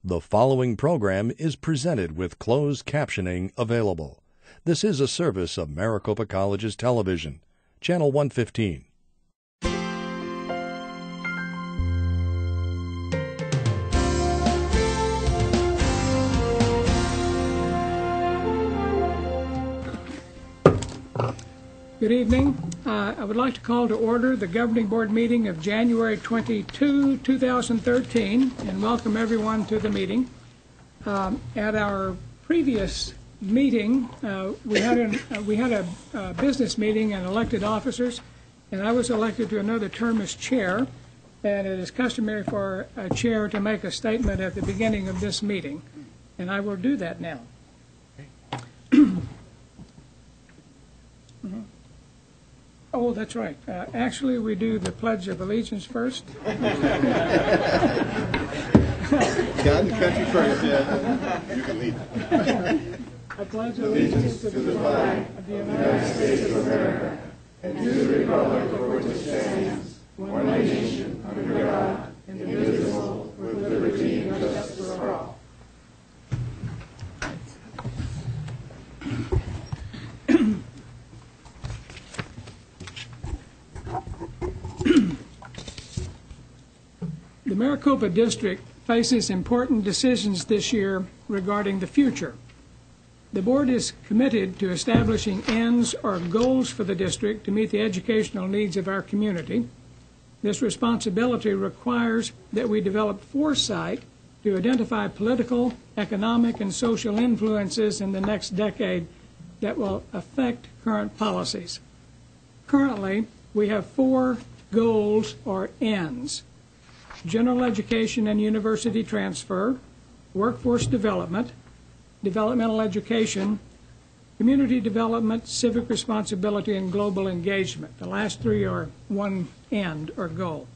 The following program is presented with closed captioning available. This is a service of Maricopa College's television, Channel 115. Good evening. I would like to call to order the Governing Board meeting of January 22, 2013, and welcome everyone to the meeting. At our previous meeting, we had a business meeting and elected officers, and I was elected to another term as chair, and it is customary for a chair to make a statement at the beginning of this meeting, and I will do that now. Oh, that's right. Actually, we do the Pledge of Allegiance first. God and country first, yeah. You can lead. I pledge allegiance to the flag of the United States of America and to the republic for which it stands, one nation, under God, indivisible, with liberty and justice for all. The Maricopa District faces important decisions this year regarding the future. The Board is committed to establishing ends or goals for the district to meet the educational needs of our community. This responsibility requires that we develop foresight to identify political, economic, and social influences in the next decade that will affect current policies. Currently, we have 4 goals or ends: general education and university transfer, workforce development, developmental education, community development, civic responsibility, and global engagement. The last 3 are one end or goal.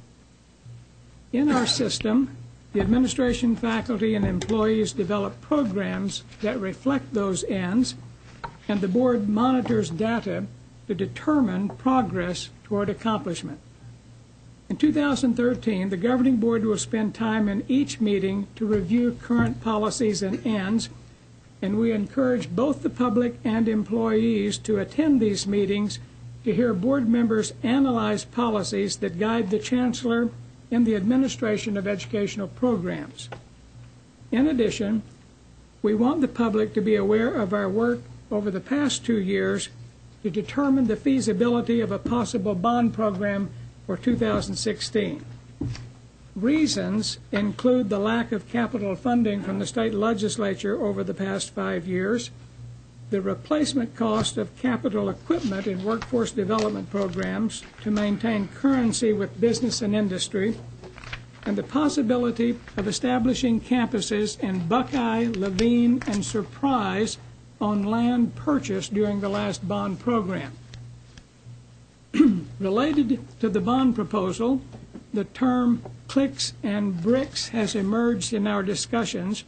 In our system, the administration, faculty, and employees develop programs that reflect those ends, and the board monitors data to determine progress toward accomplishment. In 2013, the Governing Board will spend time in each meeting to review current policies and ends, and we encourage both the public and employees to attend these meetings to hear board members analyze policies that guide the Chancellor in the administration of educational programs. In addition, we want the public to be aware of our work over the past 2 years to determine the feasibility of a possible bond program for 2016. Reasons include the lack of capital funding from the state legislature over the past 5 years, the replacement cost of capital equipment in workforce development programs to maintain currency with business and industry, and the possibility of establishing campuses in Buckeye, Levine, and Surprise on land purchased during the last bond program. Related to the bond proposal, the term clicks and bricks has emerged in our discussions,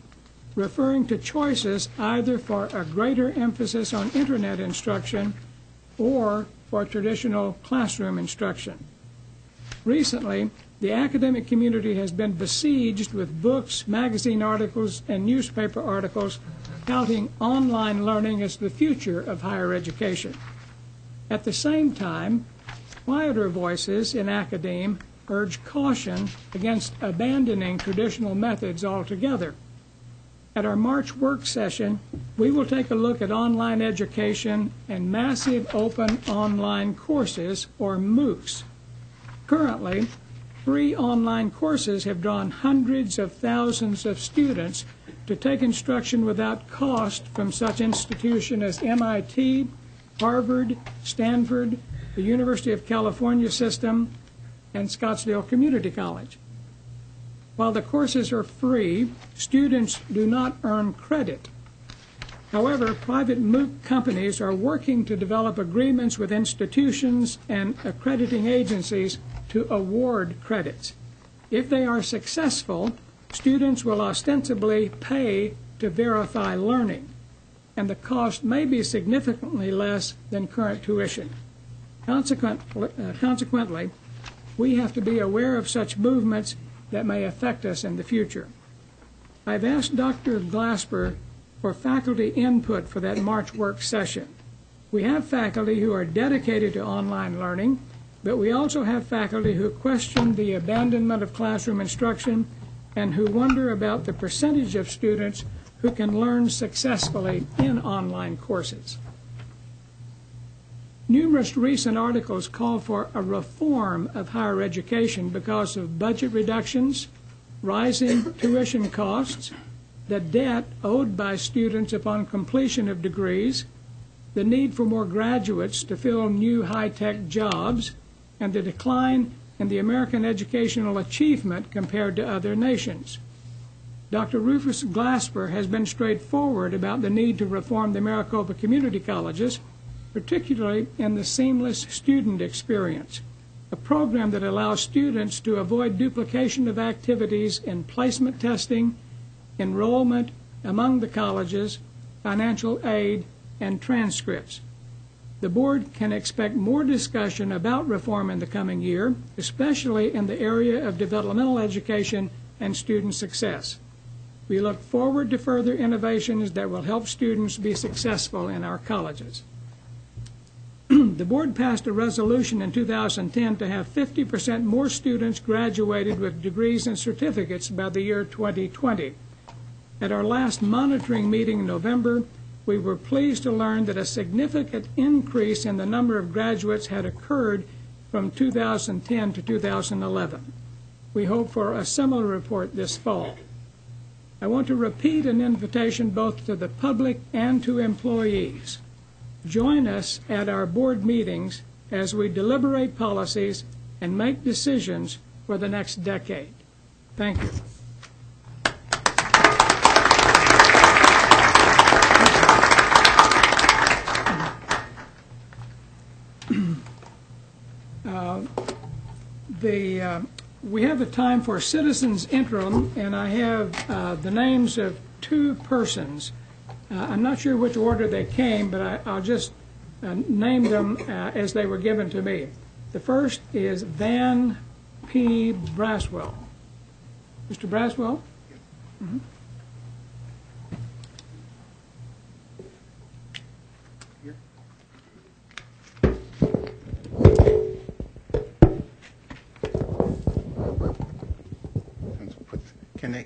referring to choices either for a greater emphasis on internet instruction or for traditional classroom instruction. Recently, the academic community has been besieged with books, magazine articles, and newspaper articles touting online learning as the future of higher education. At the same time, quieter voices in academe urge caution against abandoning traditional methods altogether. At our March work session, we will take a look at online education and massive open online courses, or MOOCs. Currently, free online courses have drawn hundreds of thousands of students to take instruction without cost from such institutions as MIT, Harvard, Stanford, the University of California System, and Scottsdale Community College. While the courses are free, students do not earn credit. However, private MOOC companies are working to develop agreements with institutions and accrediting agencies to award credits. If they are successful, students will ostensibly pay to verify learning, and the cost may be significantly less than current tuition. Consequently, we have to be aware of such movements that may affect us in the future. I've asked Dr. Glasper for faculty input for that March work session. We have faculty who are dedicated to online learning, but we also have faculty who question the abandonment of classroom instruction and who wonder about the percentage of students who can learn successfully in online courses. Numerous recent articles call for a reform of higher education because of budget reductions, rising tuition costs, the debt owed by students upon completion of degrees, the need for more graduates to fill new high-tech jobs, and the decline in the American educational achievement compared to other nations. Dr. Rufus Glasper has been straightforward about the need to reform the Maricopa community colleges, particularly in the seamless student experience, a program that allows students to avoid duplication of activities in placement testing, enrollment among the colleges, financial aid, and transcripts. The board can expect more discussion about reform in the coming year, especially in the area of developmental education and student success. We look forward to further innovations that will help students be successful in our colleges. The board passed a resolution in 2010 to have 50% more students graduated with degrees and certificates by the year 2020. At our last monitoring meeting in November, we were pleased to learn that a significant increase in the number of graduates had occurred from 2010 to 2011. We hope for a similar report this fall. I want to repeat an invitation both to the public and to employees. Join us at our board meetings as we deliberate policies and make decisions for the next decade. Thank you. We have the time for citizens interim, and I have the names of two persons. I'm not sure which order they came, but I'll just name them as they were given to me. The first is Van P. Braswell. Mr. Braswell? Mm-hmm.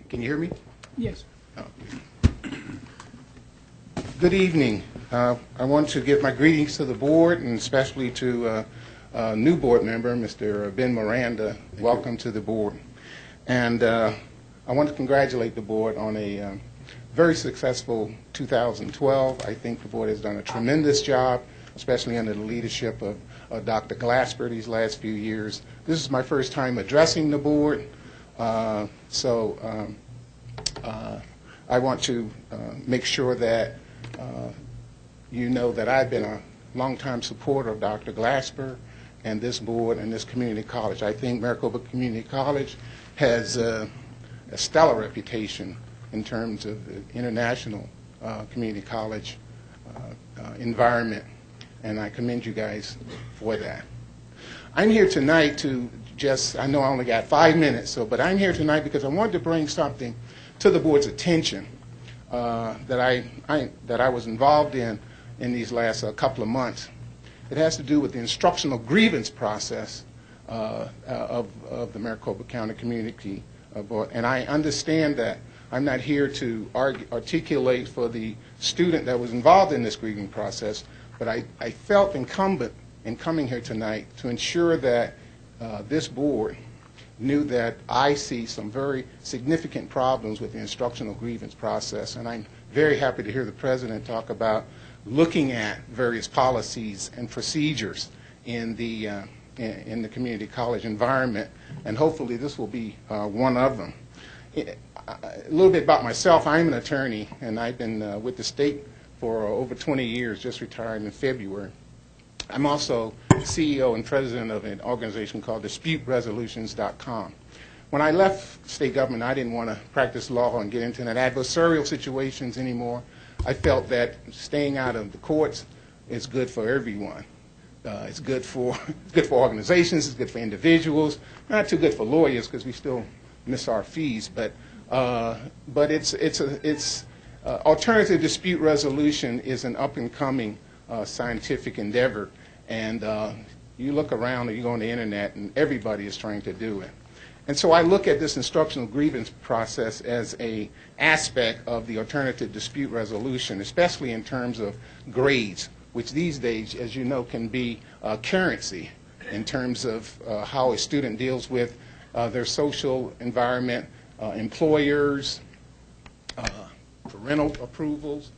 Can you hear me? Yes. Oh. Good evening. I want to give my greetings to the board, and especially to a new board member, Mr. Ben Miranda. Welcome to the board. And I want to congratulate the board on a very successful 2012. I think the board has done a tremendous job, especially under the leadership of Dr. Glasper these last few years. This is my first time addressing the board. I want to make sure that you know that I've been a longtime supporter of Dr. Glasper and this board and this community college. I think Maricopa Community College has a stellar reputation in terms of the international community college environment, and I commend you guys for that. I'm here tonight to I know I only got 5 minutes, but I'm here tonight because I wanted to bring something to the board's attention that I was involved in these last couple of months. It has to do with the instructional grievance process of the Maricopa County Community Board. And I understand that I'm not here to articulate for the student that was involved in this grieving process, but I felt incumbent in coming here tonight to ensure that this board knew that I see some very significant problems with the instructional grievance process, and I'm very happy to hear the President talk about looking at various policies and procedures in the community college environment, and hopefully this will be one of them. A little bit about myself. I'm an attorney, and I've been with the state for over 20 years, just retired in February. I'm also CEO and president of an organization called DisputeResolutions.com. When I left state government, I didn't want to practice law and get into adversarial situations anymore. I felt that staying out of the courts is good for everyone. It's good for organizations, it's good for individuals, not too good for lawyers because we still miss our fees, but But alternative dispute resolution is an up-and-coming scientific endeavor, and you look around or you go on the internet and everybody is trying to do it. And so I look at this instructional grievance process as an aspect of the alternative dispute resolution, especially in terms of grades, which these days, as you know, can be currency in terms of how a student deals with their social environment, employers, parental approvals.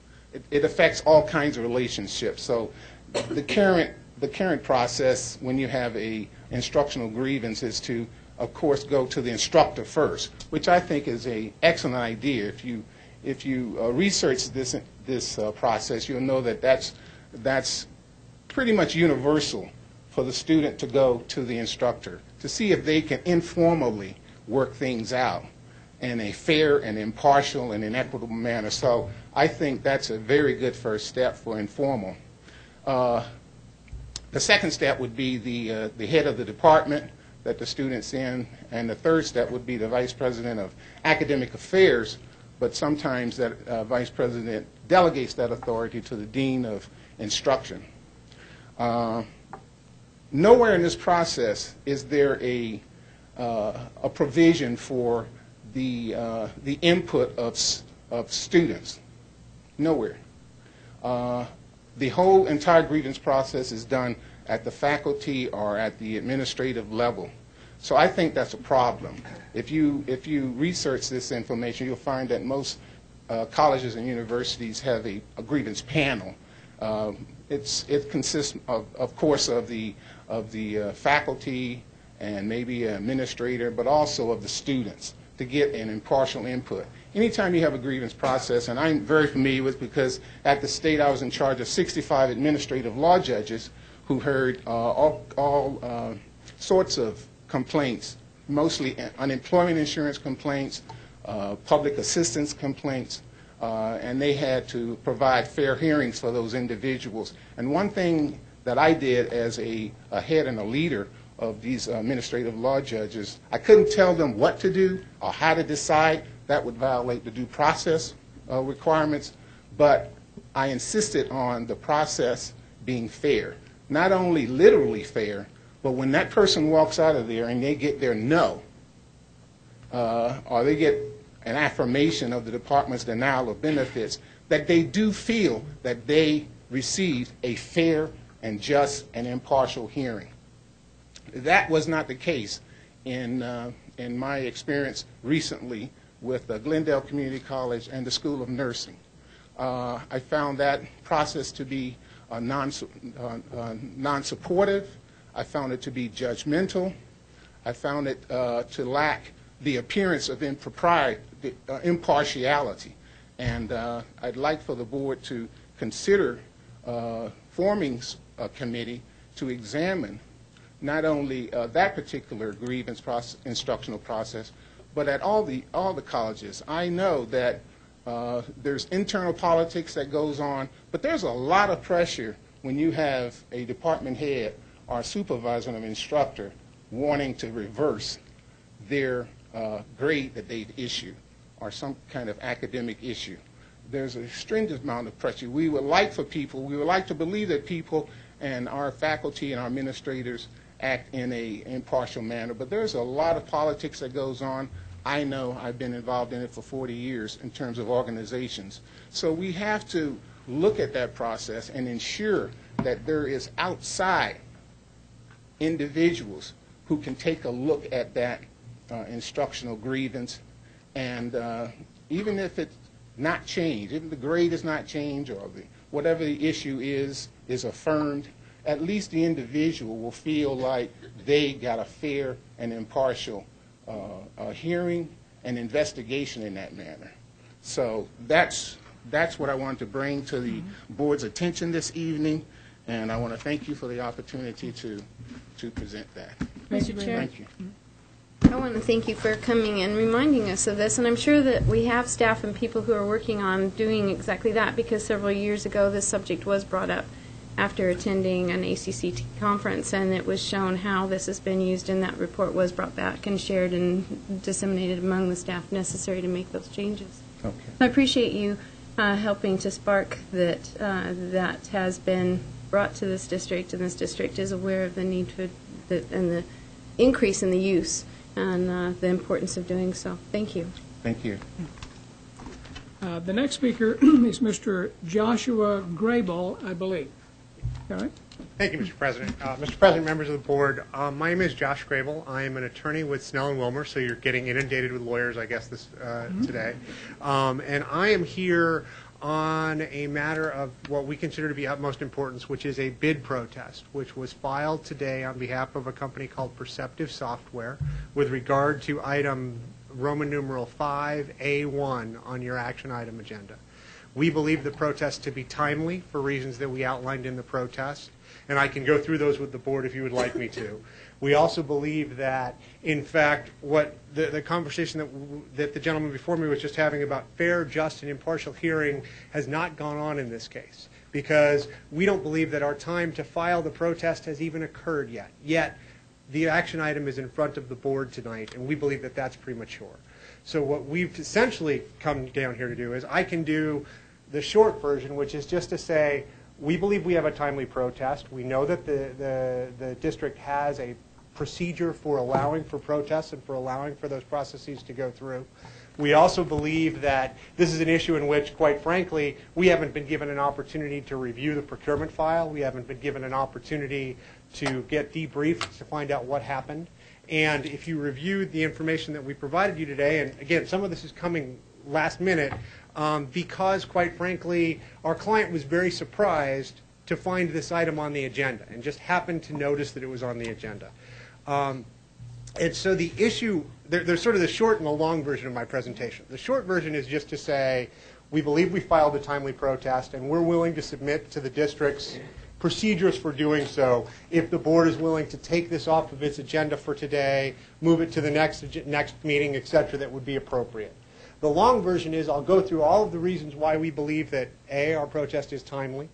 It affects all kinds of relationships. So the current process when you have a instructional grievance is to, of course, go to the instructor first, which I think is an excellent idea. If you research this process, you'll know that that's pretty much universal for the student to go to the instructor to see if they can informally work things out in a fair and impartial and inequitable manner. So I think that's a very good first step for informal. The second step would be the head of the department that the student's in, and the third step would be the vice president of academic affairs, but sometimes that vice president delegates that authority to the dean of instruction. Nowhere in this process is there a provision for the input of students. Nowhere. The whole entire grievance process is done at the faculty or at the administrative level. So I think that's a problem. If you research this information, you'll find that most colleges and universities have a grievance panel. It consists of course, of the faculty and maybe an administrator, but also of the students to get an impartial input. Anytime you have a grievance process, and I'm very familiar with, because at the state I was in charge of 65 administrative law judges who heard all sorts of complaints, mostly unemployment insurance complaints, public assistance complaints, and they had to provide fair hearings for those individuals. And one thing that I did as a head and a leader of these administrative law judges, I couldn't tell them what to do or how to decide. That would violate the due process requirements, but I insisted on the process being fair. Not only literally fair, but when that person walks out of there and they get their no, or they get an affirmation of the department's denial of benefits, that they do feel that they received a fair and just and impartial hearing. That was not the case in my experience recently with Glendale Community College and the School of Nursing. I found that process to be non-supportive. I found it to be judgmental. I found it to lack the appearance of impartiality. And I'd like for the board to consider forming a committee to examine not only that particular grievance instructional process, but at all the colleges. I know that there's internal politics that goes on, but there's a lot of pressure when you have a department head or supervisor of an instructor wanting to reverse their grade that they've issued or some kind of academic issue. There's a stringent amount of pressure. We would like to believe that people and our faculty and our administrators act in an impartial manner, but there's a lot of politics that goes on. I know, I've been involved in it for 40 years in terms of organizations. So we have to look at that process and ensure that there is outside individuals who can take a look at that instructional grievance, and even if it's not changed, if the grade is not changed or whatever the issue is affirmed, at least the individual will feel like they got a fair and impartial hearing and investigation in that manner. So that's what I wanted to bring to the board's attention this evening, and I want to thank you for the opportunity to present that. Mr. Chair. Thank you. I want to thank you for coming and reminding us of this, and I'm sure that we have staff and people who are working on doing exactly that, because several years ago this subject was brought up after attending an ACCT conference, and it was shown how this has been used, and that report was brought back and shared and disseminated among the staff necessary to make those changes. Okay. I appreciate you helping to spark that that has been brought to this district, and this district is aware of the need for and the increase in the use and the importance of doing so. Thank you. Thank you. The next speaker is Mr. Joshua Grable, I believe. All right. Thank you, Mr. President. Mr. President, members of the board, my name is Josh Grable. I am an attorney with Snell and Wilmer, so you're getting inundated with lawyers, I guess, today. And I am here on a matter of what we consider to be utmost importance, which is a bid protest, which was filed today on behalf of a company called Perceptive Software with regard to item Roman numeral 5A1 on your action item agenda. We believe the protest to be timely for reasons that we outlined in the protest, and I can go through those with the board if you would like me to. We also believe that, in fact, what the conversation that the gentleman before me was just having about fair, just, and impartial hearing has not gone on in this case, because we don't believe that our time to file the protest has even occurred yet. Yet, the action item is in front of the board tonight, and we believe that that's premature. So what we've essentially come down here to do is I can do the short version, which is just to say we believe we have a timely protest. We know that the district has a procedure for allowing for protests and for allowing for those processes to go through. We also believe that this is an issue in which, quite frankly, we haven't been given an opportunity to review the procurement file. We haven't been given an opportunity to get debriefed to find out what happened. And if you reviewed the information that we provided you today, and again, some of this is coming last minute, because, quite frankly, our client was very surprised to find this item on the agenda and just happened to notice that it was on the agenda. And so the issue, there's sort of the short and the long version of my presentation. The short version is just to say we believe we filed a timely protest, and we're willing to submit to the district's procedures for doing so if the board is willing to take this off of its agenda for today, move it to the next meeting, et cetera, that would be appropriate. The long version is I'll go through all of the reasons why we believe that A, our protest is timely,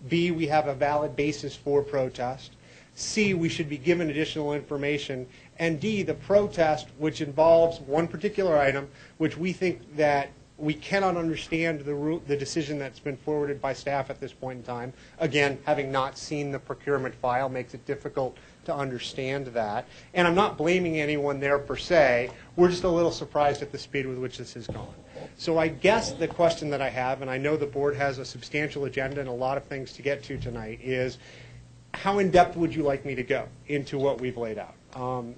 B, we have a valid basis for protest, C, we should be given additional information, and D, the protest, which involves one particular item, which we think that we cannot understand the decision that's been forwarded by staff at this point in time. Again, having not seen the procurement file makes it difficult to understand that. And I'm not blaming anyone there per se. We're just a little surprised at the speed with which this has gone. So I guess the question that I have, and I know the board has a substantial agenda and a lot of things to get to tonight, is how in-depth would you like me to go into what we've laid out?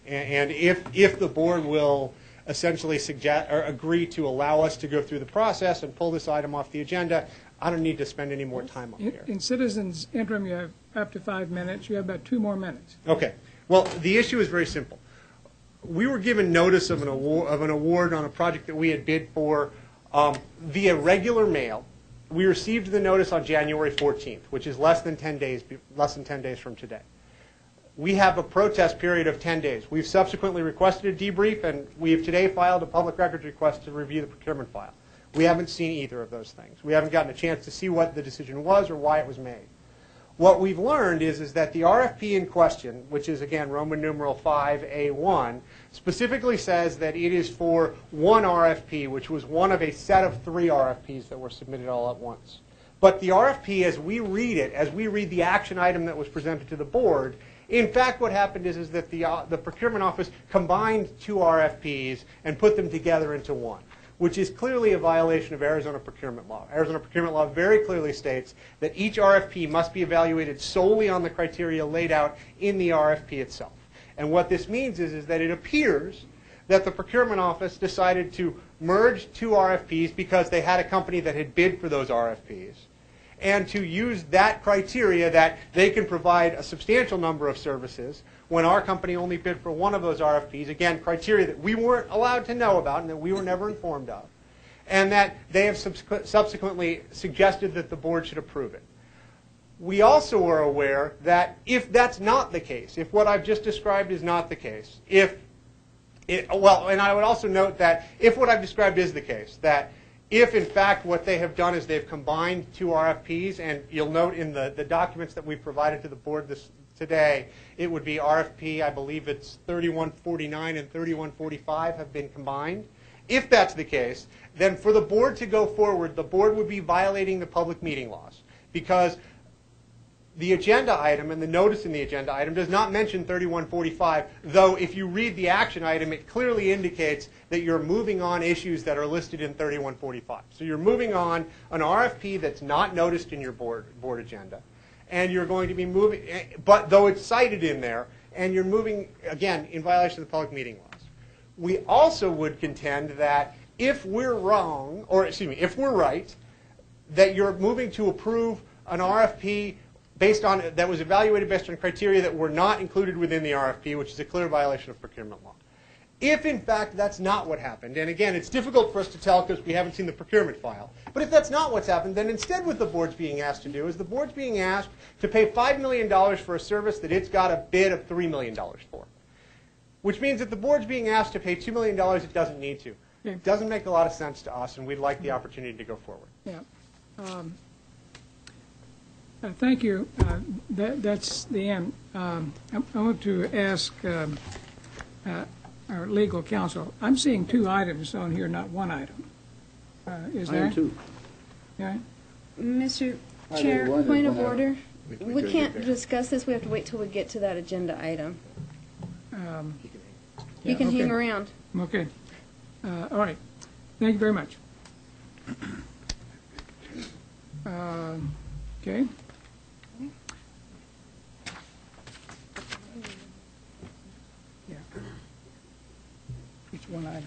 And if the board will essentially suggest or agree to allow us to go through the process and pull this item off the agenda, I don't need to spend any more time on here. In citizens interim, you have up to 5 minutes. You have about 2 more minutes. Okay. Well, the issue is very simple. We were given notice of an award on a project that we had bid for via regular mail. We received the notice on January 14th, which is less than 10 days from today. We have a protest period of 10 days. We've subsequently requested a debrief, and we have today filed a public records request to review the procurement file. We haven't seen either of those things. We haven't gotten a chance to see what the decision was or why it was made. What we've learned is that the RFP in question, which is, again, Roman numeral 5A1, specifically says that it is for one RFP, which was one of a set of 3 RFPs that were submitted all at once. But the RFP, as we read it, as we read the action item that was presented to the board, in fact, what happened is that the procurement office combined 2 RFPs and put them together into one, which is clearly a violation of Arizona procurement law. Arizona procurement law very clearly states that each RFP must be evaluated solely on the criteria laid out in the RFP itself. And what this means is that it appears that the procurement office decided to merge 2 RFPs because they had a company that had bid for those RFPs, and to use that criteria that they can provide a substantial number of services when our company only bid for one of those RFPs, again, criteria that we weren't allowed to know about and that we were never informed of, and that they have subsequently suggested that the board should approve it. We also are aware that if that's not the case, if what I've just described is not the case, and I would also note that if what I've described is the case, that If, in fact, what they have done is they've combined two RFPs, and you'll note in the documents that we've provided to the board today, it would be RFP, I believe it's 3149 and 3145 have been combined. If that's the case, then for the board to go forward, the board would be violating the public meeting laws, because the agenda item and the notice in the agenda item does not mention 3145, though if you read the action item, it clearly indicates that you're moving on issues that are listed in 3145. So you're moving on an RFP that's not noticed in your board agenda, and you're going to be moving, but though it's cited in there, and you're moving, again, in violation of the public meeting laws. We also would contend that if we're wrong, or excuse me, if we're right, that you're moving to approve an RFP based on, that was evaluated based on criteria that were not included within the RFP, which is a clear violation of procurement law. If, in fact, that's not what happened, and again, it's difficult for us to tell because we haven't seen the procurement file, but if that's not what's happened, then instead what the board's being asked to do is the board's being asked to pay $5 million for a service that it's got a bid of $3 million for, which means that the board's being asked to pay $2 million it doesn't need to. It doesn't make a lot of sense to us, and we'd like the opportunity to go forward. Yeah. Thank you. That's the end. I want to ask our legal counsel. I'm seeing two items on here, not one item. Is there? I am too. Yeah. Mr. I Chair, did one point and of one order. We We could can't get there. discuss this. We have to wait till we get to that agenda item. Yeah, You can okay. hang around. Okay. All right. Thank you very much. Okay. Yeah. Each one item.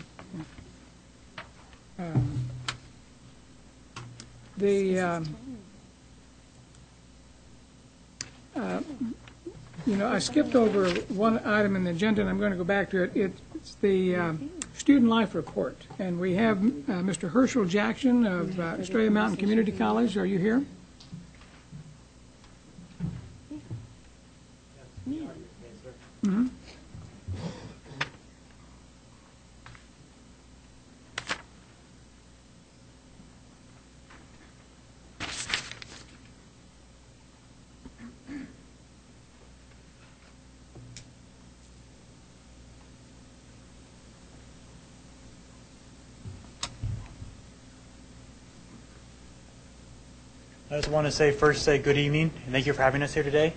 I skipped over one item in the agenda, and I'm going to go back to it. It's the student life report, and we have Mr. Herschel Jackson of Australia Mountain Community College. Are you here? Mm-hmm. I just want to say good evening and thank you for having us here today.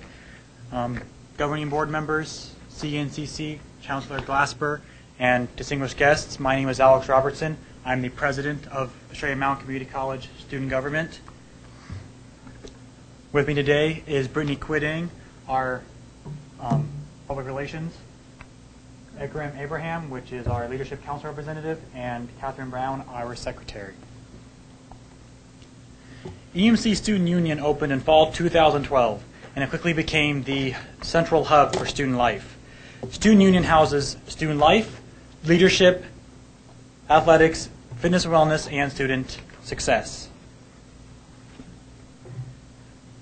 Governing board members, CNCC, Chancellor Glasper, and distinguished guests, my name is Alex Robertson. I'm the president of Australia Mountain Community College Student Government. With me today is Brittany Quiding, our public relations, Ikram Abraham, which is our leadership council representative, and Catherine Brown, our secretary. EMC Student Union opened in fall 2012, and it quickly became the central hub for student life. Student Union houses student life, leadership, athletics, fitness and wellness, and student success.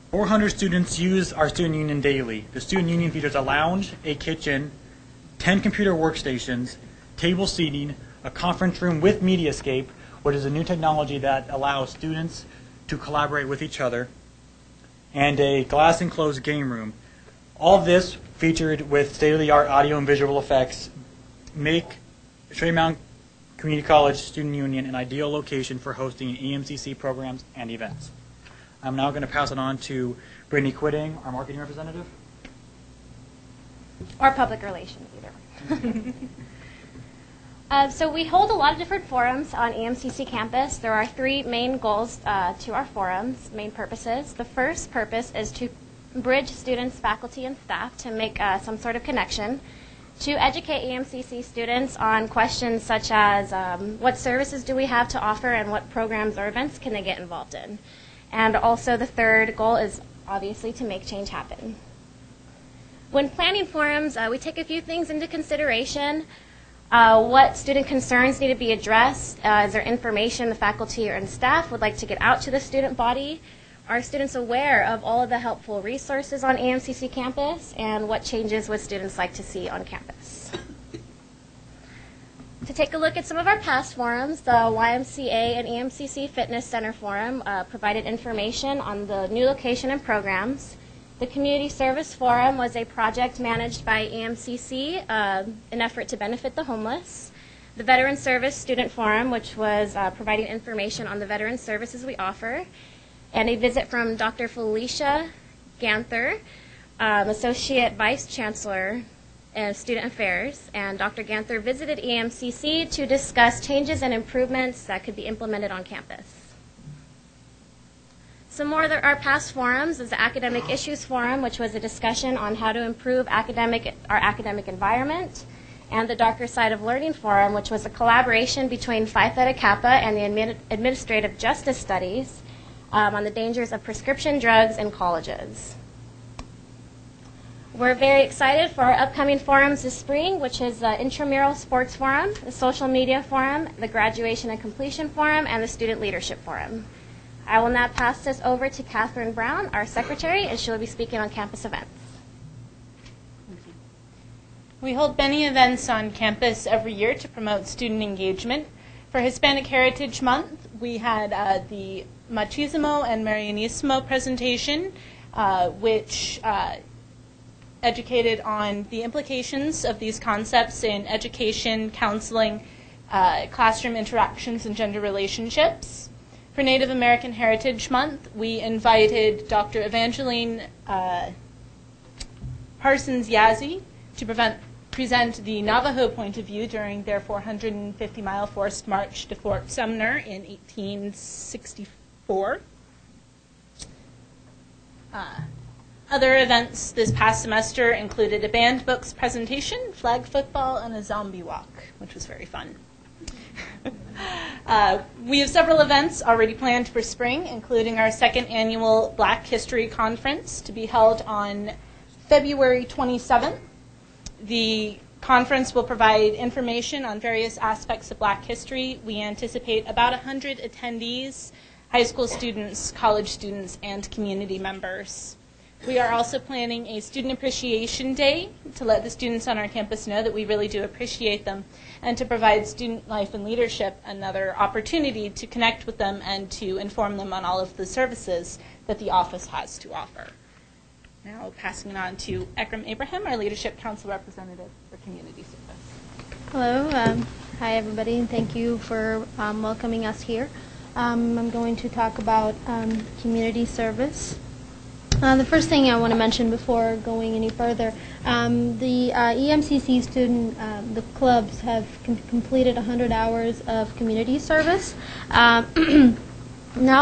400 students use our Student Union daily. The Student Union features a lounge, a kitchen, 10 computer workstations, table seating, a conference room with MediaScape, which is a new technology that allows students to collaborate with each other, and a glass-enclosed game room. All of this, featured with state-of-the-art audio and visual effects, make Australia Mountain Community College Student Union an ideal location for hosting EMCC programs and events. I'm now going to pass it on to Brittany Quiding, our marketing representative. Or public relations, either. So we hold a lot of different forums on EMCC campus. There are three main goals to our forums, main purposes. The first purpose is to bridge students, faculty, and staff to make some sort of connection, to educate EMCC students on questions such as what services do we have to offer and what programs or events can they get involved in. And also the third goal is obviously to make change happen. When planning forums, we take a few things into consideration. What student concerns need to be addressed? Is there information the faculty and staff would like to get out to the student body? Are students aware of all of the helpful resources on EMCC campus? And what changes would students like to see on campus? To take a look at some of our past forums, the YMCA and EMCC Fitness Center Forum provided information on the new location and programs. The Community Service Forum was a project managed by EMCC, an effort to benefit the homeless. The Veteran Service Student Forum, which was providing information on the veteran services we offer. And a visit from Dr. Felicia Ganther, Associate Vice Chancellor of Student Affairs, and Dr. Ganther visited EMCC to discuss changes and improvements that could be implemented on campus. Some more of our past forums is the Academic Issues Forum, which was a discussion on how to improve our academic environment, and the Darker Side of Learning Forum, which was a collaboration between Phi Theta Kappa and the Administrative Justice Studies on the dangers of prescription drugs in colleges. We're very excited for our upcoming forums this spring, which is the Intramural Sports Forum, the Social Media Forum, the Graduation and Completion Forum, and the Student Leadership Forum. I will now pass this over to Catherine Brown, our secretary, and she'll be speaking on campus events. We hold many events on campus every year to promote student engagement. For Hispanic Heritage Month, we had the Machismo and Marianismo presentation, which educated on the implications of these concepts in education, counseling, classroom interactions, and gender relationships. For Native American Heritage Month, we invited Dr. Evangeline Parsons Yazzie to present the Navajo point of view during their 450-mile forced march to Fort Sumner in 1864. Other events this past semester included a banned books presentation, flag football, and a zombie walk, which was very fun. We have several events already planned for spring, including our second annual Black History Conference to be held on February 27th. The conference will provide information on various aspects of Black history. We anticipate about 100 attendees, high school students, college students, and community members. We are also planning a Student Appreciation Day to let the students on our campus know that we really do appreciate them, and to provide Student Life and Leadership another opportunity to connect with them and to inform them on all of the services that the office has to offer. Now passing it on to Ekram Abraham, our Leadership Council representative for Community Service. Hello. Hi, everybody, and thank you for welcoming us here. I'm going to talk about community service. The first thing I want to mention before going any further, the EMCC student, the clubs have completed 100 hours of community service. Now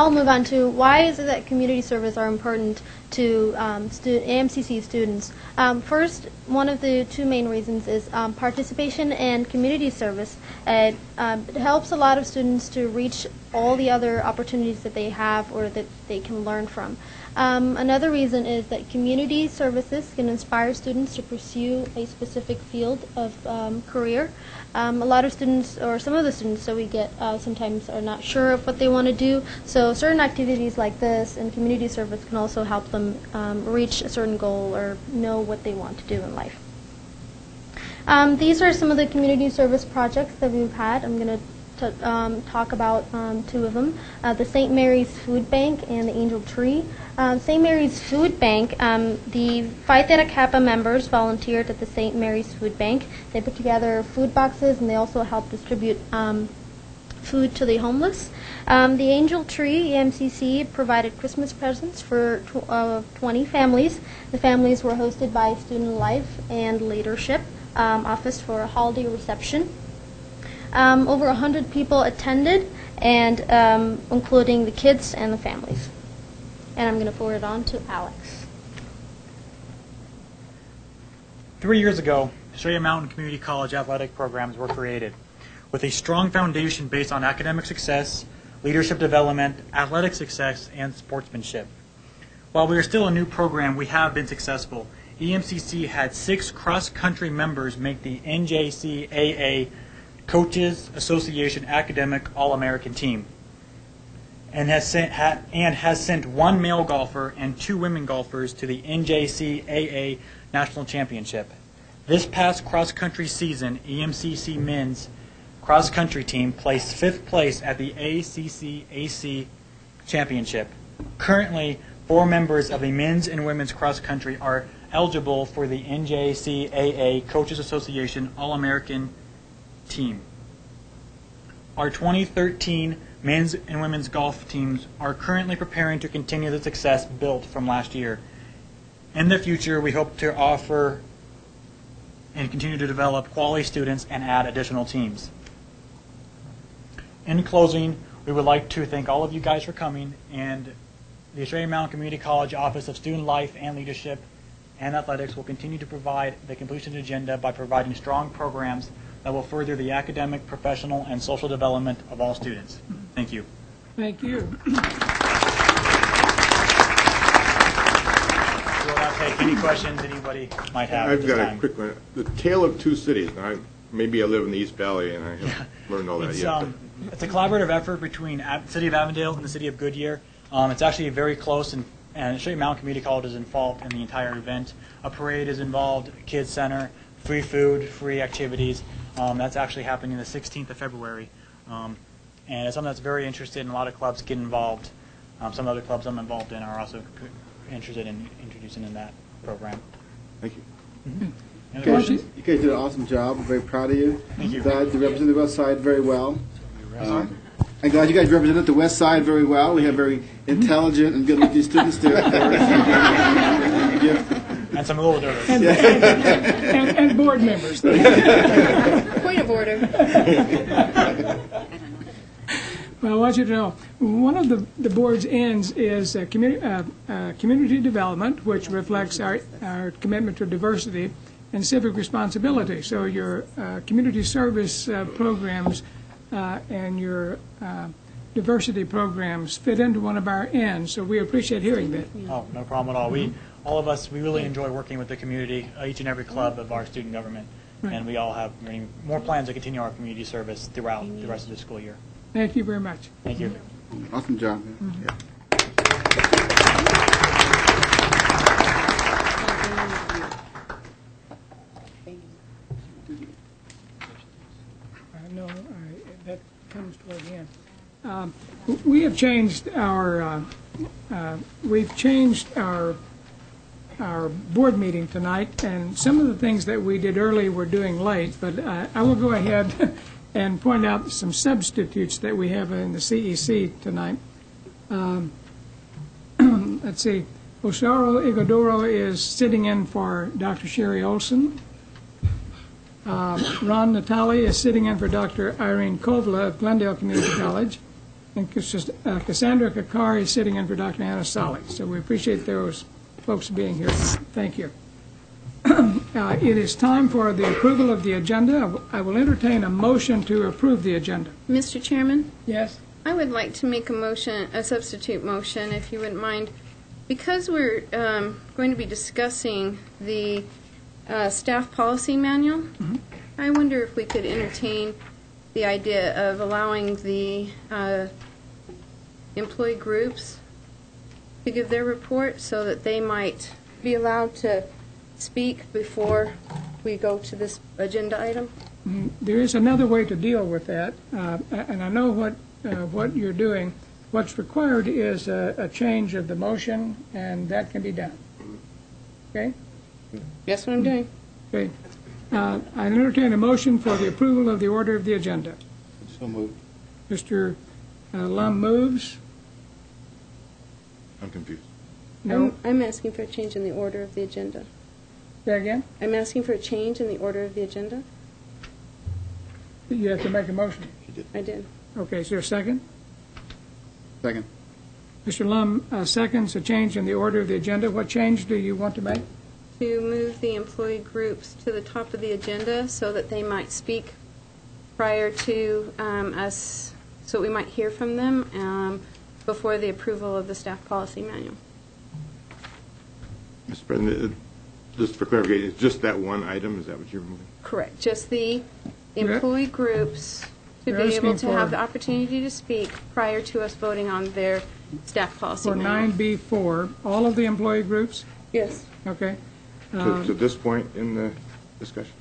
I'll move on to why is it that community service are important to AMCC students. First, one of the two main reasons is participation in community service. It helps a lot of students to reach all the other opportunities that they have or that they can learn from. Another reason is that community services can inspire students to pursue a specific field of career. A lot of students, or some of the students that we get sometimes are not sure of what they want to do, so certain activities like this and community service can also help them reach a certain goal or know what they want to do in life. These are some of the community service projects that we've had. I'm going to talk about two of them, the St. Mary's Food Bank and the Angel Tree. St. Mary's Food Bank, the Phi Theta Kappa members volunteered at the St. Mary's Food Bank. They put together food boxes and they also help distribute food to the homeless. The Angel Tree, EMCC, provided Christmas presents for 20 families. The families were hosted by Student Life and Leadership Office for a holiday reception. Over 100 people attended, and including the kids and the families. And I'm going to forward it on to Alex. 3 years ago, Australia Mountain Community College athletic programs were created with a strong foundation based on academic success, leadership development, athletic success, and sportsmanship. While we are still a new program, we have been successful. EMCC had 6 cross-country members make the NJCAA Coaches Association Academic All-American team, and has sent 1 male golfer and 2 women golfers to the NJCAA National Championship. This past cross-country season, EMCC men's cross-country team placed 5th place at the ACC-AC Championship. Currently, 4 members of the men's and women's cross-country are eligible for the NJCAA Coaches Association All-American team. Our 2013 men's and women's golf teams are currently preparing to continue the success built from last year. In the future, we hope to offer and continue to develop quality students and add additional teams. In closing, we would like to thank all of you guys for coming, and the Australian Mountain Community College Office of Student Life and Leadership and Athletics will continue to provide the completion agenda by providing strong programs that will further the academic, professional, and social development of all students. Thank you. Thank you. We will now take any questions anybody might have. I've got a quick one. The Tale of Two Cities. Now, maybe I live in the East Valley and I haven't learned all that yet. It's a collaborative effort between the City of Avondale and the City of Goodyear. It's actually very close, and Australian Mountain Community College is involved in the entire event. A parade is involved, kids center, free food, free activities. That's actually happening the 16th of February. And it's something that's very interested, and a lot of clubs get involved. Some other clubs I'm involved in are also interested in introducing in that program. Thank you. Mm-hmm. You guys did an awesome job. I'm very proud of you. Thank you. Glad you represented the West Side very well. I'm glad you guys represented the West Side very well. We have very intelligent and good-looking students there. And some little nervous. And board members. Point of order. Well, I want you to know, one of the board's ends is community development, which reflects our commitment to diversity and civic responsibility. So your community service programs and your diversity programs fit into one of our ends, so we appreciate hearing that. Oh, no problem at all. All of us, we really enjoy working with the community, each and every club of our student government, and we all have many more plans to continue our community service throughout the rest of the school year. Thank you very much. Thank you. Awesome job, man. Yeah. No, that comes toward the end. We have changed our our board meeting tonight, and some of the things that we did early we're doing late, but I will go ahead and point out some substitutes that we have in the CEC tonight. Let's see. Osaru Igodoro is sitting in for Dr. Sherry Olson. Ron Natali is sitting in for Dr. Irene Kovla of Glendale Community College. And Cassandra Kakar is sitting in for Dr. Anna Solly. So we appreciate those folks being here. Thank you. It is time for the approval of the agenda. I will entertain a motion to approve the agenda. Mr. Chairman? Yes? I would like to make a substitute motion, if you wouldn't mind. Because we're going to be discussing the staff policy manual, I wonder if we could entertain the idea of allowing the employee groups to give their report so that they might be allowed to speak before we go to this agenda item. There is another way to deal with that, and I know what you're doing. What's required is a change of the motion, and that can be done. Okay? That's what I'm doing. Okay. I entertain a motion for the approval of the order of the agenda. So moved. Mr. Lum moves. I'm confused. No. I'm asking for a change in the order of the agenda. Say again? I'm asking for a change in the order of the agenda. You have to make a motion. I did. Okay, is there a second? Second. Mr. Lum seconds a change in the order of the agenda. What change do you want to make? To move the employee groups to the top of the agenda so that they might speak prior to us, so we might hear from them before the approval of the staff policy manual. Mr. President, just for clarification, it's just that one item? Is that what you're moving? Correct. Just the employee groups to be able to have the opportunity to speak prior to us voting on their staff policy For manual. 9B4, all of the employee groups? Yes. Okay. To this point in the discussion?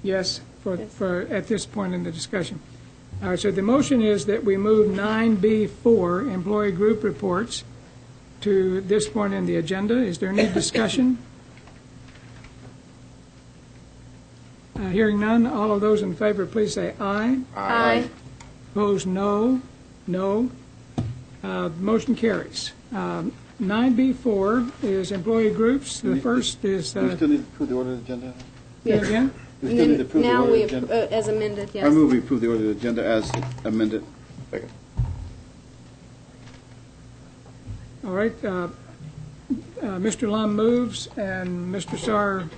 Yes, at this point in the discussion. So the motion is that we move 9B4, employee group reports, to this point in the agenda. Is there any discussion? Hearing none, all of those in favor, please say aye. Aye. Opposed, no. No. Motion carries. 9B4 is employee groups. The first is... Do we still need to approve the order of the agenda? Say again? We still need to approve the Now order we, of the agenda? as amended, yes. I move we approve the order of the agenda as amended. Second. All right. Mr. Lum moves and Mr. Starr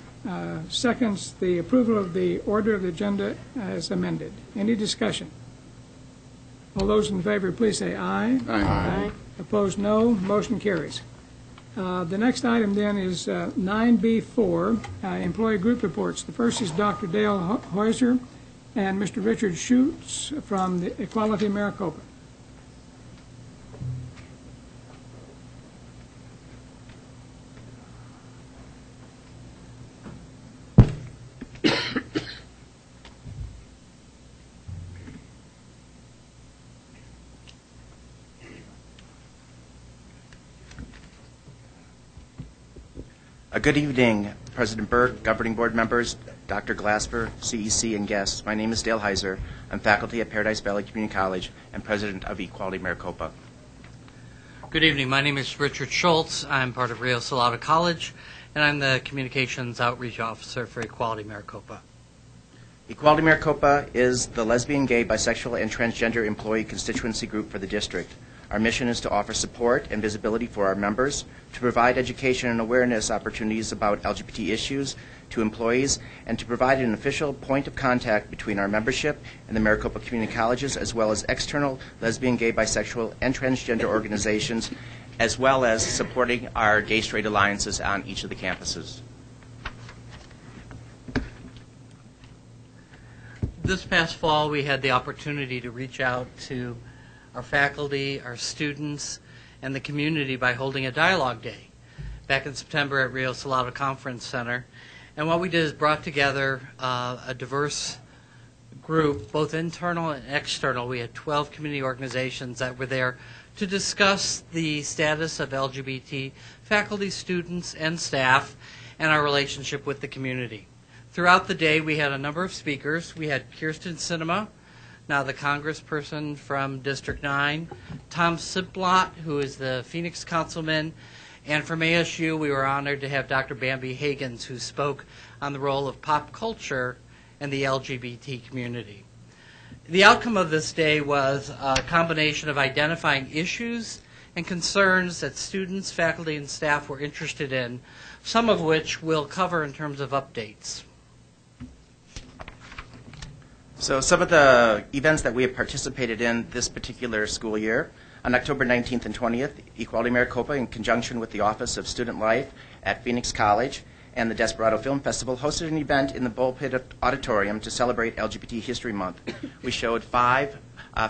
seconds the approval of the order of the agenda as amended. Any discussion? All those in favor, please say aye. Aye. Opposed, no. Motion carries. The next item then is 9B4, employee group reports. The first is Dr. Dale Heuser and Mr. Richard Schutz from the Equality Maricopa. Good evening, President Burke, governing board members, Dr. Glasper, CEC, and guests. My name is Dale Heiser. I'm faculty at Paradise Valley Community College and president of Equality Maricopa. Good evening. My name is Richard Schultz. I'm part of Rio Salado College, and I'm the Communications Outreach Officer for Equality Maricopa. Equality Maricopa is the lesbian, gay, bisexual, and transgender employee constituency group for the district. Our mission is to offer support and visibility for our members, to provide education and awareness opportunities about LGBT issues to employees, and to provide an official point of contact between our membership and the Maricopa Community Colleges, as well as external lesbian, gay, bisexual, and transgender organizations, as well as supporting our gay-straight alliances on each of the campuses. This past fall, we had the opportunity to reach out to our faculty, our students, and the community by holding a dialogue day back in September at Rio Salado Conference Center. And what we did is brought together a diverse group, both internal and external. We had 12 community organizations that were there to discuss the status of LGBT faculty, students, and staff, and our relationship with the community. Throughout the day, we had a number of speakers. We had Kirsten Sinema, now the congressperson from District 9, Tom Simplot, who is the Phoenix councilman, and from ASU, we were honored to have Dr. Bambi Higgins, who spoke on the role of pop culture in the LGBT community. The outcome of this day was a combination of identifying issues and concerns that students, faculty, and staff were interested in, some of which we'll cover in terms of updates. So some of the events that we have participated in this particular school year: on October 19th and 20th, Equality Maricopa, in conjunction with the Office of Student Life at Phoenix College and the Desperado Film Festival, hosted an event in the Bullpit Auditorium to celebrate LGBT History Month. We showed 5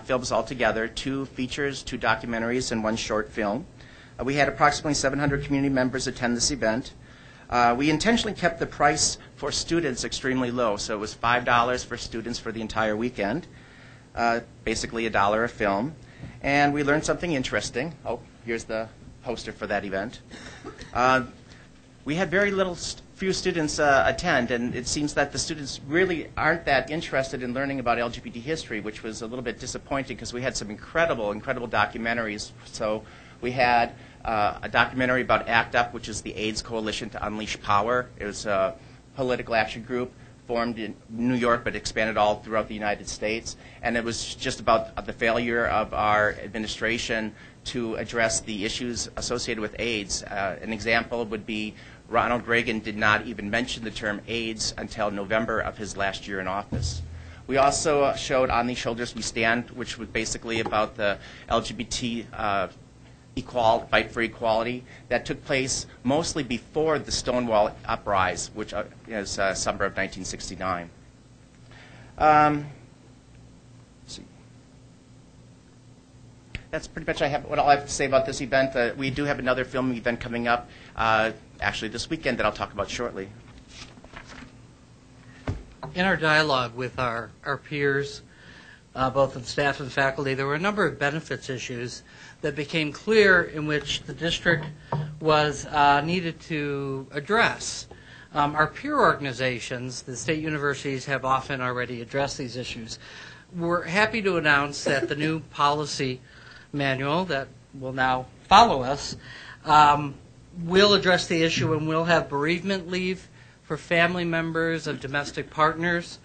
films altogether, 2 features, 2 documentaries, and 1 short film. We had approximately 700 community members attend this event. We intentionally kept the price for students extremely low, so it was $5 for students for the entire weekend, basically $1 a film. And we learned something interesting. Oh, here's the poster for that event. We had very few students attend, and it seems that the students really aren't that interested in learning about LGBT history, which was a little bit disappointing because we had some incredible documentaries. So we had a documentary about ACT UP, which is the AIDS Coalition to Unleash Power. It was a political action group formed in New York but expanded all throughout the United States. And it was just about the failure of our administration to address the issues associated with AIDS. An example would be Ronald Reagan did not even mention the term AIDS until November of his last year in office. We also showed On These Shoulders We Stand, which was basically about the LGBT fight for equality that took place mostly before the Stonewall Uprising, which is summer of 1969. That's pretty much what I have to say about this event. We do have another film event coming up, actually this weekend, that I'll talk about shortly. in our dialogue with our peers, both of staff and faculty, there were a number of benefits issues that became clear in which the district was needed to address. Our peer organizations, the state universities, have often already addressed these issues. We're happy to announce that the new policy manual that will now follow us will address the issue, and will have bereavement leave for family members of domestic partners,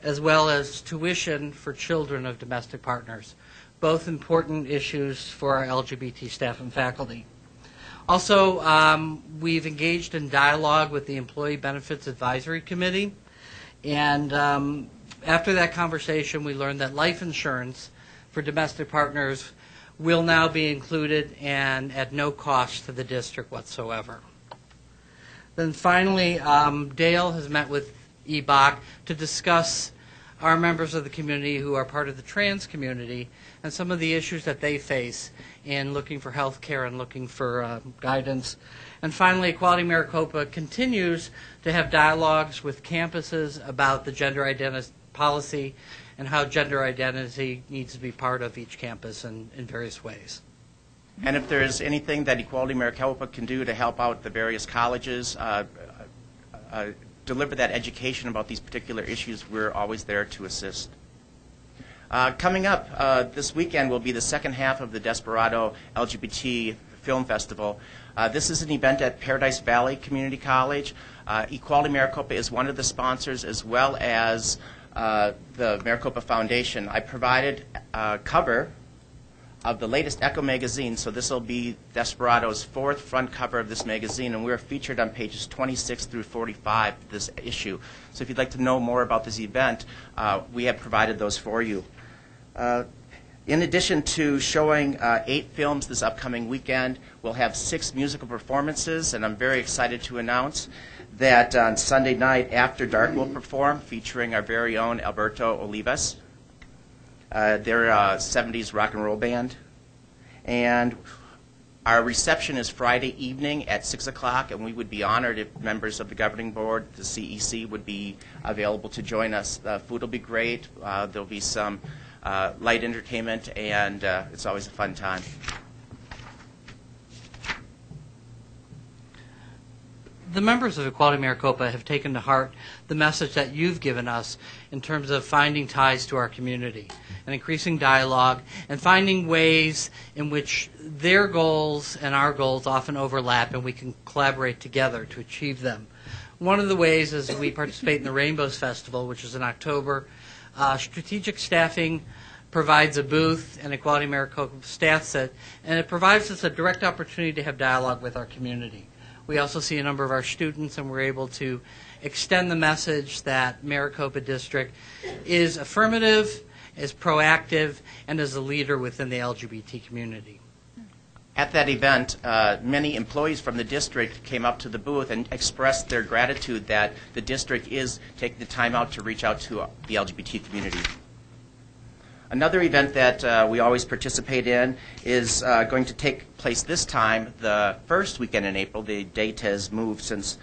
as well as tuition for children of domestic partners, both important issues for our LGBT staff and faculty. Also, we've engaged in dialogue with the Employee Benefits Advisory Committee, and after that conversation, we learned that life insurance for domestic partners will now be included and at no cost to the district whatsoever. Then finally, Dale has met with EBOC to discuss our members of the community who are part of the trans community and some of the issues that they face in looking for health care and looking for guidance. And finally, Equality Maricopa continues to have dialogues with campuses about the gender identity policy and how gender identity needs to be part of each campus in various ways. And if there's anything that Equality Maricopa can do to help out the various colleges, deliver that education about these particular issues, we're always there to assist. Coming up this weekend will be the second half of the Desperado LGBT Film Festival. This is an event at Paradise Valley Community College. Equality Maricopa is one of the sponsors, as well as the Maricopa Foundation. I provided a cover of the latest Echo magazine, so this will be Desperado's fourth front cover of this magazine, and we're featured on pages 26 through 45 of this issue. So if you'd like to know more about this event, we have provided those for you. In addition to showing 8 films this upcoming weekend, we'll have 6 musical performances, and I'm very excited to announce that on Sunday night, After Dark will perform, featuring our very own Alberto Olivas. They're a 70s rock and roll band. And our reception is Friday evening at 6 o'clock, and we would be honored if members of the governing board, the CEC, would be available to join us. The food will be great. There'll be some light entertainment, and it's always a fun time. The members of Equality Maricopa have taken to heart the message that you've given us in terms of finding ties to our community and increasing dialogue and finding ways in which their goals and our goals often overlap and we can collaborate together to achieve them. One of the ways is we participate in the Rainbows Festival, which is in October. Strategic staffing provides a booth, and Equality Maricopa staffs it, and it provides us a direct opportunity to have dialogue with our community. We also see a number of our students, and we're able to extend the message that Maricopa District is affirmative, is proactive, and is a leader within the LGBT community. At that event, many employees from the district came up to the booth and expressed their gratitude that the district is taking the time out to reach out to the LGBT community. Another event that we always participate in is going to take place this time the first weekend in April. The date has moved since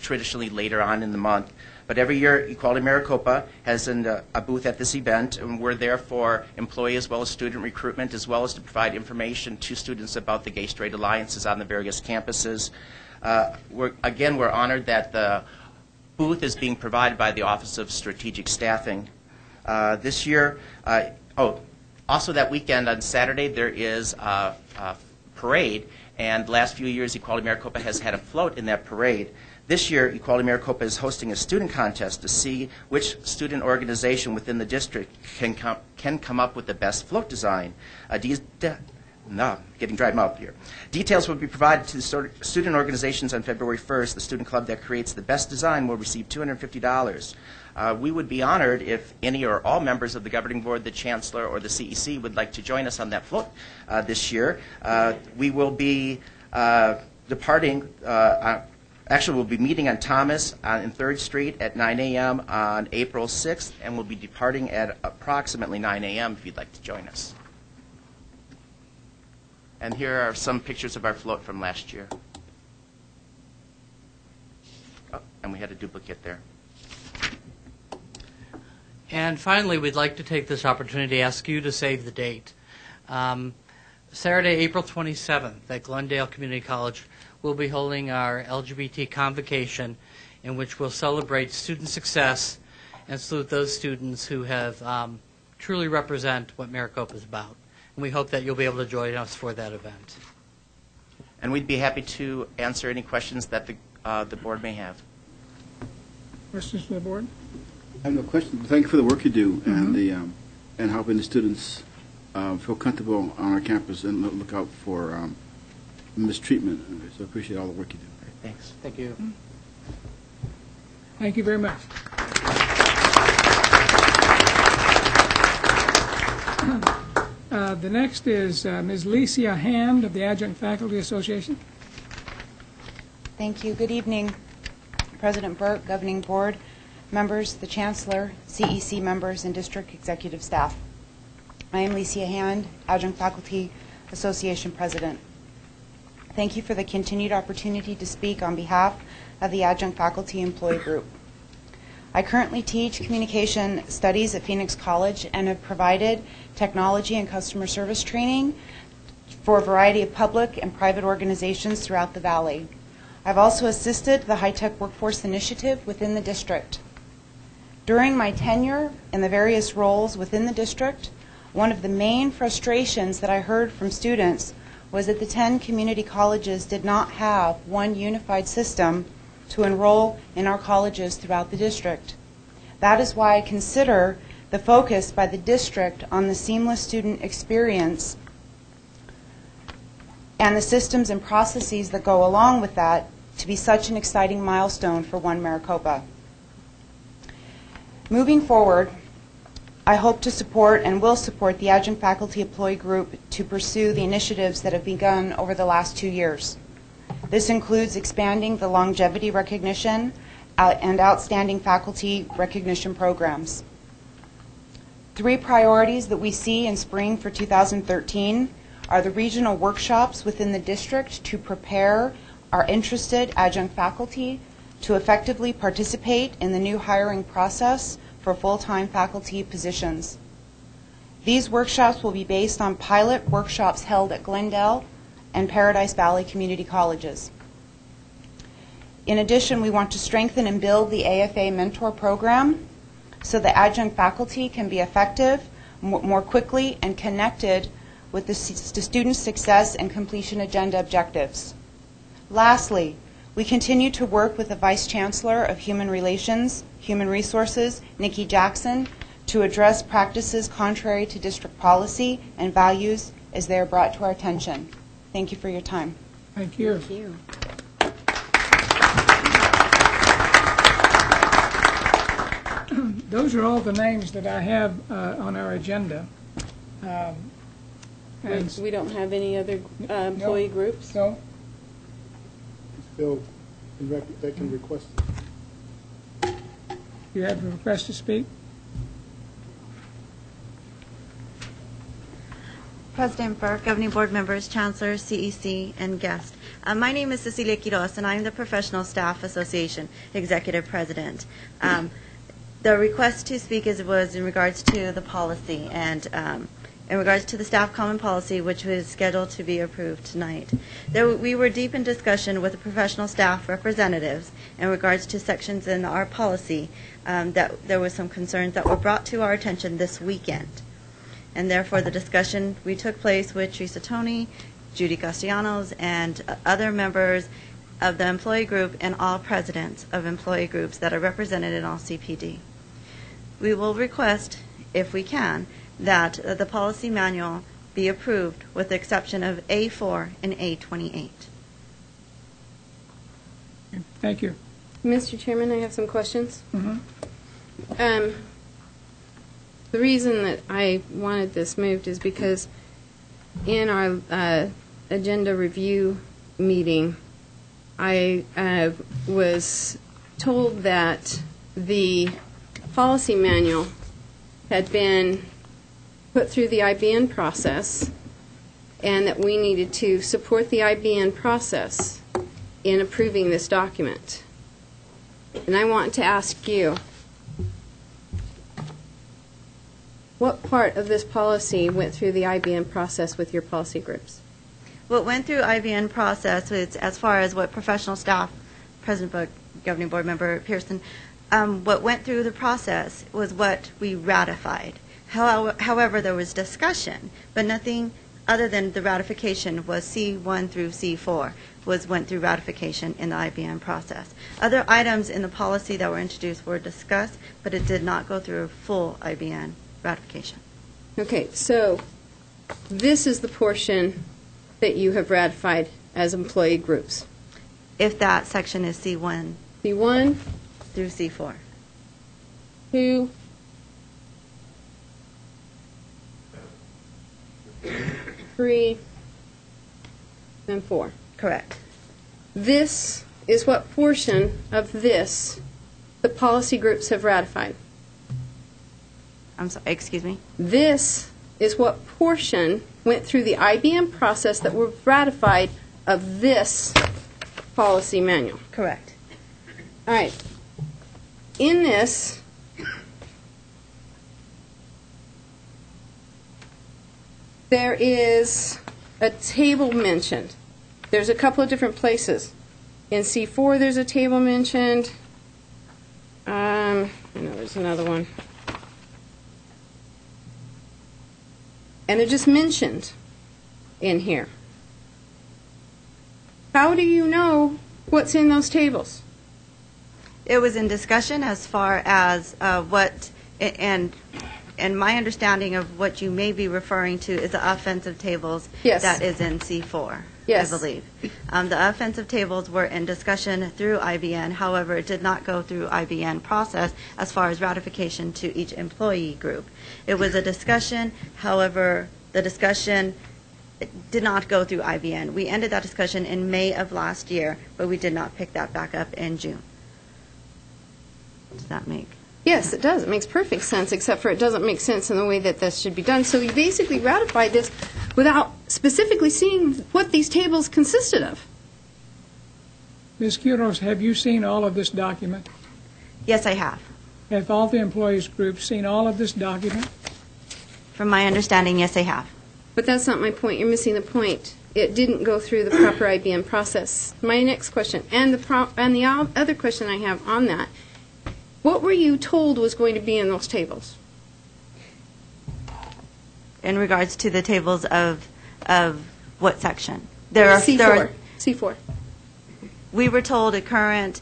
traditionally later on in the month. But every year, Equality Maricopa has a booth at this event, and we're there for employee as well as student recruitment, as well as to provide information to students about the gay-straight alliances on the various campuses. We're honored that the booth is being provided by the Office of Strategic Staffing. This year, also that weekend on Saturday, there is a parade, and the last few years, Equality Maricopa has had a float in that parade. This year, Equality Maricopa is hosting a student contest to see which student organization within the district can come up with the best float design. Getting dry mouth here. Details will be provided to the student organizations on February 1st. The student club that creates the best design will receive $250. We would be honored if any or all members of the governing board, the chancellor, or the CEC would like to join us on that float this year. We will be departing. Actually, we'll be meeting on Thomas in 3rd Street at 9 a.m. on April 6th, and we'll be departing at approximately 9 a.m. if you'd like to join us. And here are some pictures of our float from last year. Oh, and we had a duplicate there. And finally, we'd like to take this opportunity to ask you to save the date. Saturday, April 27th at Glendale Community College, we'll be holding our LGBT convocation in which we'll celebrate student success and salute those students who have truly represent what Maricopa is about. And we hope that you'll be able to join us for that event. And we'd be happy to answer any questions that the board may have. Questions from the board? I have no question. Thank you for the work you do and helping the students feel comfortable on our campus and look out for mistreatment. So I appreciate all the work you do. Thanks. Thank you. Thank you very much. The next is Ms. Licia Hand of the Adjunct Faculty Association. Thank you. Good evening, President Burke, Governing Board, members, the Chancellor, CEC members, and District Executive Staff. I am Licia Hand, Adjunct Faculty Association President. Thank you for the continued opportunity to speak on behalf of the Adjunct Faculty Employee Group. I currently teach communication studies at Phoenix College and have provided technology and customer service training for a variety of public and private organizations throughout the Valley. I've also assisted the High-Tech Workforce Initiative within the district. During my tenure in the various roles within the district, one of the main frustrations that I heard from students was that the 10 community colleges did not have one unified system to enroll in our colleges throughout the district. That is why I consider the focus by the district on the seamless student experience and the systems and processes that go along with that to be such an exciting milestone for One Maricopa. Moving forward, I hope to support and will support the Adjunct Faculty Employee Group to pursue the initiatives that have begun over the last 2 years. This includes expanding the longevity recognition and outstanding faculty recognition programs. 3 priorities that we see in spring for 2013 are the regional workshops within the district to prepare our interested adjunct faculty to effectively participate in the new hiring process for full-time faculty positions. These workshops will be based on pilot workshops held at Glendale and Paradise Valley Community Colleges. In addition, we want to strengthen and build the AFA Mentor Program so the adjunct faculty can be effective more quickly and connected with the student success and completion agenda objectives. Lastly, we continue to work with the Vice Chancellor of Human Resources, Nikki Jackson, to address practices contrary to district policy and values as they are brought to our attention. Thank you for your time. Thank you. Thank you. Those are all the names that I have on our agenda. And We don't have any other employee groups? so, Bill, they can request it. you have a request to speak? President Burke, governing board members, chancellor, CEC, and guests. My name is Cecilia Quiroz, and I'm the Professional Staff Association Executive President. The request to speak was in regards to the policy and in regards to the staff common policy, which was scheduled to be approved tonight. We were deep in discussion with the professional staff representatives in regards to sections in our policy that there was some concerns that were brought to our attention this weekend. And therefore, the discussion we took place with Teresa Tony, Judy Castellanos, and other members of the employee group and all presidents of employee groups that are represented in all CPD. We will request, if we can, that the policy manual be approved with the exception of A4 and A28. Thank you. Mr. Chairman, I have some questions. Mm-hmm. The reason that I wanted this moved is because in our agenda review meeting, I was told that the policy manual had been put through the IBN process and that we needed to support the IBN process in approving this document. And I want to ask you, What part of this policy went through the IBN process with your policy groups? What went through IBN process was, as far as what professional staff, President Book, Governing Board Member Pearson, what went through the process was what we ratified. However, there was discussion, but nothing other than the ratification was C1 through C4 went through ratification in the IBN process. Other items in the policy that were introduced were discussed, but it did not go through a full IBN ratification. Okay, so this is the portion that you have ratified as employee groups. If that section is C1 C1 through C4. 2, 3, and 4. Correct. This is what portion of this the policy groups have ratified. I'm sorry, excuse me? This is what portion went through the IBM process that were ratified of this policy manual. Correct. All right. In this, there is a table mentioned. There's a couple of different places. In C4, there's a table mentioned. I know there's another one. And they're just mentioned in here. How do you know what's in those tables? It was in discussion as far as what, and my understanding of what you may be referring to is the offensive tables. Yes. That is in C4, Yes. I believe. The offensive tables were in discussion through IBN. However, it did not go through IBN process as far as ratification to each employee group. It was a discussion. However, the discussion did not go through IBN. We ended that discussion in May of last year, but we did not pick that back up in June. Does that make? Yes, it does. It makes perfect sense, except for it doesn't make sense in the way that this should be done. So you basically ratified this without specifically seeing what these tables consisted of. Ms. Quiros, have you seen all of this document? Yes, I have. Have all the employees groups seen all of this document? From my understanding, yes, I have. But that's not my point. You're missing the point. It didn't go through the proper IBM process. My next question, and the other question I have on that, what were you told was going to be in those tables? In regards to the tables of what section? There are C4. C4. We were told a current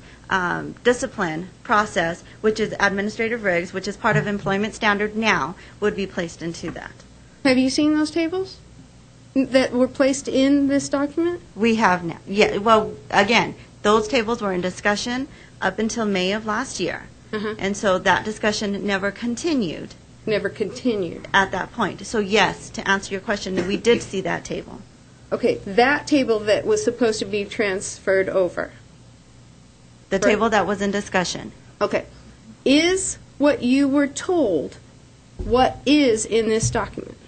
discipline process, which is administrative regs, which is part of employment standard now, would be placed into that. Have you seen those tables that were placed in this document? We have now. Yeah. Well, again, those tables were in discussion up until May of last year. And so that discussion never continued. Never continued. At that point. So yes, to answer your question, we did see that table. Okay, that table that was supposed to be transferred over. The table that was in discussion. Okay. Is what you were told what is in this document?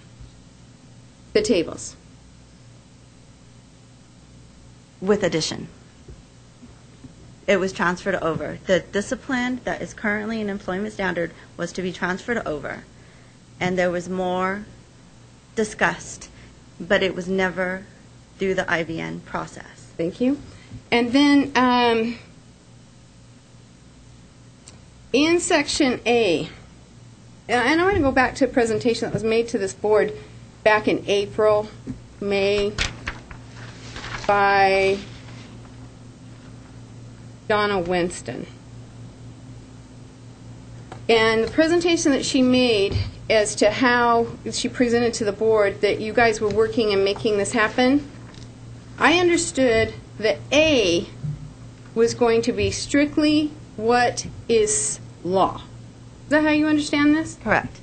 The tables. With addition. It was transferred over. The discipline that is currently in employment standard was to be transferred over. And there was more discussed, but it was never through the IBN process. Thank you. And then in Section A, and I want to go back to a presentation that was made to this board back in April, May, by Donna Winston. And the presentation that she made as to how she presented to the board that you guys were working and making this happen, I understood that A was going to be strictly what is law. Is that how you understand this? Correct.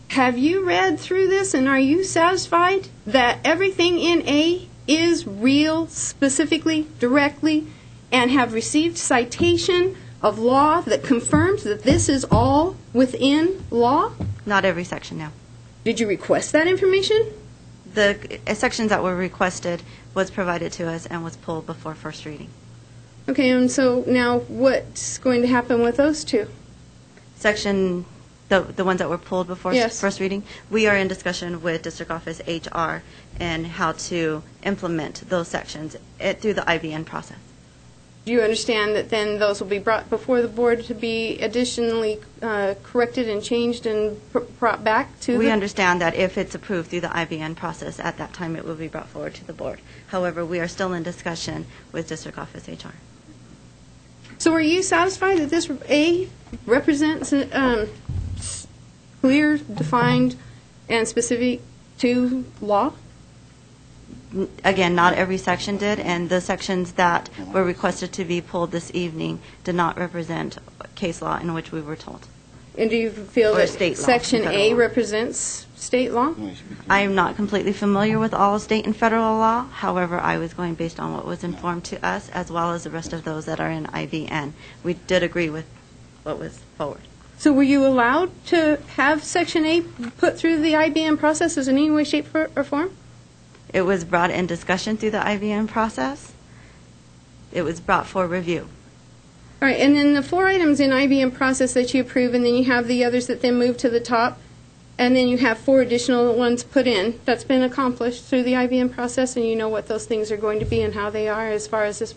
Have you read through this and are you satisfied that everything in A is real, specifically, directly, and have received citation of law that confirms that this is all within law? Not every section, no. Did you request that information? The sections that were requested was provided to us and was pulled before first reading. Okay, and so now what's going to happen with those two? Section The ones that were pulled before Yes. first reading, we are in discussion with District Office HR and how to implement those sections through the IBN process. Do you understand that then those will be brought before the board to be additionally corrected and changed and brought back to We the... understand that if it's approved through the IBN process, at that time it will be brought forward to the board. However, we are still in discussion with District Office HR. So are you satisfied that this, A, represents clear, defined, and specific to law? Again, not every section did, and the sections that were requested to be pulled this evening did not represent case law in which we were told. And do you feel Or that state law, Section federal A law. represents state law? I am not completely familiar with all state and federal law. However, I was going based on what was informed to us, as well as the rest of those that are in IBN. We did agree with what was forward. So were you allowed to have Section A put through the IBM process in any way, shape, or form? It was brought in discussion through the IBN process. It was brought for review. All right, and then the 4 items in IBM process that you approve, and then you have the others that then move to the top, and then you have 4 additional ones put in. That's been accomplished through the IBM process, and you know what those things are going to be and how they are as far as this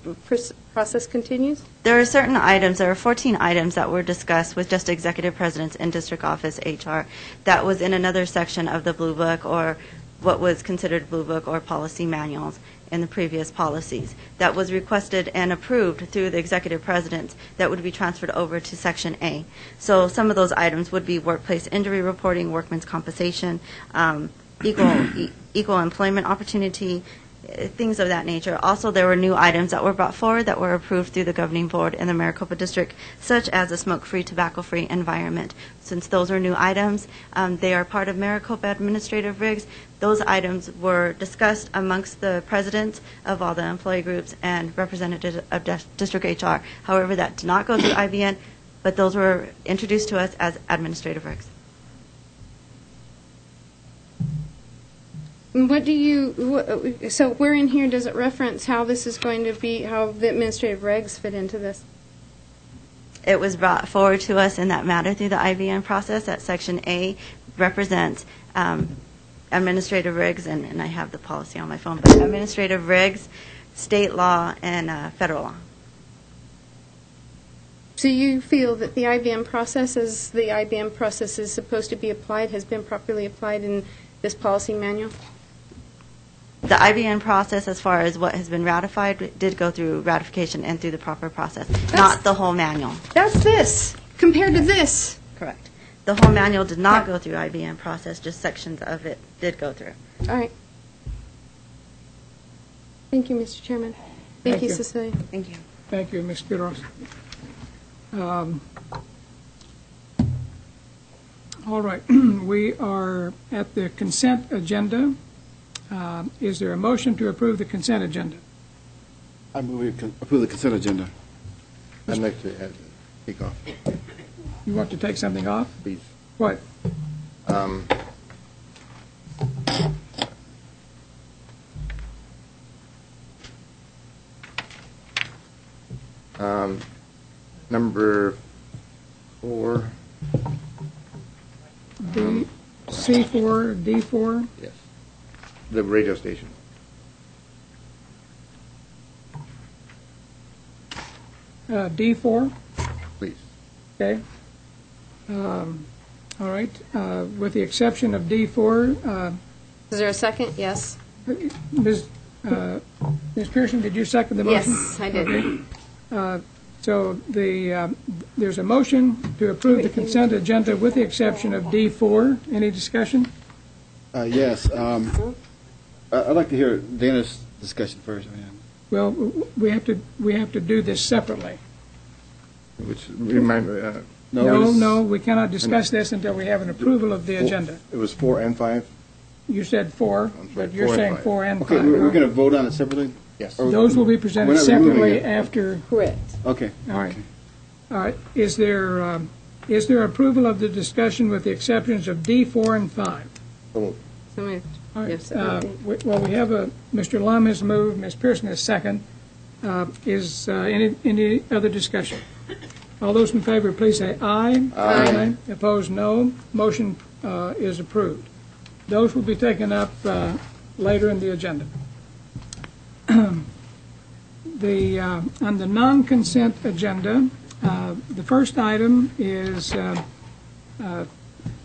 process continues? There are certain items, there are 14 items that were discussed with just executive presidents and district office HR that was in another section of the Blue Book or what was considered Blue Book or policy manuals in the previous policies that was requested and approved through the executive presidents that would be transferred over to Section A. So some of those items would be workplace injury reporting, workman's compensation, equal employment opportunity, things of that nature. Also, there were new items that were brought forward that were approved through the governing board in the Maricopa District, such as a smoke-free, tobacco-free environment. Since those are new items, they are part of Maricopa administrative rigs. Those items were discussed amongst the presidents of all the employee groups and representatives of District HR. However, that did not go through IBN, but those were introduced to us as administrative rigs. What do you, so where in here does it reference how this is going to be, how the administrative regs fit into this? It was brought forward to us in that matter through the IBN process that Section A represents administrative rigs, and I have the policy on my phone, but administrative rigs, state law, and federal law. So you feel that the IBM process, as the IBM process is supposed to be applied, has been properly applied in this policy manual? The IBN process, as far as what has been ratified, did go through ratification and through the proper process, not the whole manual. That's this, compared to this. Correct. The whole manual did not go through IBN process, just sections of it did go through. All right. Thank you, Mr. Chairman. Thank you, Cecilia. Thank you. Thank you, Ms. Quiroz. All right, we are at the consent agenda. Is there a motion to approve the consent agenda? I move we approve the consent agenda. I'd like to take off. You want to take something off? Please. What? Number 4. C4, D4? Yes. The radio station. D4? Please. Okay. All right. With the exception of D4, Is there a second? Yes. Ms. Pearson, did you second the motion? Yes, I did. Okay. So there's a motion to approve the consent agenda with the exception of D4. Any discussion? Yes. I'd like to hear Dana's discussion first. Well, we have to do this separately. Which remind me. No, we cannot discuss this until we have an approval of the agenda. It was 4 and 5? You said 4, but you're saying 4 and 5. Okay, we're going to vote on it separately? Yes. Those will be presented separately after. Correct. Okay. All right. All right. Is there approval of the discussion with the exceptions of D4 and 5? So moved. All right. Yes. Well, we have Mr. Lum has moved, Ms. Pearson has second. Is any other discussion? All those in favor, please say aye. Aye. Opposed, no. Motion is approved. Those will be taken up later in the agenda. On the non-consent agenda, the first item is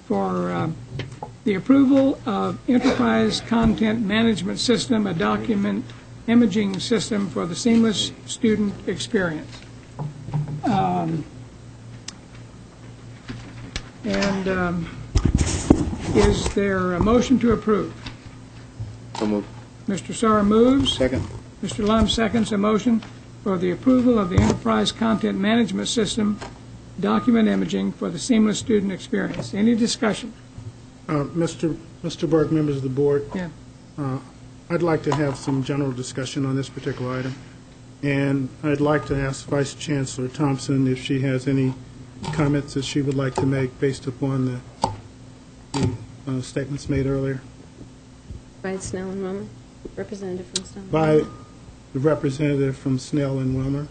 for the approval of Enterprise Content Management System, a document imaging system for the seamless student experience. Is there a motion to approve? So moved. Mr. Sarr moves. Second. Mr. Lum seconds a motion for the approval of the Enterprise Content Management System document imaging for the seamless student experience. Any discussion? Mr. Burke, members of the board, Yeah. I'd like to have some general discussion on this particular item, and I'd like to ask Vice Chancellor Thompson if she has any comments that she would like to make based upon the statements made earlier By Snell and Wilmer, representative from Snell. by the representative from Snell and Wilmer.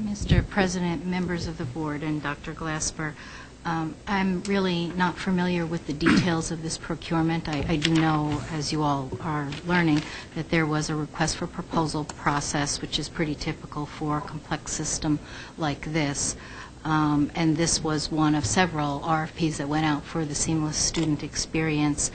Mr. President, members of the board, and Dr. Glasper, I'm really not familiar with the details of this procurement. I do know, as you all are learning, that there was a request for proposal process, which is pretty typical for a complex system like this. And this was one of several RFPs that went out for the seamless student experience.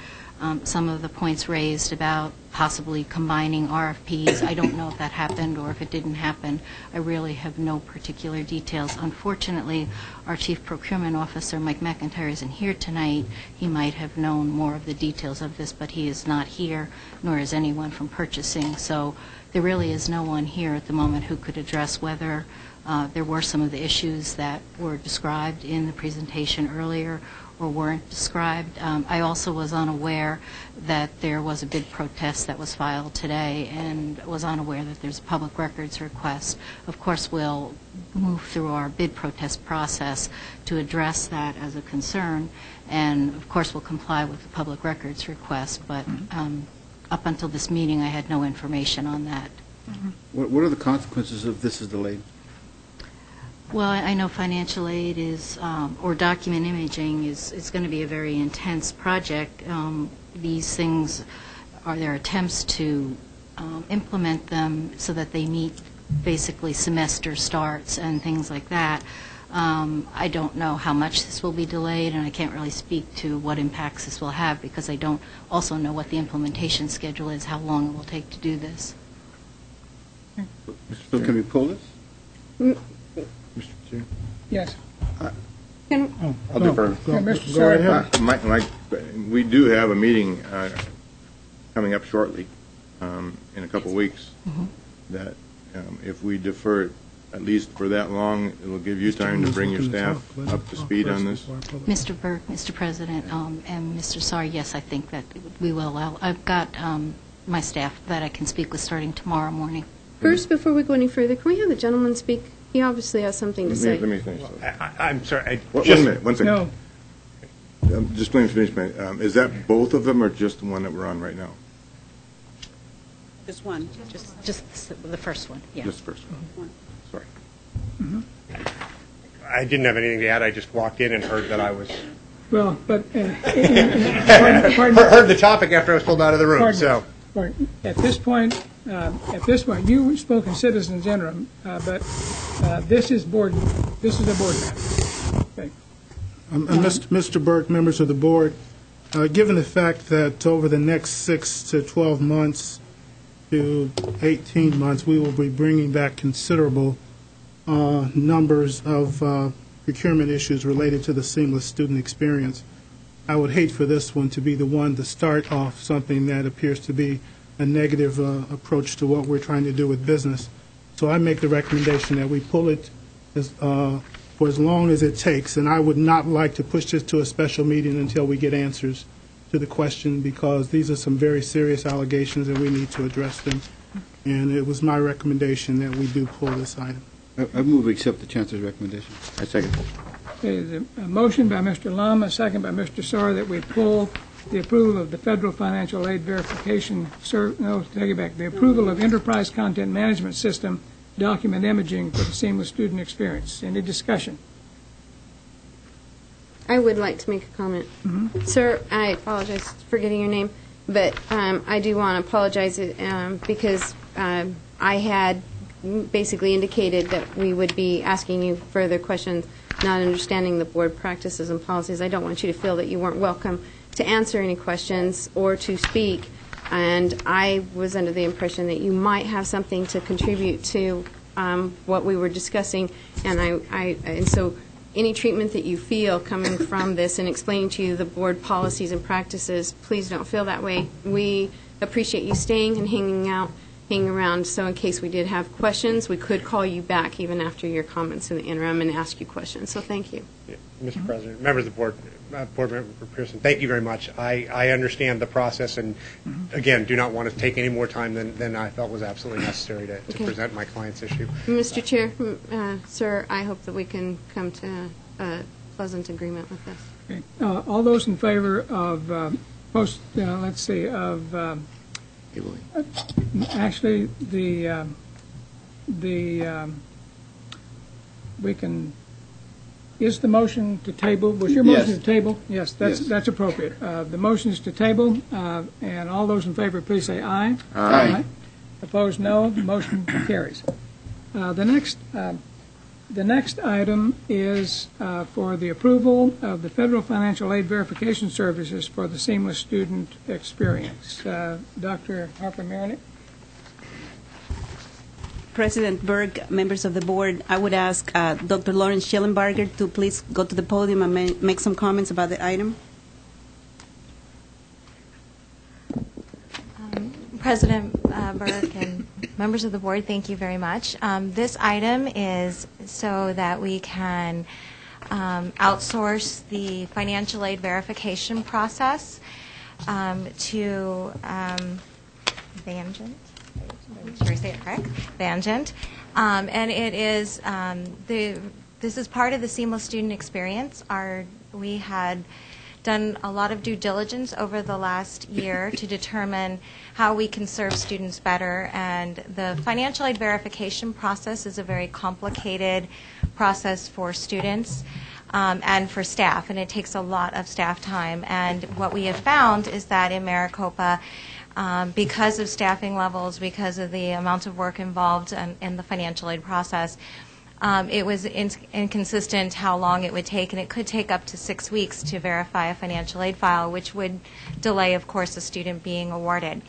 Some of the points raised about possibly combining RFPs, I don't know if that happened or if it didn't happen. I really have no particular details. Unfortunately, our Chief Procurement Officer, Mike McIntyre, isn't here tonight. He might have known more of the details of this, but he is not here, nor is anyone from purchasing. So there really is no one here at the moment who could address whether there were some of the issues that were described in the presentation earlier or weren't described. I also was unaware that there was a bid protest that was filed today and was unaware that there's a public records request. Of course, we'll move through our bid protest process to address that as a concern, and of course we'll comply with the public records request, but up until this meeting I had no information on that. What are the consequences if this is delayed? Well, I know financial aid is, or document imaging is going to be a very intense project. These things are their attempts to implement them so that they meet basically semester starts and things like that. I don't know how much this will be delayed, and I can't really speak to what impacts this will have because I don't also know what the implementation schedule is, how long it will take to do this. So can we pull this? Mr. Chair? Yes. I'll defer. Mr. Go ahead. Mike, we do have a meeting coming up shortly, in a couple of weeks, that if we defer it at least for that long, it will give you time to bring your staff up to speed on this. Mr. Burke, Mr. President, and Mr. Sarr, yes, I think that we will. I've got my staff that I can speak with starting tomorrow morning. First, before we go any further, can we have the gentleman speak? He obviously has something to say. Let me finish. I'm sorry. One minute, one second. No. Just let me finish. Is that both of them or just the one that we're on right now? Just one. Just the first one, yeah. Just the first one. Sorry. I didn't have anything to add. I just walked in and heard that I was... Well, but... heard the topic after I was pulled out of the room, so... At this point, you spoke in citizens interim, but this is a board matter. Okay. Mr. Burke, members of the board, given the fact that over the next 6 to 12 months to 18 months, we will be bringing back considerable numbers of procurement issues related to the seamless student experience, I would hate for this one to be the one to start off something that appears to be a negative approach to what we're trying to do with business. So I make the recommendation that we pull it for as long as it takes, and I would not like to push this to a special meeting until we get answers to the question, because these are some very serious allegations and we need to address them. And it was my recommendation that we do pull this item. I move to accept the Chancellor's recommendation. I second. There's a motion by Mr. Lum, a second by Mr. Sarr, that we pull the approval of the federal financial aid verification, the approval of Enterprise Content Management System document imaging for the seamless student experience. Any discussion? I would like to make a comment. Sir, I apologize for getting your name, but I do want to apologize because I had basically indicated that we would be asking you further questions, not understanding the board practices and policies. I don't want you to feel that you weren't welcome to answer any questions or to speak, and I was under the impression that you might have something to contribute to what we were discussing, and so any treatment that you feel coming from this and explaining to you the board policies and practices, please don't feel that way. We appreciate you staying and hanging around, so in case we did have questions, we could call you back even after your comments in the interim and ask you questions. So thank you. Yeah, Mr. President, members of the board, Board Member Pearson, thank you very much. I understand the process and, again, do not want to take any more time than I felt was absolutely necessary to present my client's issue. Mr. Chair, sir, I hope that we can come to a pleasant agreement with this. Okay. All those in favor of actually, we can. Is the motion to table? Was your motion to table? Yes, that's appropriate. The motion is to table, and all those in favor, please say aye. Aye. Opposed, no. The motion carries. The next item is for the approval of the federal financial aid verification services for the seamless student experience. Dr. Harper-Marinick. President Berg, members of the board, I would ask Dr. Lawrence Schellenberger to please go to the podium and make some comments about the item. President Berg and members of the board, thank you very much. This item is so that we can outsource the financial aid verification process to Vangent. Make sure I say it correct, Vangent. And it is, this is part of the seamless student experience. We had done a lot of due diligence over the last year to determine how we can serve students better, and the financial aid verification process is a very complicated process for students and for staff, and it takes a lot of staff time. And what we have found is that in Maricopa, because of staffing levels, because of the amount of work involved in the financial aid process, it was inconsistent how long it would take, and it could take up to 6 weeks to verify a financial aid file, which would delay, of course, a student being awarded.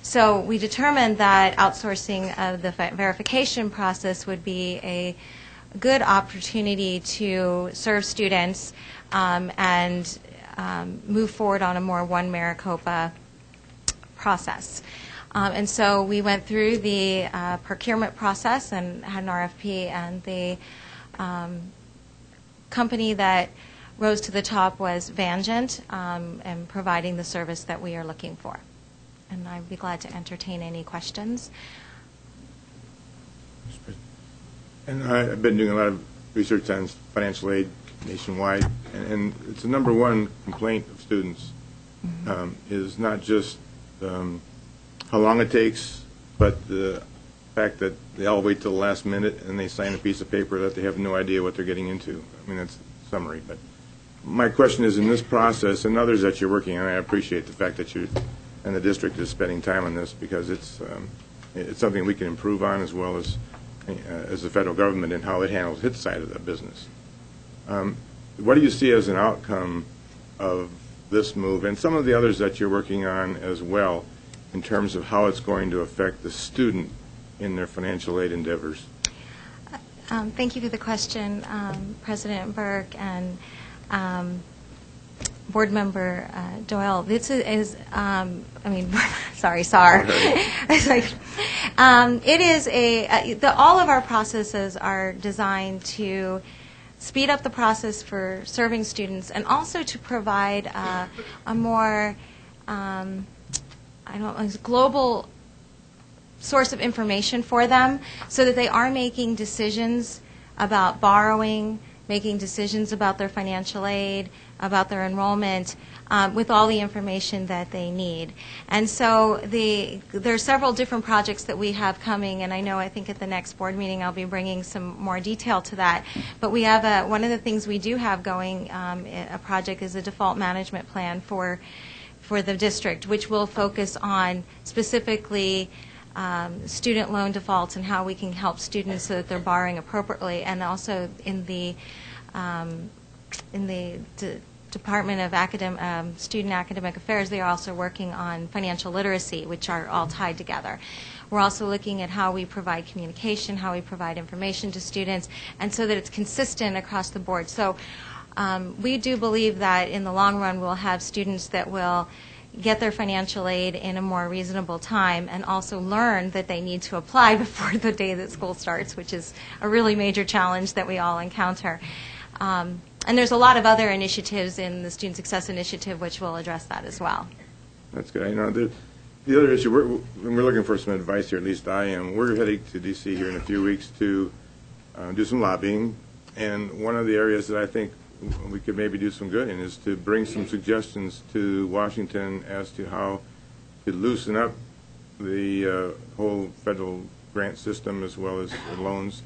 So we determined that outsourcing of the verification process would be a good opportunity to serve students and move forward on a more one Maricopa process. And so we went through the procurement process and had an RFP, and the company that rose to the top was Vangent, and providing the service that we are looking for. And I'd be glad to entertain any questions. And I've been doing a lot of research on financial aid nationwide, and it's the number one complaint of students is not just how long it takes, but the fact that they all wait till the last minute and they sign a piece of paper that they have no idea what they're getting into. I mean, that's a summary. But my question is, in this process and others that you're working on, I appreciate the fact that you and the district is spending time on this, because it's something we can improve on, as well as the federal government and how it handles its side of the business. What do you see as an outcome of this move and some of the others that you're working on as well, in terms of how it's going to affect the student in their financial aid endeavors? Thank you for the question, President Burke and Board Member Doyle. This is, sorry, SAR. It is all of our processes are designed to speed up the process for serving students, and also to provide a more global source of information for them, so that they are making decisions about borrowing making decisions about their financial aid, about their enrollment, with all the information that they need. And so there are several different projects that we have coming, and I think at the next board meeting I'll be bringing some more detail to that. But we have one of the things we do have going, a project is a default management plan for the district, which will focus on specifically student loan defaults and how we can help students so that they're borrowing appropriately, and also in the Department of Student Academic Affairs, they are also working on financial literacy, which are all tied together. We're also looking at how we provide communication, how we provide information to students, and so that it's consistent across the board. So we do believe that in the long run we'll have students that will get their financial aid in a more reasonable time and also learn that they need to apply before the day that school starts, which is a really major challenge that we all encounter. And there's a lot of other initiatives in the Student Success Initiative which will address that as well. That's good. The other issue, we're looking for some advice here, at least I am. We're heading to D.C. here in a few weeks to do some lobbying, and one of the areas that I think we could maybe do some good in is to bring some suggestions to Washington as to how to loosen up the whole federal grant system as well as loans.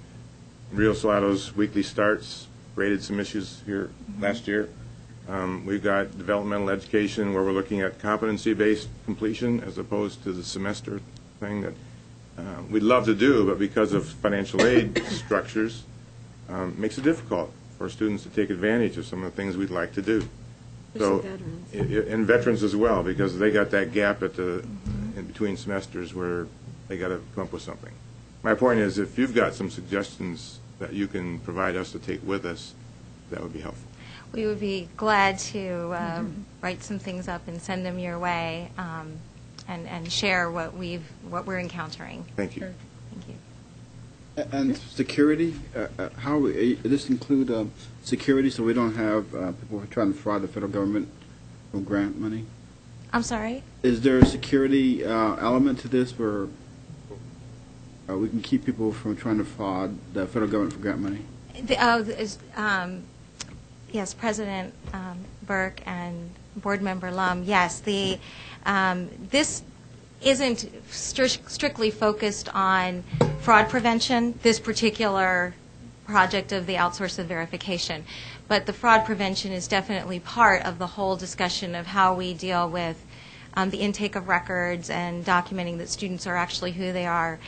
Rio Salato's weekly starts rated some issues here last year. We've got developmental education where we're looking at competency-based completion as opposed to the semester thing that we'd love to do, but because of financial aid structures, makes it difficult for students to take advantage of some of the things we'd like to do. So, and veterans as well, because they got that gap at in between semesters where they got to come up with something. My point is, if you've got some suggestions that you can provide us to take with us, that would be helpful. We would be glad to write some things up and send them your way, and share what we're encountering. Thank you. Thank you. And security, how does this include security, so we don't have people trying to fraud the federal government from grant money? I'm sorry? Is there a security element to this where we can keep people from trying to fraud the federal government for grant money? Yes, President Burke and Board Member Lum, yes. This isn't strictly focused on fraud prevention, this particular project of the outsourced verification. But the fraud prevention is definitely part of the whole discussion of how we deal with the intake of records and documenting that students are actually who they are.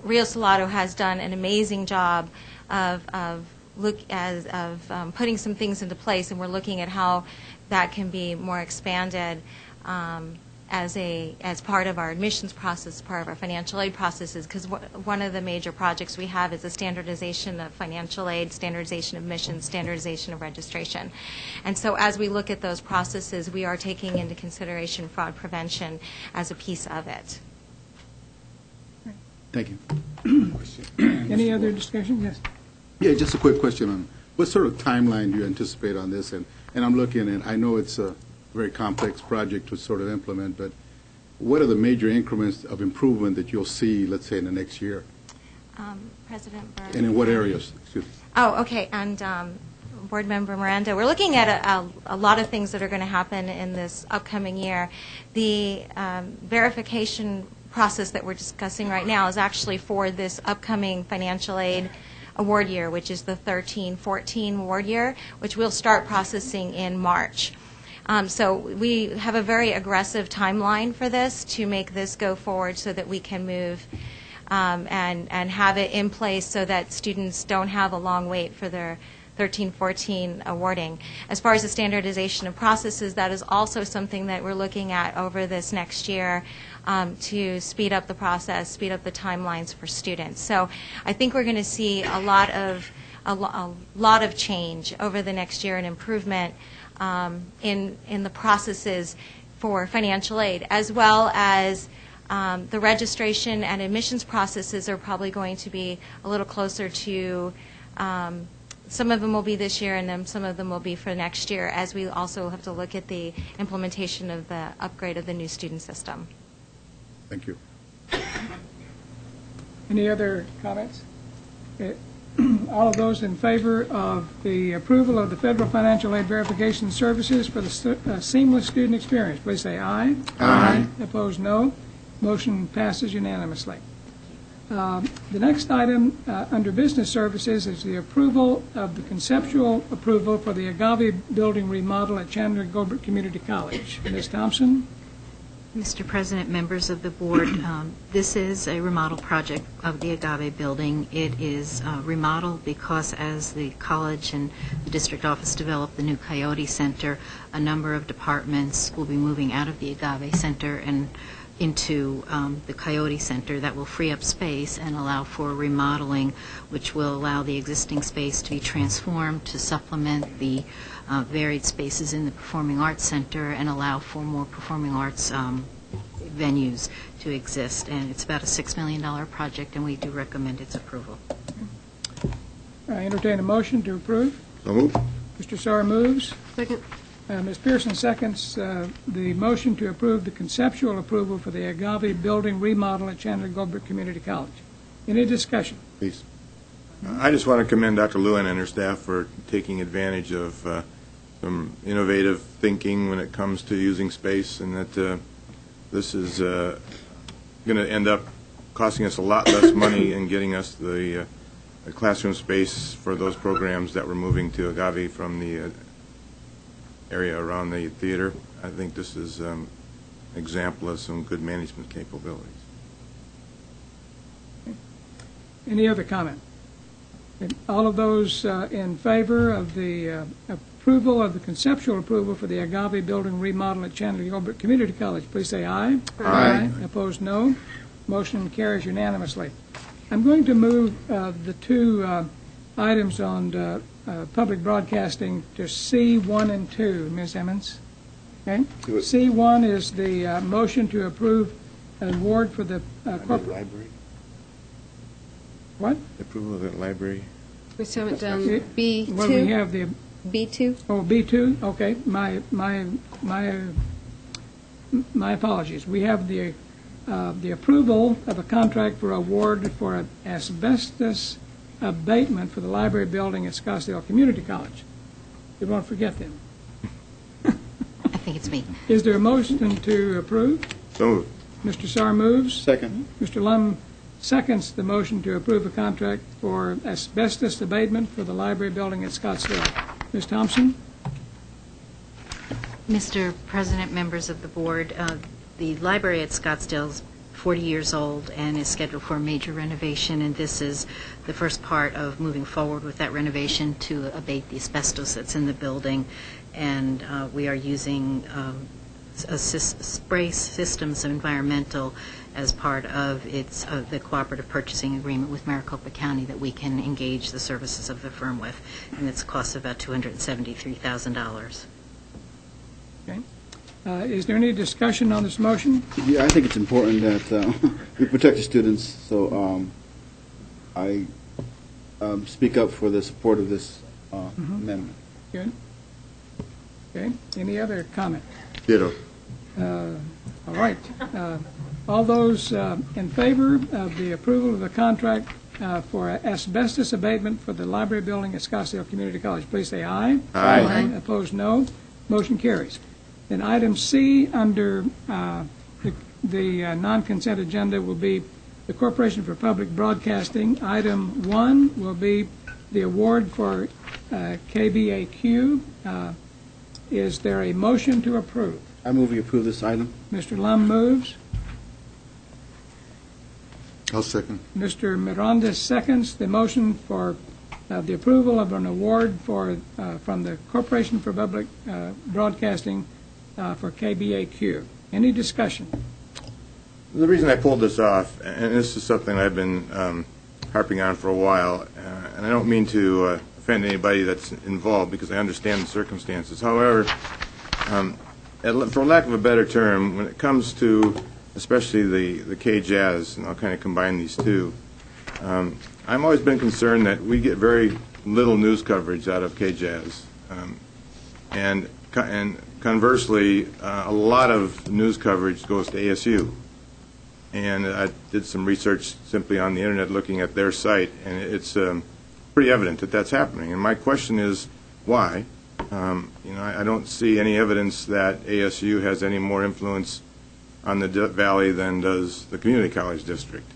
Rio Salato has done an amazing job of putting some things into place, and we're looking at how that can be more expanded as part of our admissions process, part of our financial aid processes, because one of the major projects we have is the standardization of financial aid, standardization of admissions, standardization of registration. And so as we look at those processes, we are taking into consideration fraud prevention as a piece of it. Thank you. Any other discussion? Yes. Yeah, just a quick question on what sort of timeline do you anticipate on this? And I'm looking at, I know it's a very complex project to sort of implement, but what are the major increments of improvement that you'll see, let's say, in the next year? President Burke. And in what areas? Excuse me. Oh, okay. And Board Member Miranda, we're looking at a lot of things that are going to happen in this upcoming year. The verification process that we're discussing right now is actually for this upcoming financial aid award year, which is the 13-14 award year, which we'll start processing in March. So we have a very aggressive timeline for this to make this go forward so that we can move and have it in place so that students don't have a long wait for their 13-14 awarding. As far as the standardization of processes, that is also something that we're looking at over this next year to speed up the process, speed up the timelines for students. So I think we're going to see a lot of change over the next year and improvement in the processes for financial aid, as well as the registration and admissions processes are probably going to be a little closer to some of them will be this year and then some of them will be for next year, as we also have to look at the implementation of the upgrade of the new student system. Thank you. Any other comments? All of those in favor of the approval of the federal financial aid verification services for the seamless student experience, please say aye. Aye. Opposed, no. Motion passes unanimously. The next item under business services is the approval of the conceptual approval for the Agave building remodel at Chandler Gilbert Community College. Ms. Thompson? Mr. President, members of the board, this is a remodel project of the Agave building. It is remodeled because as the college and the district office develop the new Coyote Center, a number of departments will be moving out of the Agave Center and into the Coyote Center. That will free up space and allow for remodeling, which will allow the existing space to be transformed to supplement the varied spaces in the Performing Arts Center and allow for more performing arts venues to exist. And it's about a $6 million project, and we do recommend its approval. I entertain a motion to approve. So moved. Mr. Sarr moves. Second. Ms. Pearson seconds the motion to approve the conceptual approval for the Agave building remodel at Chandler Gilbert Community College. Any discussion? Please. I just want to commend Dr. Lewin and her staff for taking advantage of some innovative thinking when it comes to using space, and that this is going to end up costing us a lot less money and getting us the classroom space for those programs that we're moving to Agave from the area around the theater. I think this is an example of some good management capabilities. Any other comment? All of those in favor of the approval of the conceptual approval for the Agave building remodel at Chandler Gilbert Community College, please say aye. Aye. Opposed, no. Motion carries unanimously. I'm going to move the two items on public broadcasting to C1 and 2, Ms. Emmons. Okay. C1 is the motion to approve an award for the corporate library. What? Approval of the library. We still haven't done B2. Well, we have the B2. Oh, B2. Okay. My apologies. We have the approval of a contract for award for an asbestos abatement for the library building at Scottsdale Community College. You won't forget them. I think it's me. Is there a motion to approve? So moved. Mr. Sarr moves. Second. Mr. Lum seconds the motion to approve a contract for asbestos abatement for the library building at Scottsdale. Ms. Thompson? Mr. President, members of the board, the library at Scottsdale is 40 years old and is scheduled for a major renovation, and this is the first part of moving forward with that renovation to abate the asbestos that's in the building. And we are using spray systems of environmental as part of the cooperative purchasing agreement with Maricopa County that we can engage the services of the firm with, and it's a cost of about $273,000. Okay. Is there any discussion on this motion? Yeah, I think it's important that we protect the students, so I speak up for the support of this amendment. Good. Okay. Any other comment? Ditto. All right. All those in favor of the approval of the contract for asbestos abatement for the library building at Scottsdale Community College, please say aye. Aye. Aye. Opposed, no. Motion carries. Then item C under the non-consent agenda will be the Corporation for Public Broadcasting. Item 1 will be the award for KBAQ. Is there a motion to approve? I move we approve this item. Mr. Lum moves. I'll second. Mr. Miranda seconds the motion for the approval of an award for from the Corporation for Public Broadcasting for KBAQ. Any discussion? The reason I pulled this off, and this is something I've been harping on for a while, and I don't mean to offend anybody that's involved because I understand the circumstances. However, for lack of a better term, when it comes to especially the K-Jazz, and I'll kind of combine these two, I've always been concerned that we get very little news coverage out of K-Jazz. And conversely, a lot of news coverage goes to ASU. And I did some research simply on the internet looking at their site, and it's pretty evident that that's happening. And my question is, why? I don't see any evidence that ASU has any more influence on the Valley than does the community college district.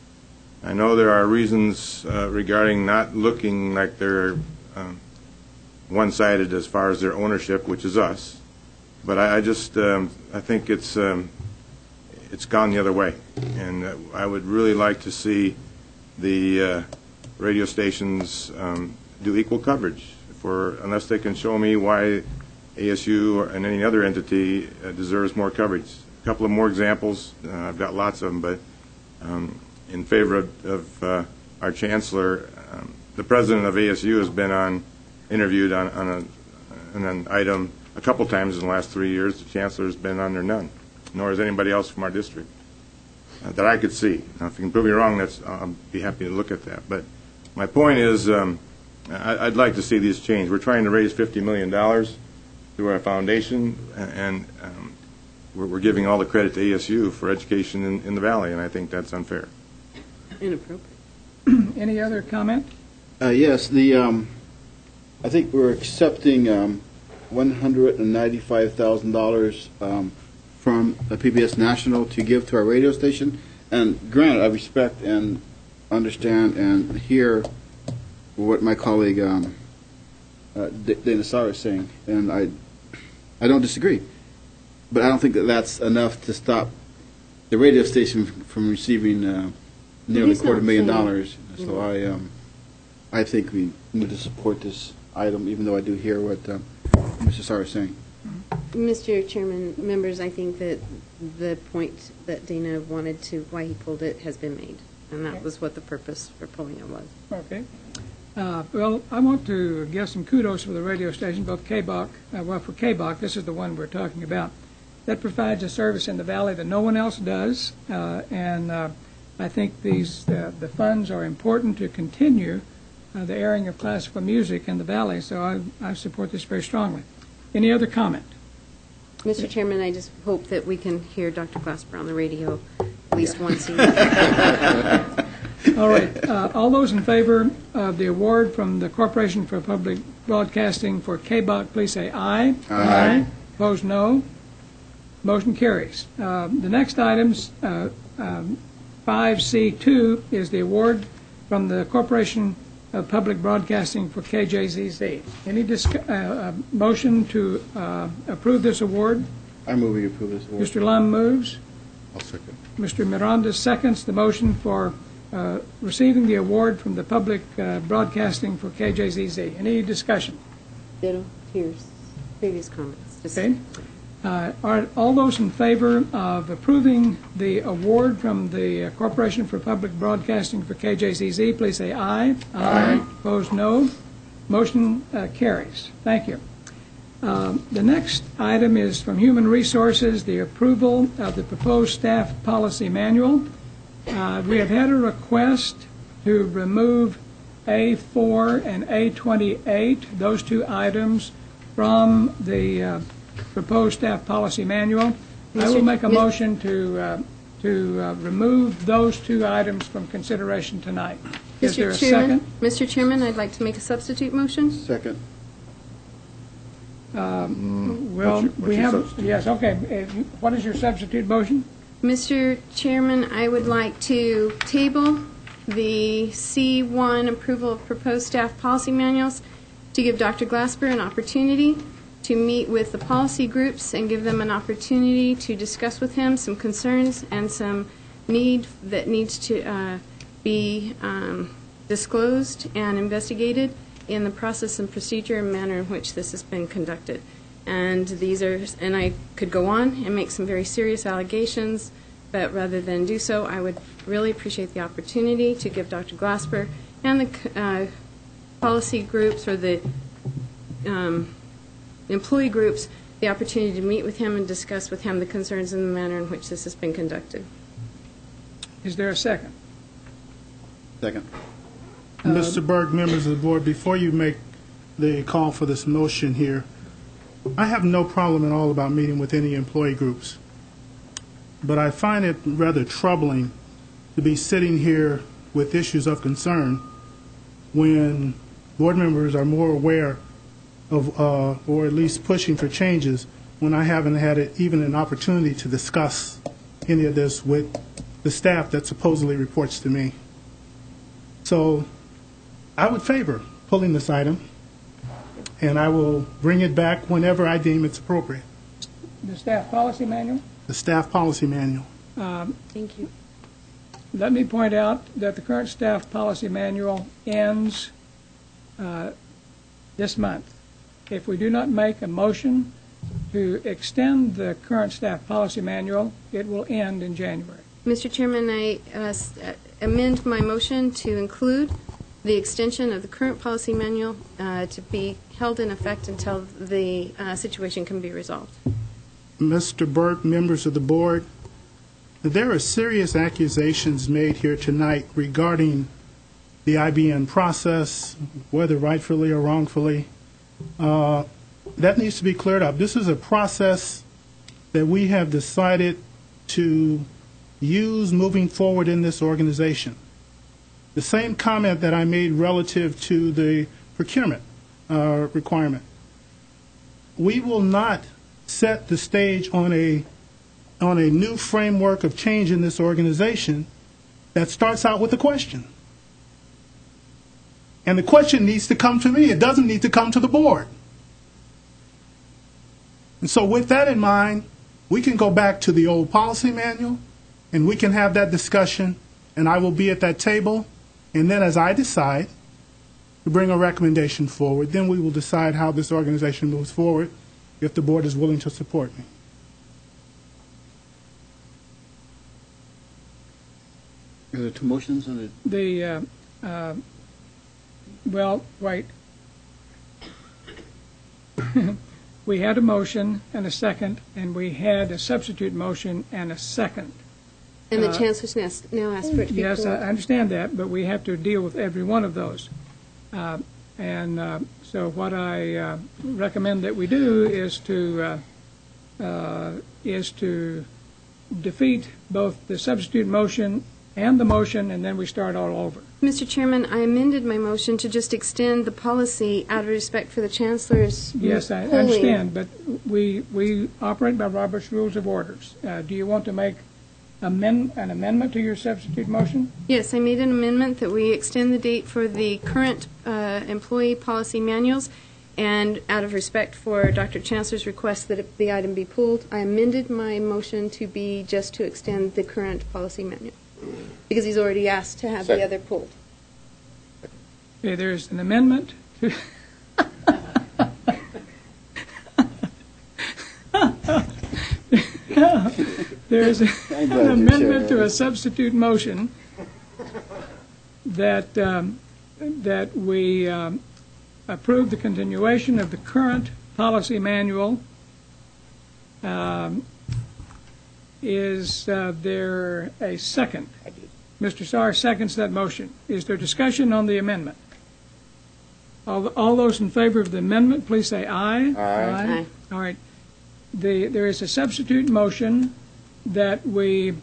I know there are reasons regarding not looking like they're one-sided as far as their ownership, which is us. But I think it's gone the other way, and I would really like to see the radio stations do equal coverage. Unless they can show me why ASU and any other entity deserves more coverage. A couple of more examples. I've got lots of them, but in favor of our chancellor, the president of ASU has been interviewed on an item a couple times in the last 3 years. The chancellor has been on there none, nor has anybody else from our district that I could see. Now, if you can prove me wrong, I'll be happy to look at that. But my point is, I'd like to see these change. We're trying to raise $50 million through our foundation, and we're giving all the credit to ASU for education in the Valley, and I think that's unfair. Inappropriate. Any other comment? Yes, I think we're accepting $195,000 from PBS National to give to our radio station. And granted, I respect and understand and hear what my colleague Dana Sauer is saying, and I don't disagree. But I don't think that that's enough to stop the radio station from receiving nearly $250,000. So I think we need to support this item, even though I do hear what Mr. Sauer is saying. Mr. Chairman, members, I think that the point that Dana wanted to, why he pulled it, has been made, and that was what the purpose for pulling it was. Okay. Well, I want to give some kudos for the radio station, both KBOC, for KBOC, this is the one we're talking about, that provides a service in the Valley that no one else does, and I think the funds are important to continue the airing of classical music in the Valley, so I support this very strongly. Any other comment? Mr. Chairman, I just hope that we can hear Dr. Glasper on the radio at least once a year. All right. All those in favor of the award from the Corporation for Public Broadcasting for KBOC, please say aye. Aye. Opposed, no. Motion carries. The next items, 5C2, is the award from the Corporation of Public Broadcasting for KJZZ. Any motion to approve this award? I move we approve this award. Mr. Lum moves. I'll second. Mr. Miranda seconds the motion for receiving the award from the Public Broadcasting for KJZZ. Any discussion? Ditto. Here's previous comments. Okay. All those in favor of approving the award from the Corporation for Public Broadcasting for KJZZ, please say aye. Aye. Opposed, no. Motion carries. Thank you. The next item is from Human Resources, the approval of the proposed staff policy manual. We have had a request to remove A4 and A28, those two items, from the proposed staff policy manual. I will make a motion to remove those two items from consideration tonight. Is there a second? Mr. Chairman, I'd like to make a substitute motion. Second. Well, we have, yes, okay. What is your substitute motion? Mr. Chairman, I would like to table the C1 approval of proposed staff policy manuals to give Dr. Glasper an opportunity to meet with the policy groups and give them an opportunity to discuss with him some concerns and some need that needs to be disclosed and investigated in the process and procedure and manner in which this has been conducted. And these are, and I could go on and make some very serious allegations, but rather than do so, I would really appreciate the opportunity to give Dr. Glasper and the policy groups or the employee groups the opportunity to meet with him and discuss with him the concerns and the manner in which this has been conducted. Is there a second? Second. Mr. Berg, members of the board, before you make the call for this motion here, I have no problem at all about meeting with any employee groups, but I find it rather troubling to be sitting here with issues of concern when board members are more aware of, or at least pushing for changes, when I haven't had even an opportunity to discuss any of this with the staff that supposedly reports to me. So I would favor pulling this item, and I will bring it back whenever I deem it's appropriate. The staff policy manual? The staff policy manual. Thank you. Let me point out that the current staff policy manual ends this month. If we do not make a motion to extend the current staff policy manual, it will end in January. Mr. Chairman, I amend my motion to include the extension of the current policy manual to be held in effect until the situation can be resolved. Mr. Burke, members of the board, there are serious accusations made here tonight regarding the IBN process, whether rightfully or wrongfully. That needs to be cleared up. This is a process that we have decided to use moving forward in this organization. The same comment that I made relative to the procurement requirement. We will not set the stage on a new framework of change in this organization that starts out with a question. And the question needs to come to me. It doesn't need to come to the board. And so with that in mind, we can go back to the old policy manual, and we can have that discussion, and I will be at that table. And then as I decide to bring a recommendation forward, then we will decide how this organization moves forward if the board is willing to support me. Are there two motions on it? Well, wait. We had a motion and a second, and we had a substitute motion and a second. And the Chancellor's now asked for it to be Yes, pulled. I understand that, but we have to deal with every one of those. So what I recommend that we do is to defeat both the substitute motion and the motion, and then we start all over. Mr. Chairman, I amended my motion to just extend the policy out of respect for the Chancellor's Yes, I polling. understand, but we operate by Robert's Rules of Orders. Do you want to make an amendment to your substitute motion? Yes, I made an amendment that we extend the date for the current employee policy manuals, and out of respect for Dr. Chancellor's request that the item be pulled, I amended my motion to be just to extend the current policy manual, because he's already asked to have the other pulled. Okay, there's an amendment to there's an amendment to a substitute motion that we approve the continuation of the current policy manual. Is there a second? Mr. Sarr seconds that motion. Is there discussion on the amendment? All those in favor of the amendment, please say aye. Aye. All right. There is a substitute motion that we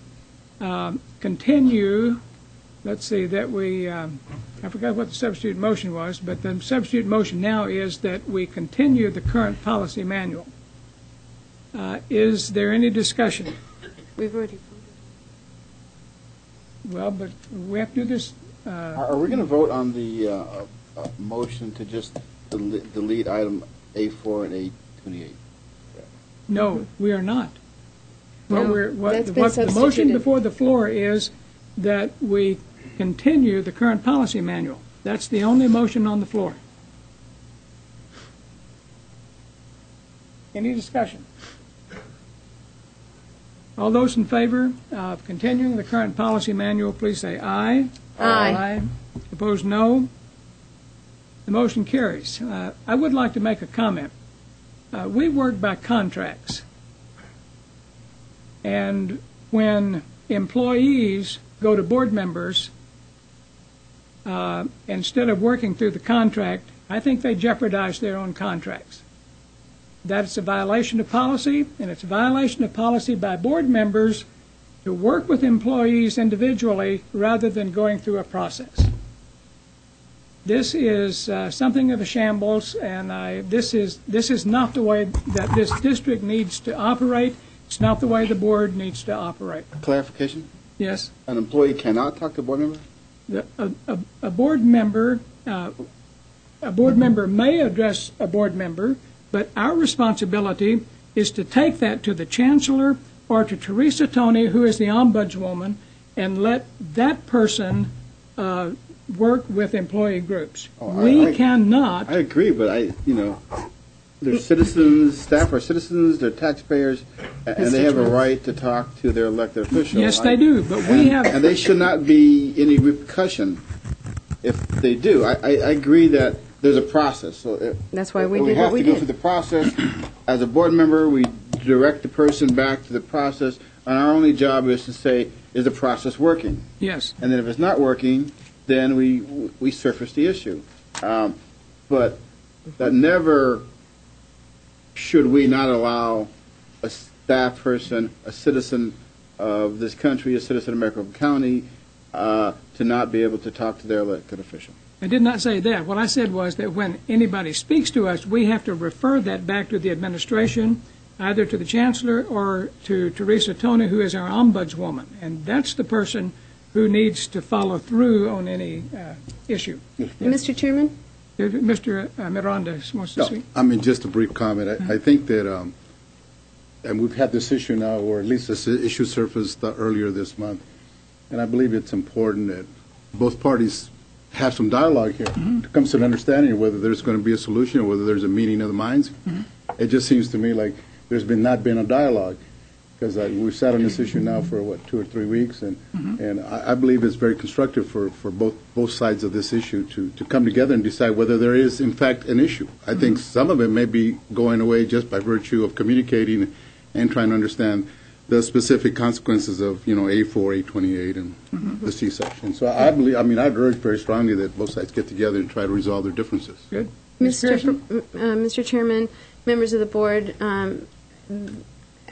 continue. Let's see, that we, I forgot what the substitute motion was, but the substitute motion now is that we continue the current policy manual. Is there any discussion? We've already voted. Well, but we have to do this. Are we going to vote on the motion to just delete item A4 and A28? No, we are not. No, What that's been the motion substituted. before the floor is that we continue the current policy manual. That's the only motion on the floor. Any discussion? All those in favor of continuing the current policy manual, please say aye. Aye. Opposed, no. The motion carries. I would like to make a comment. We work by contracts. And when employees go to board members, instead of working through the contract, I think they jeopardize their own contracts. That's a violation of policy, and it's a violation of policy by board members to work with employees individually rather than going through a process. This is something of a shambles, and this is not the way that this district needs to operate. It's not the way the board needs to operate. Clarification? Yes. An employee cannot talk to a board member? A board member may address a board member, but our responsibility is to take that to the chancellor or to Teresa Toney, who is the ombudswoman, and let that person work with employee groups. We cannot. I agree, but they're citizens, staff are citizens, they're taxpayers, and they have a right to talk to their elected official. Yes, they do, but we have. And they should not be any repercussion if they do. I agree that there's a process. So that's why we did what we did. have to go through the process. As a board member, we direct the person back to the process, and our only job is to say, is the process working? Yes. And then if it's not working, then we surface the issue. But that never should we not allow a staff person, a citizen of this country, a citizen of Maricopa County, to not be able to talk to their elected official. I did not say that. What I said was that when anybody speaks to us, we have to refer that back to the administration, either to the chancellor or to Teresa Toney, who is our ombudswoman. And that's the person who needs to follow through on any issue. Mr. Chairman? Mr. Miranda wants to speak. I mean, just a brief comment. I think that, and we've had this issue now, or at least this issue surfaced earlier this month, and I believe it's important that both parties have some dialogue here to come to an understanding of whether there's going to be a solution or whether there's a meeting of the minds. It just seems to me like there's not been a dialogue, because we've sat on this issue now for, 2 or 3 weeks, and I believe it's very constructive for both sides of this issue to come together and decide whether there is, in fact, an issue. I think some of it may be going away just by virtue of communicating and trying to understand the specific consequences of, A4, A28, and the C section. So I believe, I'd urge very strongly that both sides get together and try to resolve their differences. Good. Mr. Chairman, members of the board,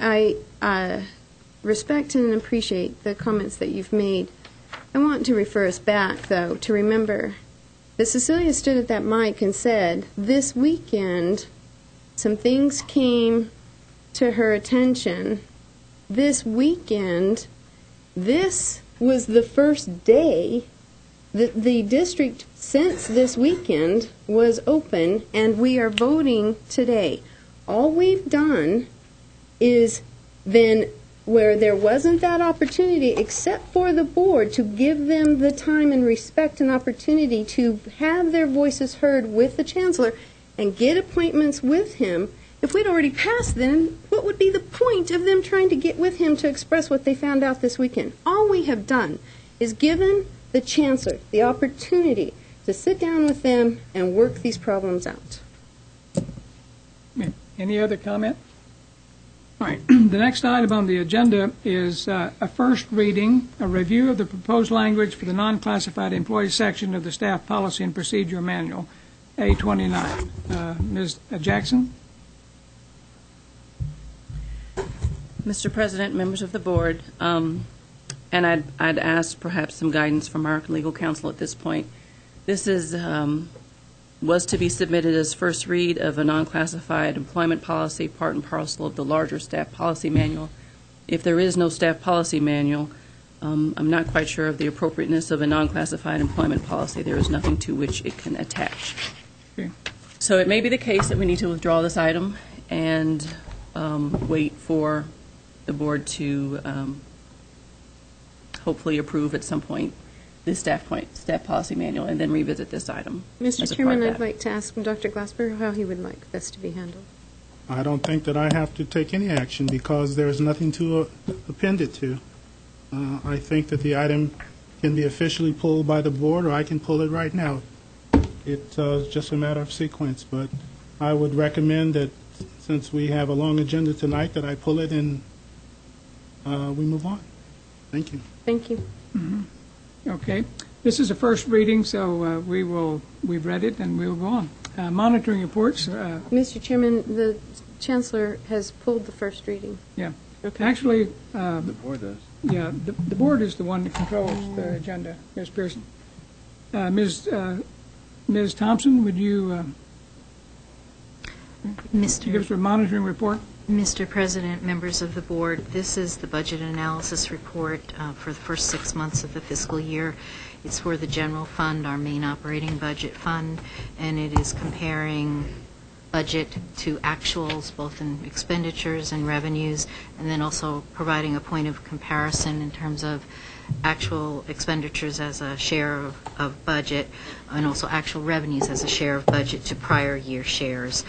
I respect and appreciate the comments that you've made. I want to refer us back, though, to remember that Cecilia stood at that mic and said, this weekend, some things came to her attention. This weekend, this was the first day that the district since this weekend was open, and we are voting today. All we've done is then, where there wasn't that opportunity, except for the board, to give them the time and respect and opportunity to have their voices heard with the chancellor and get appointments with him. If we'd already passed them, what would be the point of them trying to get with him to express what they found out this weekend? All we have done is given the chancellor the opportunity to sit down with them and work these problems out. Any other comment? All right. The next item on the agenda is a first reading, a review of the proposed language for the non-classified employee section of the Staff Policy and Procedure Manual, A29. Ms. Jackson? Mr. President, members of the board, and I'd ask perhaps some guidance from our legal counsel at this point. This was to be submitted as first read of a non-classified employment policy, part and parcel of the larger staff policy manual. If there is no staff policy manual, I'm not quite sure of the appropriateness of a non-classified employment policy. There is nothing to which it can attach. Okay. So it may be the case that we need to withdraw this item and wait for the board to hopefully approve at some point this staff policy manual and then revisit this item. Mr. Chairman, I'd like to ask Dr. Glasper how he would like this to be handled. I don't think that I have to take any action because there's nothing to append it to. I think that the item can be officially pulled by the board, or I can pull it right now. It's just a matter of sequence, but I would recommend that since we have a long agenda tonight, that I pull it and we move on. Thank you. Thank you. Mm-hmm. Okay. This is a first reading, so we've read it and we'll go on. Monitoring reports. Mr. Chairman, the Chancellor has pulled the first reading. Yeah. Okay. Actually, the board does. Yeah, the board is the one that controls the agenda, Ms. Pearson. Ms. Ms. Thompson, would you give us a monitoring report? Mr. President, members of the board, this is the budget analysis report for the first 6 months of the fiscal year. It's for the general fund, our main operating budget fund, and it is comparing budget to actuals, both in expenditures and revenues, and then also providing a point of comparison in terms of actual expenditures as a share of budget, and also actual revenues as a share of budget to prior year shares.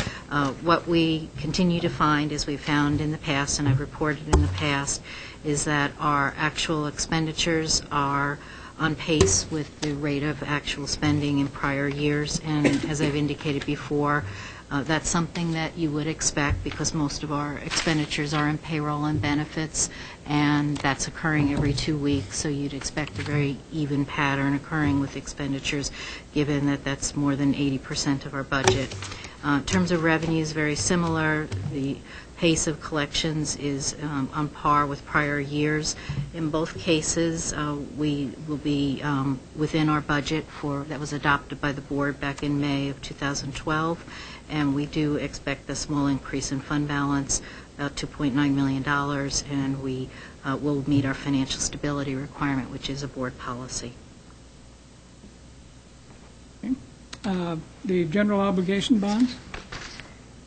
What we continue to find, as we've found in the past, and I've reported in the past, is that our actual expenditures are on pace with the rate of actual spending in prior years, and as I've indicated before, that's something that you would expect because most of our expenditures are in payroll and benefits, and that's occurring every 2 weeks, so you'd expect a very even pattern occurring with expenditures, given that that's more than 80% of our budget. In terms of revenues, very similar. The pace of collections is on par with prior years. In both cases, we will be within our budget that was adopted by the board back in May of 2012, and we do expect a small increase in fund balance, about $2.9 million, and we will meet our financial stability requirement, which is a board policy. The general obligation bonds?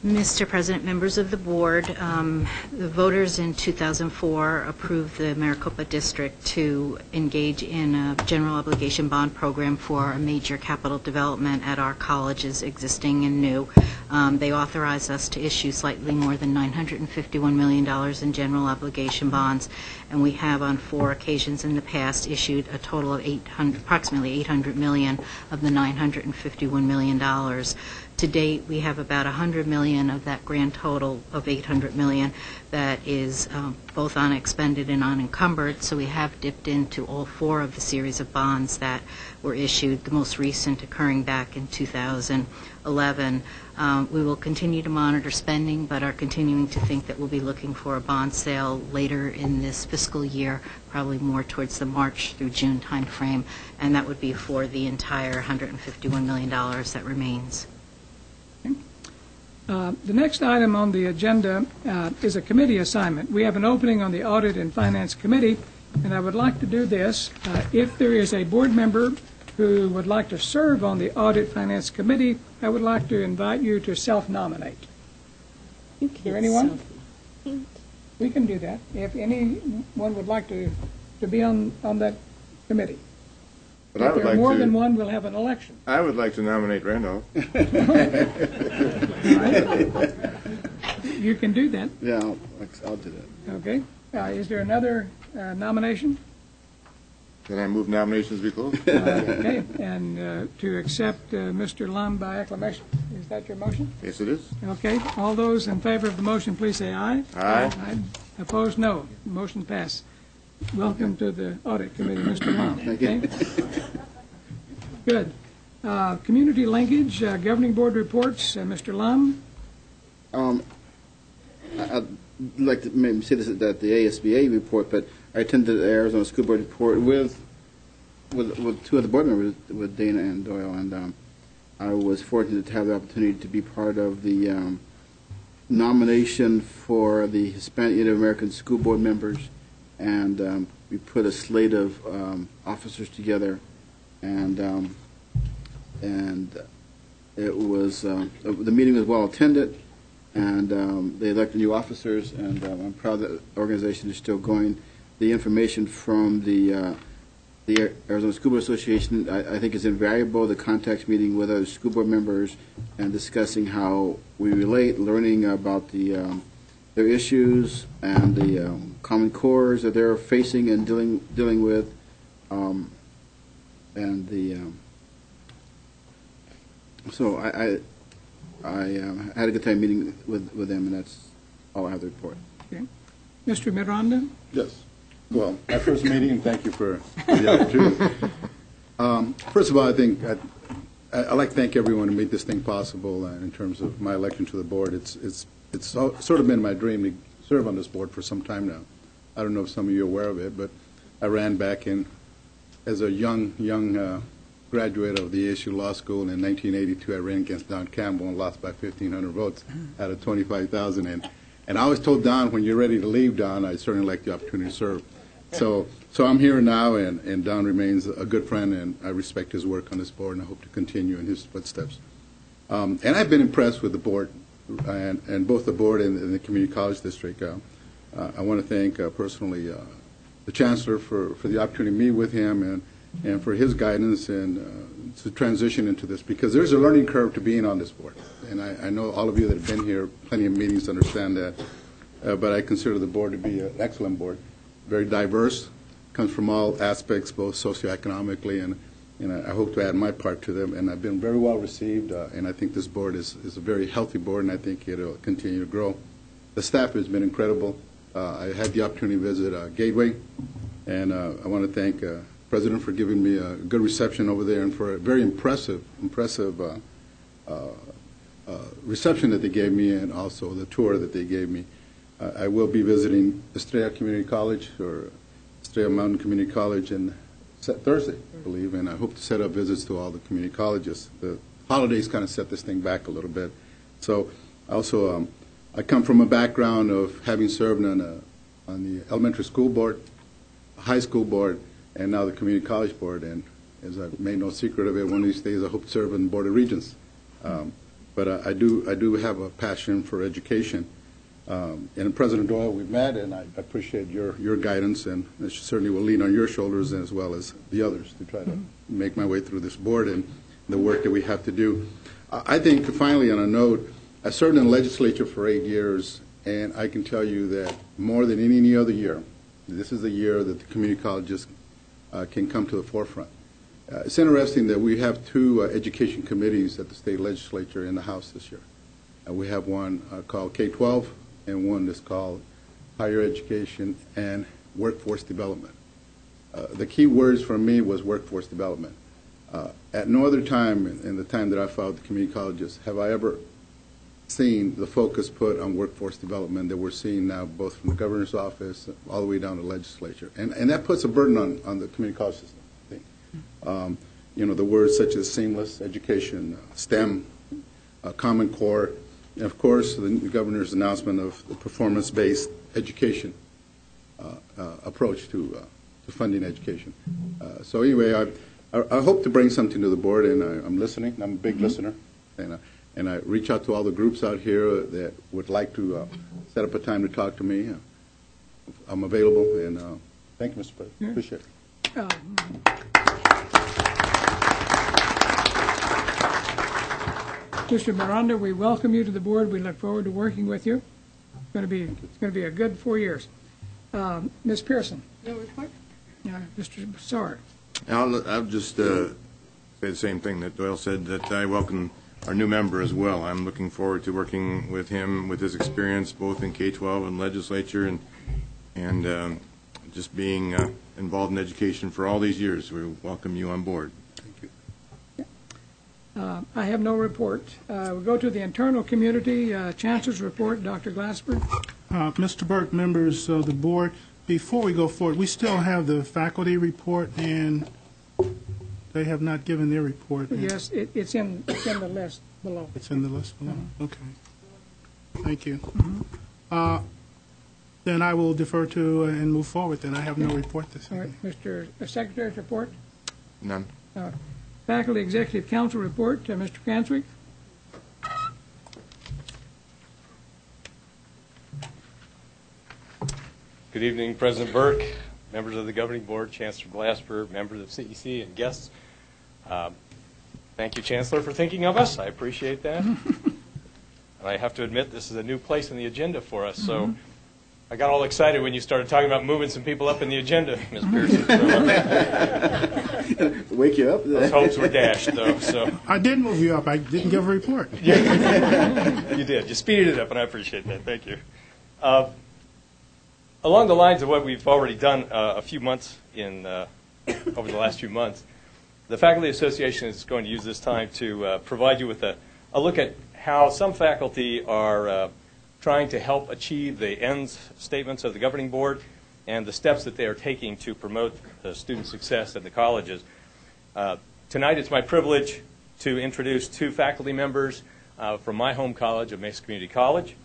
Mr. President, members of the board, the voters in 2004 approved the Maricopa District to engage in a general obligation bond program for a major capital development at our colleges, existing and new. They authorized us to issue slightly more than $951 million in general obligation bonds, and we have on 4 occasions in the past issued a total of approximately $800 million of the $951 million. To date, we have about $100 million of that grand total of $800 million that is both unexpended and unencumbered, so we have dipped into all 4 of the series of bonds that were issued, the most recent occurring back in 2011. We will continue to monitor spending, but are continuing to think that we'll be looking for a bond sale later in this fiscal year, probably more towards the March through June timeframe, and that would be for the entire $151 million that remains. The next item on the agenda is a committee assignment. We have an opening on the Audit and Finance Committee, and I would like to do this. If there is a board member who would like to serve on the Audit Finance Committee, I would like to invite you to self-nominate. Is there anyone? We can do that. If anyone would like to be on that committee. But if I would there are like more to, than one, we'll have an election. I would like to nominate Randolph. You can do that. Yeah, I'll do that. Okay. Is there another nomination? Then I move nominations be closed. Okay. And to accept Mr. Lum by acclamation. Is that your motion? Yes, it is. Okay. All those in favor of the motion, please say aye. Aye. Aye. Opposed, no. Motion passed. Welcome to the Audit Committee, Mr. Lum. Thank you. Good. Community linkage, governing board reports, Mr. Lum. I'd like to maybe say this at the ASBA report, but I attended the Arizona School Board report with 2 other board members, with Dana and Doyle, and I was fortunate to have the opportunity to be part of the nomination for the Hispanic Native American School Board members, and we put a slate of officers together, and it was the meeting was well attended, and they elected new officers, and I'm proud that the organization is still going. The information from the Arizona School Board Association, I think, is invaluable. The contacts meeting with other school board members and discussing how we relate, learning about their issues and the common cores that they're facing and dealing with, and so I had a good time meeting with them, and that's all I have to report. Okay. Mr. Miranda? Yes. Well, our first meeting, and thank you for the opportunity. First of all, I think I'd like to thank everyone who made this thing possible in terms of my election to the board. It's sort of been my dream to serve on this board for some time now. I don't know if some of you are aware of it, but I ran back in as a young graduate of the ASU Law School. In 1982, I ran against Don Campbell and lost by 1,500 votes out of 25,000. And I always told Don, when you're ready to leave, Don, I'd certainly like the opportunity to serve. So I'm here now, and Don remains a good friend, and I respect his work on this board, and I hope to continue in his footsteps. And I've been impressed with the board, and both the board and the community college district. I want to thank personally the chancellor for the opportunity to meet with him and for his guidance and to transition into this, because there's a learning curve to being on this board. And I know all of you that have been here, plenty of meetings, understand that. But I consider the board to be an excellent board, very diverse, comes from all aspects, both socioeconomically, and I hope to add my part to them. And I've been very well received, and I think this board is a very healthy board, and I think it'll continue to grow. The staff has been incredible. I had the opportunity to visit Gateway, and I want to thank President for giving me a good reception over there and for a very impressive reception that they gave me, and also the tour that they gave me. I will be visiting Estrella Community College, or Estrella Mountain Community College, on Thursday, I believe, and I hope to set up visits to all the community colleges. The holidays kind of set this thing back a little bit. So also, I come from a background of having served on the elementary school board, high school board, and now the community college board. And as I've made no secret of it, one of these days I hope to serve on the Board of Regents. But I do have a passion for education. And President Doyle, we've met, and I appreciate your guidance, and I certainly will lean on your shoulders as well as the others to try to make my way through this board and the work that we have to do. I think, finally, on a note, I served in the legislature for 8 years, and I can tell you that more than any other year, this is the year that the community colleges can come to the forefront. It's interesting that we have two education committees at the state legislature in the House this year. We have one called K-12 and one that's called Higher Education and Workforce Development. The key words for me was workforce development. At no other time in the time that I followed the community colleges have I ever seen the focus put on workforce development that we're seeing now, both from the governor's office all the way down to the legislature. And that puts a burden on the community college system, I think. The words such as seamless education, STEM, Common Core, and of course the governor's announcement of the performance-based education approach to funding education. So anyway, I hope to bring something to the board, and I'm listening. I'm a big listener, and I reach out to all the groups out here that would like to set up a time to talk to me. I'm available, and thank you, Mr. President. Appreciate it. Mr. Miranda, we welcome you to the board. We look forward to working with you. It's going to be a good 4 years. Ms. Pearson. No report. Mr. Sawyer. I'll just say the same thing that Doyle said, that I welcome our new member as well. I'm looking forward to working with him with his experience both in K-12 and legislature, and just being involved in education for all these years. We welcome you on board. Thank you. I have no report. We'll go to the internal community. Chancellor's report. Dr. Glasper. Mr. Burke, members of the board, before we go forward, we still have the faculty report, and they have not given their report. Yes, it's in the list below. It's in the list below? Okay. Thank you. Then I will defer to and move forward. Then I have no report this evening. All right, Mr. Secretary's report? None. Faculty Executive Council report, Mr. Cranswick. Good evening, President Burke, members of the Governing Board, Chancellor Glasper, members of CEC, and guests. Thank you, Chancellor, for thinking of us. I appreciate that. And I have to admit, this is a new place in the agenda for us, so I got all excited when you started talking about moving some people up in the agenda, Ms. Pearson. Wake you up? Those hopes were dashed, though. So I did move you up. I didn't give a report. You did. You speeded it up, and I appreciate that. Thank you. Along the lines of what we've already done a few months over the last few months, the Faculty Association is going to use this time to provide you with a look at how some faculty are trying to help achieve the ends statements of the Governing Board and the steps that they are taking to promote student success at the colleges. To Tonight it's my privilege to introduce two faculty members from my home college of Mesa Community College,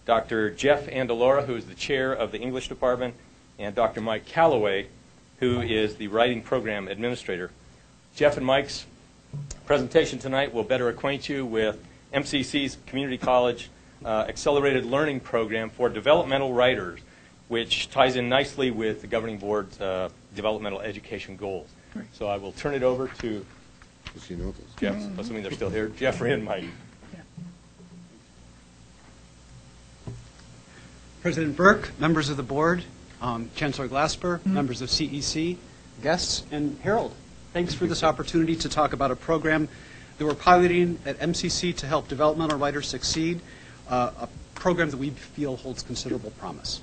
Dr. Jeff Andalora, who is the chair of the English department, and Dr. Mike Calloway, who is the writing program administrator. Jeff and Mike's presentation tonight will better acquaint you with MCC's Community College Accelerated Learning Program for Developmental Writers, which ties in nicely with the governing board's developmental education goals. So I will turn it over to Jeff, assuming they're still here, Jeffrey and Mike. President Burke, members of the board, Chancellor Glasper, members of CEC, guests, and Harold, thanks for this opportunity to talk about a program that we're piloting at MCC to help developmental writers succeed, a program that we feel holds considerable promise.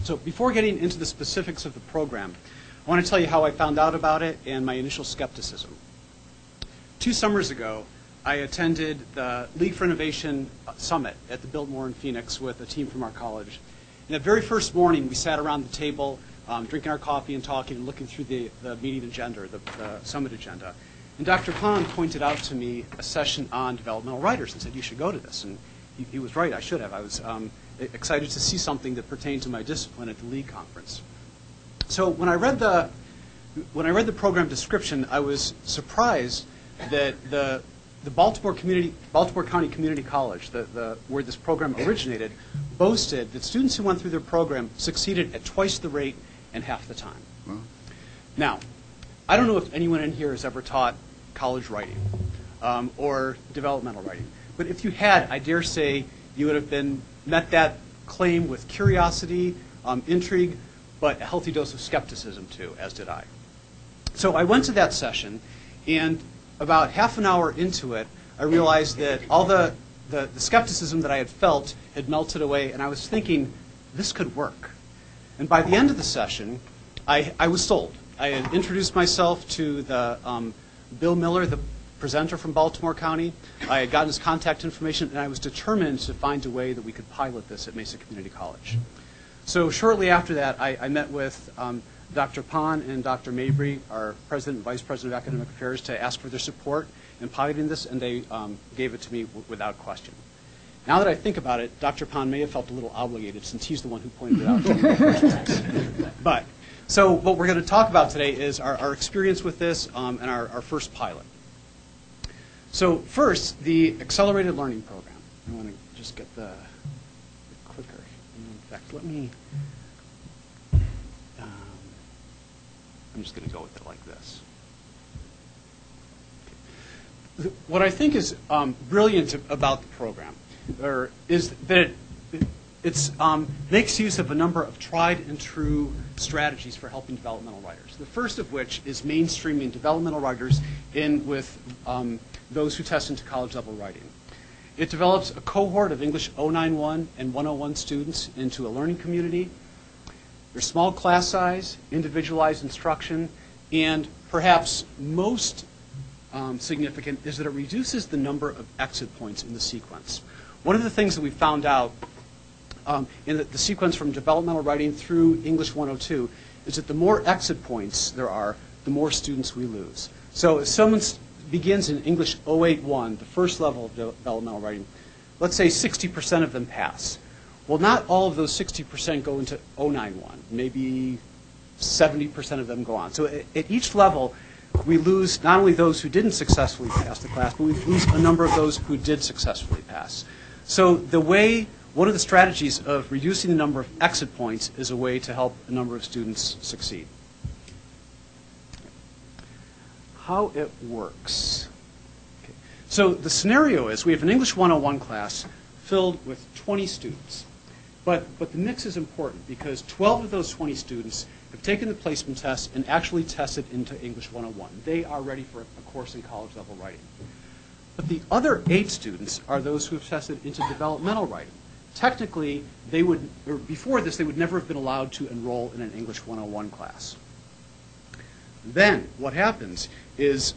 So before getting into the specifics of the program, I want to tell you how I found out about it and my initial skepticism. 2 summers ago, I attended the League for Innovation Summit at the Biltmore in Phoenix with a team from our college. And that very first morning, we sat around the table, drinking our coffee and talking and looking through the meeting agenda, the summit agenda. And Dr. Pond pointed out to me a session on developmental writers and said, you should go to this. And he was right, I should have. I was excited to see something that pertained to my discipline at the League conference. So when I read the program description, I was surprised that the Baltimore County Community College, where this program originated, boasted that students who went through their program succeeded at twice the rate and half the time. Wow. Now, I don't know if anyone in here has ever taught college writing or developmental writing, but if you had, I dare say you would have met that claim with curiosity, intrigue, but a healthy dose of skepticism too, as did I. So I went to that session, and about half an hour into it, I realized that all the skepticism that I had felt had melted away, and I was thinking, this could work. And by the end of the session, I was sold. I had introduced myself to Bill Miller, the presenter from Baltimore County. I had gotten his contact information, and I was determined to find a way that we could pilot this at Mesa Community College. So shortly after that, I met with Dr. Pond and Dr. Mabry, our President and Vice President of Academic Affairs, to ask for their support in piloting this, and they gave it to me without question. Now that I think about it, Dr. Pond may have felt a little obligated since he's the one who pointed it out to me in the first place. But, so what we're going to talk about today is our experience with this and our first pilot. So first, the Accelerated Learning Program. I want to just get the clicker. In fact, let me... I'm just going to go with it like this. Okay. What I think is brilliant about the program is that it makes use of a number of tried and true strategies for helping developmental writers. The first of which is mainstreaming developmental writers in with those who test into college level writing. It develops a cohort of English 091 and 101 students into a learning community. There's small class size, individualized instruction, and perhaps most significant is that it reduces the number of exit points in the sequence. One of the things that we found out in the sequence from developmental writing through English 102 is that the more exit points there are, the more students we lose. So if someone begins in English 081, the first level of developmental writing, let's say 60% of them pass. Well, not all of those 60% go into 091. Maybe 70% of them go on. So at each level, we lose not only those who didn't successfully pass the class, but we lose a number of those who did successfully pass. So one of the strategies of reducing the number of exit points is a way to help a number of students succeed. How it works. Okay. So the scenario is we have an English 101 class filled with 20 students. But the mix is important because 12 of those 20 students have taken the placement test and actually tested into English 101. They are ready for a course in college level writing. But the other 8 students are those who have tested into developmental writing. Technically, before this, they would never have been allowed to enroll in an English 101 class. Then what happens is,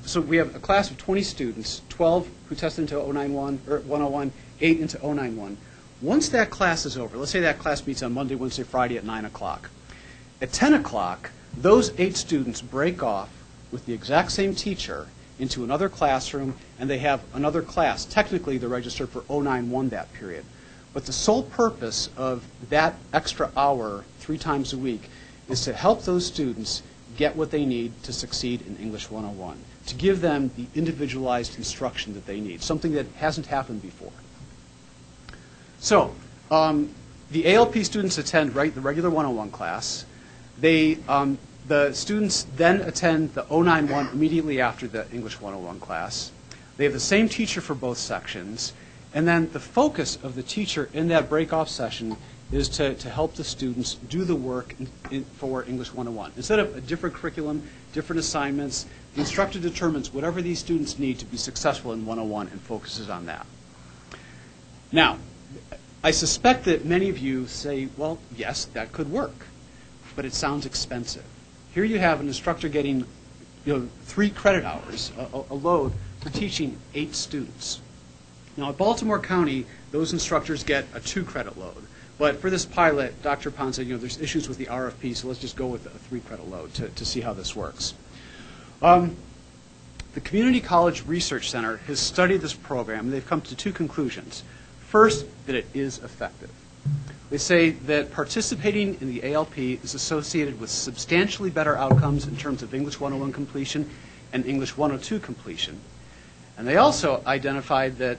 so we have a class of 20 students, 12 who tested into 091 or 101, 8 into 091. Once that class is over, let's say that class meets on Monday, Wednesday, Friday at 9 o'clock. At 10 o'clock, those 8 students break off with the exact same teacher into another classroom, and they have another class. Technically, they're registered for 091 that period. But the sole purpose of that extra hour 3 times a week is to help those students get what they need to succeed in English 101, to give them the individualized instruction that they need, something that hasn't happened before. So, the ALP students attend the regular 101 class. The students then attend the 091 immediately after the English 101 class. They have the same teacher for both sections, and then the focus of the teacher in that break-off session is to help the students do the work for English 101. Instead of a different curriculum, different assignments, the instructor determines whatever these students need to be successful in 101 and focuses on that. Now, I suspect that many of you say, well, yes, that could work, but it sounds expensive. Here you have an instructor getting 3 credit hours, a load, for teaching 8 students. Now, at Baltimore County, those instructors get a 2 credit load. But for this pilot, Dr. Pond said, there's issues with the RFP, so let's just go with a 3 credit load to see how this works. The Community College Research Center has studied this program, and they've come to 2 conclusions. First, that it is effective. They say that participating in the ALP is associated with substantially better outcomes in terms of English 101 completion and English 102 completion. And they also identified that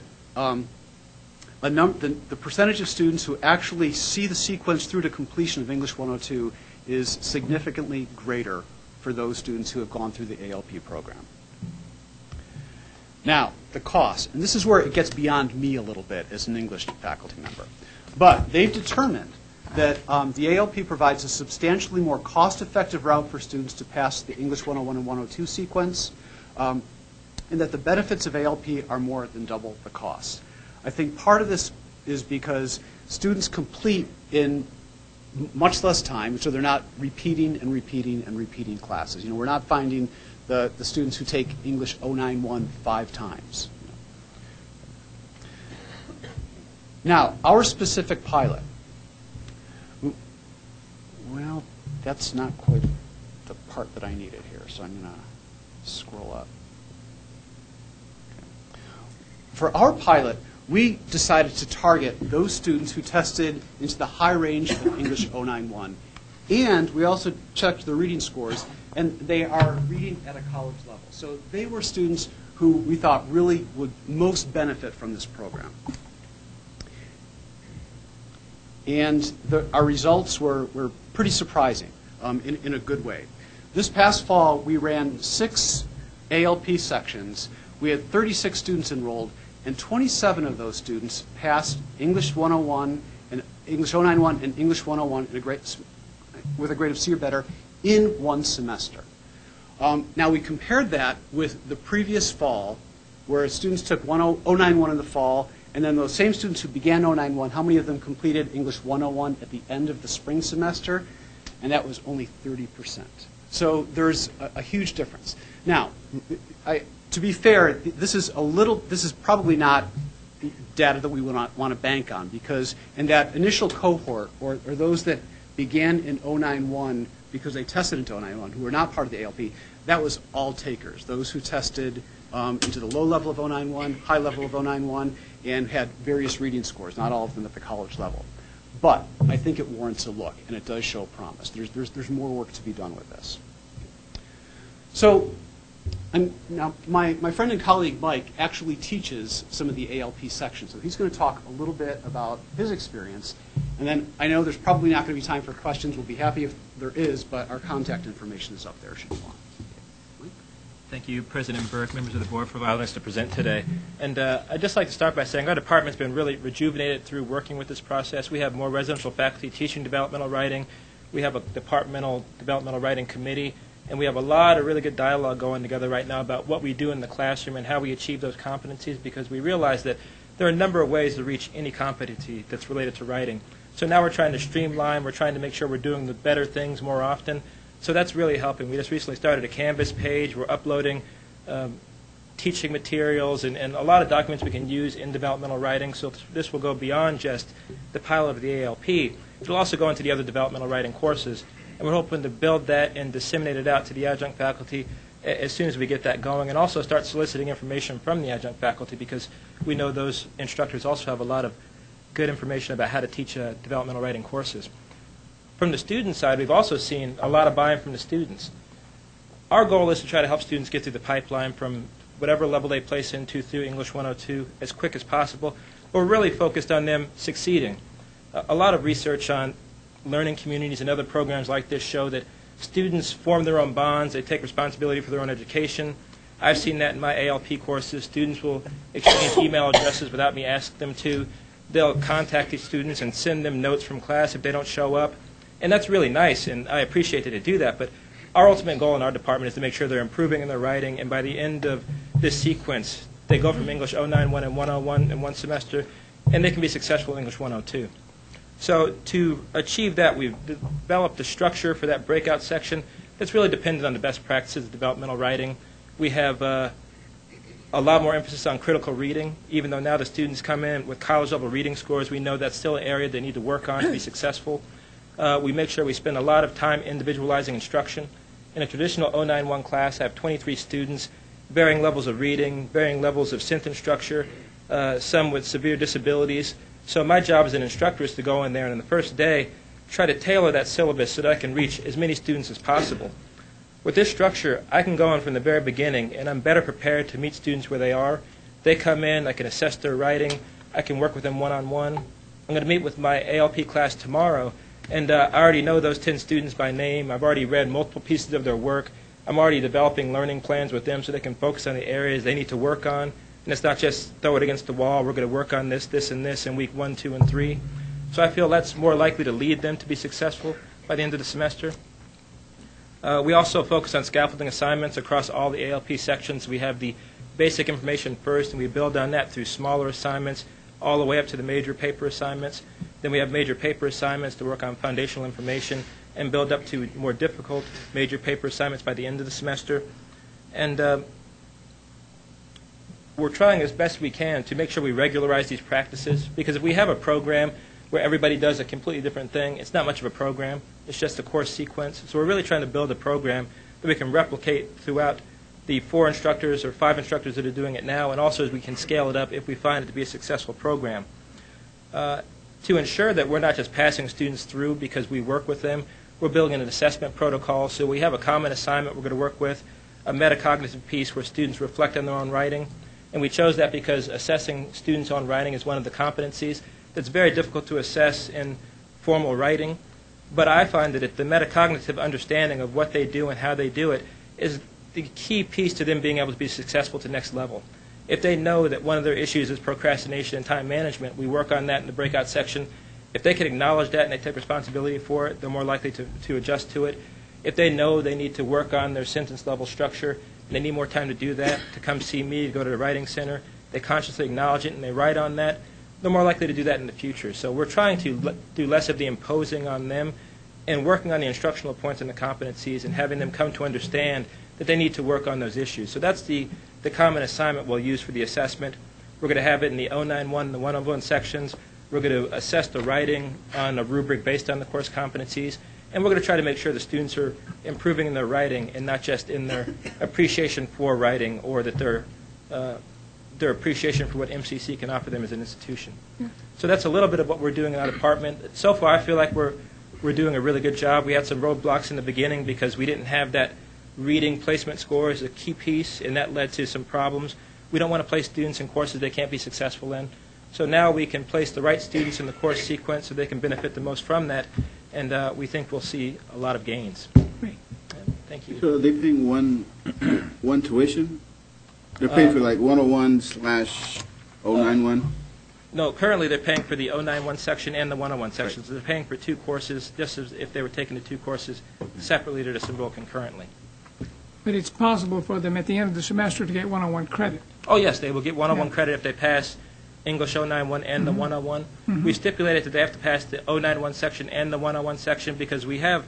the percentage of students who actually see the sequence through to completion of English 102 is significantly greater for those students who have gone through the ALP program. Now, the cost, and this is where it gets beyond me a little bit as an English faculty member. But they've determined that the ALP provides a substantially more cost-effective route for students to pass the English 101 and 102 sequence, and that the benefits of ALP are more than double the cost. I think part of this is because students complete in much less time, so they're not repeating and repeating and repeating classes. We're not finding the students who take English 091 5 times. Now, our specific pilot. Well, that's not quite the part that I needed here, so I'm going to scroll up. Okay. For our pilot, we decided to target those students who tested into the high range of English 091. And we also checked the reading scores, and they are reading at a college level. So they were students who we thought really would most benefit from this program. And our results were pretty surprising in a good way. This past fall, we ran 6 ALP sections. We had 36 students enrolled, and 27 of those students passed English 101 and English 091 and English 101 with a grade of C or better in one semester. Now, we compared that with the previous fall, where students took 091 in the fall, and then those same students who began 091, how many of them completed English 101 at the end of the spring semester? And that was only 30%. So there's a huge difference. Now, to be fair, this is probably not data that we want to bank on, because in that initial cohort, or those that began in 091 because they tested into 091, who were not part of the ALP, that was all takers. Those who tested into the low level of 091, high level of 091, and had various reading scores, not all of them at the college level. But I think it warrants a look, and it does show promise. There's more work to be done with this. So now my friend and colleague Mike actually teaches some of the ALP sections, so he's going to talk a little bit about his experience. And then I know there's probably not going to be time for questions. We'll be happy if there is, but our contact information is up there should you want. Thank you, President Burke, members of the board, for allowing us to present today. And I'd just like to start by saying our department's been really rejuvenated through working with this process. We have more residential faculty teaching developmental writing. We have a departmental developmental writing committee. And we have a lot of really good dialogue going together right now about what we do in the classroom and how we achieve those competencies, because we realize that there are a number of ways to reach any competency that's related to writing. So now we're trying to streamline. We're trying to make sure we're doing the better things more often. So that's really helping. We just recently started a Canvas page. We're uploading teaching materials and a lot of documents we can use in developmental writing. So this will go beyond just the pilot of the ALP. It will also go into the other developmental writing courses. And we're hoping to build that and disseminate it out to the adjunct faculty as soon as we get that going, and also start soliciting information from the adjunct faculty, because we know those instructors also have a lot of good information about how to teach developmental writing courses. From the student side, we've also seen a lot of buy-in from the students. Our goal is to try to help students get through the pipeline from whatever level they place into through English 102 as quick as possible. But we're really focused on them succeeding. A lot of research on learning communities and other programs like this show that students form their own bonds, they take responsibility for their own education. I've seen that in my ALP courses. Students will exchange email addresses without me asking them to. They'll contact these students and send them notes from class if they don't show up. And that's really nice, and I appreciate that they do that. But our ultimate goal in our department is to make sure they're improving in their writing, and by the end of this sequence, they go from English 091 and 101 in one semester, and they can be successful in English 102. So to achieve that, we've developed a structure for that breakout section that's really dependent on the best practices of developmental writing. We have a lot more emphasis on critical reading. Even though now the students come in with college-level reading scores, we know that's still an area they need to work on to be successful. We make sure we spend a lot of time individualizing instruction. In a traditional 091 class, I have 23 students, varying levels of reading, varying levels of sentence structure, some with severe disabilities. So my job as an instructor is to go in there and on the first day try to tailor that syllabus so that I can reach as many students as possible. With this structure, I can go on from the very beginning, and I'm better prepared to meet students where they are. They come in, I can assess their writing, I can work with them one-on-one. I'm going to meet with my ALP class tomorrow, and I already know those 10 students by name. I've already read multiple pieces of their work. I'm already developing learning plans with them so they can focus on the areas they need to work on. And it's not just throw it against the wall. We're going to work on this, this, and this in week 1, 2, and 3. So I feel that's more likely to lead them to be successful by the end of the semester. We also focus on scaffolding assignments across all the ALP sections. We have the basic information first, and we build on that through smaller assignments all the way up to the major paper assignments. Then we have major paper assignments to work on foundational information and build up to more difficult major paper assignments by the end of the semester. And we're trying as best we can to make sure we regularize these practices, because if we have a program where everybody does a completely different thing, it's not much of a program. It's just a course sequence. So we're really trying to build a program that we can replicate throughout the 4 instructors or 5 instructors that are doing it now, and also as we can scale it up if we find it to be a successful program. To ensure that we're not just passing students through because we work with them, we're building an assessment protocol. So we have a common assignment we're going to work with, a metacognitive piece where students reflect on their own writing. And we chose that because assessing students' own writing is one of the competencies that's very difficult to assess in formal writing. But I find that if the metacognitive understanding of what they do and how they do it is the key piece to them being able to be successful to the next level. If they know that one of their issues is procrastination and time management, we work on that in the breakout section. If they can acknowledge that and they take responsibility for it, they're more likely to adjust to it. If they know they need to work on their sentence level structure and they need more time to do that, to come see me, to go to the writing center, they consciously acknowledge it and they write on that, they're more likely to do that in the future. So we're trying to do less of the imposing on them and working on the instructional points and the competencies and having them come to understand that they need to work on those issues. So that's the common assignment we'll use for the assessment. We're going to have it in the 091 and the 101 sections. We're going to assess the writing on a rubric based on the course competencies. And we're going to try to make sure the students are improving in their writing and not just in their appreciation for writing or that their appreciation for what MCC can offer them as an institution. Yeah. So that's a little bit of what we're doing in our department. So far, I feel like we're doing a really good job. We had some roadblocks in the beginning because we didn't have that reading placement score as a key piece, and that led to some problems. We don't want to place students in courses they can't be successful in. So now we can place the right students in the course sequence so they can benefit the most from that, and we think we'll see a lot of gains. Great. Thank you. So are they paying one tuition? They're paying for like 101/091? No, currently they're paying for the 091 section and the 101 section. Right. So they're paying for 2 courses, just as if they were taking the 2 courses separately, they're just enrolled concurrently. But it's possible for them at the end of the semester to get 101 credit. Oh, yes, they will get 101 credit if they pass English 091 and the 101. Mm-hmm. We stipulated that they have to pass the 091 section and the 101 section because we have,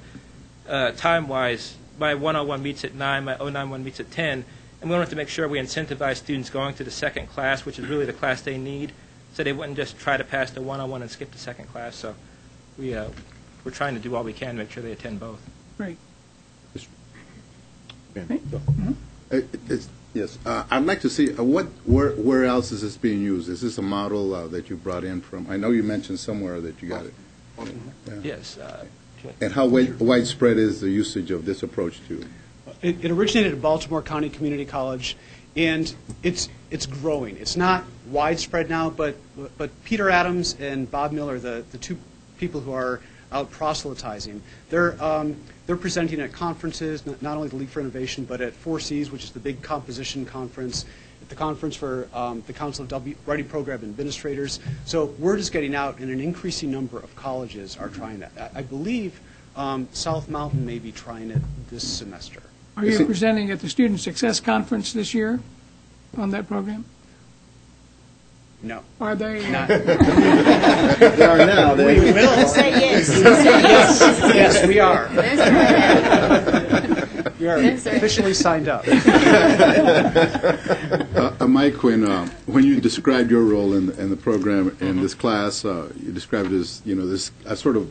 time-wise, my 101 meets at 9, my 091 meets at 10, and we wanted to make sure we incentivize students going to the second class, which is really the class they need, so they wouldn't just try to pass the 101 and skip the second class. So we're trying to do all we can to make sure they attend both. Great. Yes, I'd like to see where else is this being used? Is this a model that you brought in from? I know you mentioned somewhere that you got it. Yeah. Yes. And how widespread is the usage of this approach to? It originated at Baltimore County Community College, and it's growing. It's not widespread now, but Peter Adams and Bob Miller, the two people who are out proselytizing, they're presenting at conferences, not only the League for Innovation, but at 4Cs, which is the big composition conference, at the conference for the Council of Writing Program Administrators. So word is getting out, and an increasing number of colleges are trying that. I believe South Mountain may be trying it this semester. Are you presenting at the Student Success Conference this year on that program? No. Are they? Not. They are now. We will. Say yes. Yes, we are. We are officially signed up. Mike, when you described your role in the program in this class, you described it as, this, I sort of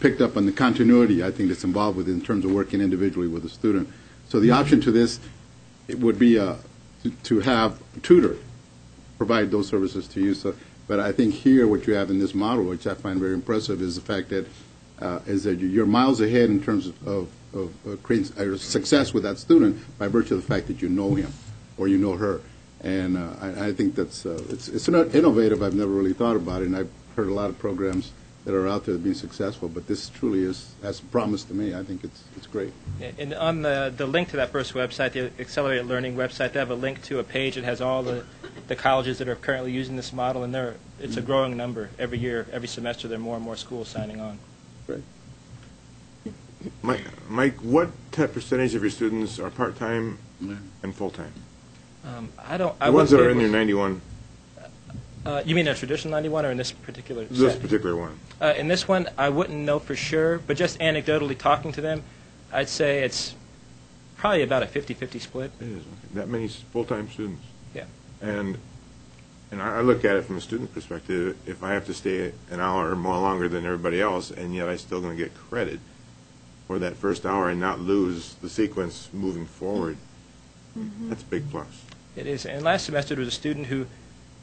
picked up on the continuity I think that's involved with it in terms of working individually with a student. So the option to this, it would be to have a tutor provide those services to you. So, but I think here what you have in this model, which I find very impressive, is the fact that you're miles ahead in terms of creating success with that student by virtue of the fact that you know him or you know her. And I think that's it's innovative. I've never really thought about it, and I've heard a lot of programs that are out there being successful, but this truly has promise to me. I think it's great. And on the link to that first website, the Accelerated Learning website, they have a link to a page that has all the colleges that are currently using this model, and it's a growing number. Every year, every semester, there are more and more schools signing on. Great. Mike, what percentage of your students are part-time and full-time? The ones that are in your 91. You mean a traditional 91 or in this particular set? This particular one. In this one, I wouldn't know for sure, but just anecdotally talking to them, I'd say it's probably about a 50-50 split. It is. Okay. That many full-time students. Yeah. And I look at it from a student perspective. If I have to stay an hour or more longer than everybody else, and yet I'm still going to get credit for that first hour and not lose the sequence moving forward, that's a big plus. It is. And last semester, there was a student who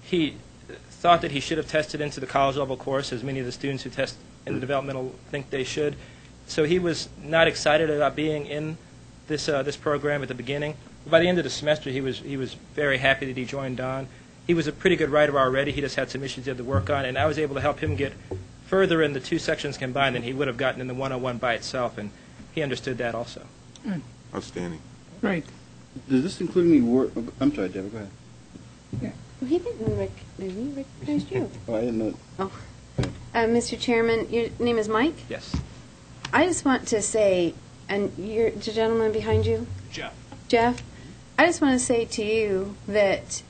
he thought that he should have tested into the college level course, as many of the students who test in the developmental think they should. So he was not excited about being in this program at the beginning. By the end of the semester, he was very happy that he joined on. He was a pretty good writer already. He just had some issues he had to work on, and I was able to help him get further in the two sections combined than he would have gotten in the 101 by itself, and he understood that also. Good. Outstanding. Great. Does this include any work? I'm sorry, Deborah, go ahead. Yeah. Well, he didn't recognize you. Oh, I didn't know. Oh. Mr. Chairman, your name is Mike? Yes. I just want to say, and you're the gentleman behind you? Jeff, I just want to say to you that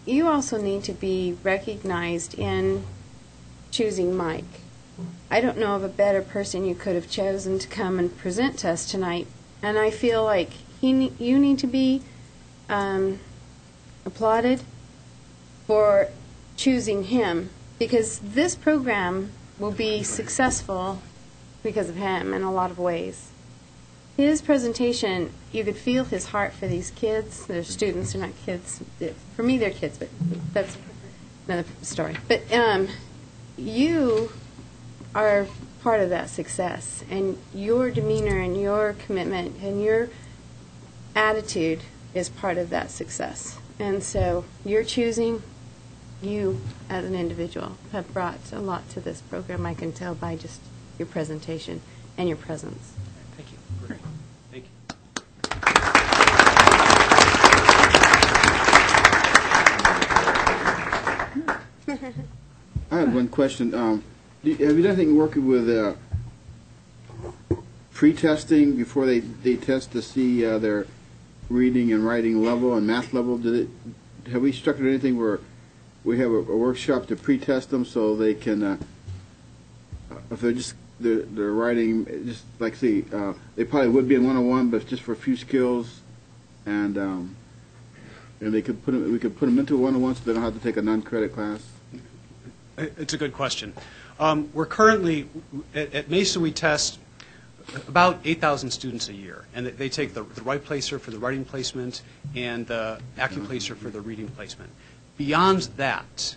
you also need to be recognized in choosing Mike. I don't know of a better person you could have chosen to come and present to us tonight, and I feel like you need to be applauded for choosing him, because this program will be successful because of him in a lot of ways. His presentation, you could feel his heart for these kids. They're students, they're not kids. For me, they're kids, but that's another story. But you are part of that success, and your demeanor and your commitment and your attitude is part of that success. And so you're choosing, you as an individual have brought a lot to this program, I can tell by just your presentation and your presence. Thank you. Great. Thank you. I had one question. Have you done anything working with pre-testing before they test to see their reading and writing level and math level? Have we structured anything where we have a workshop to pre-test them so they can, if they're writing, just like they probably would be in 101, but just for a few skills, and we could put them into 101 so they don't have to take a non-credit class. It's a good question. We're currently at Mesa. We test about 8,000 students a year, and they take the right placer for the writing placement and the AccuPlacer for the reading placement. Beyond that,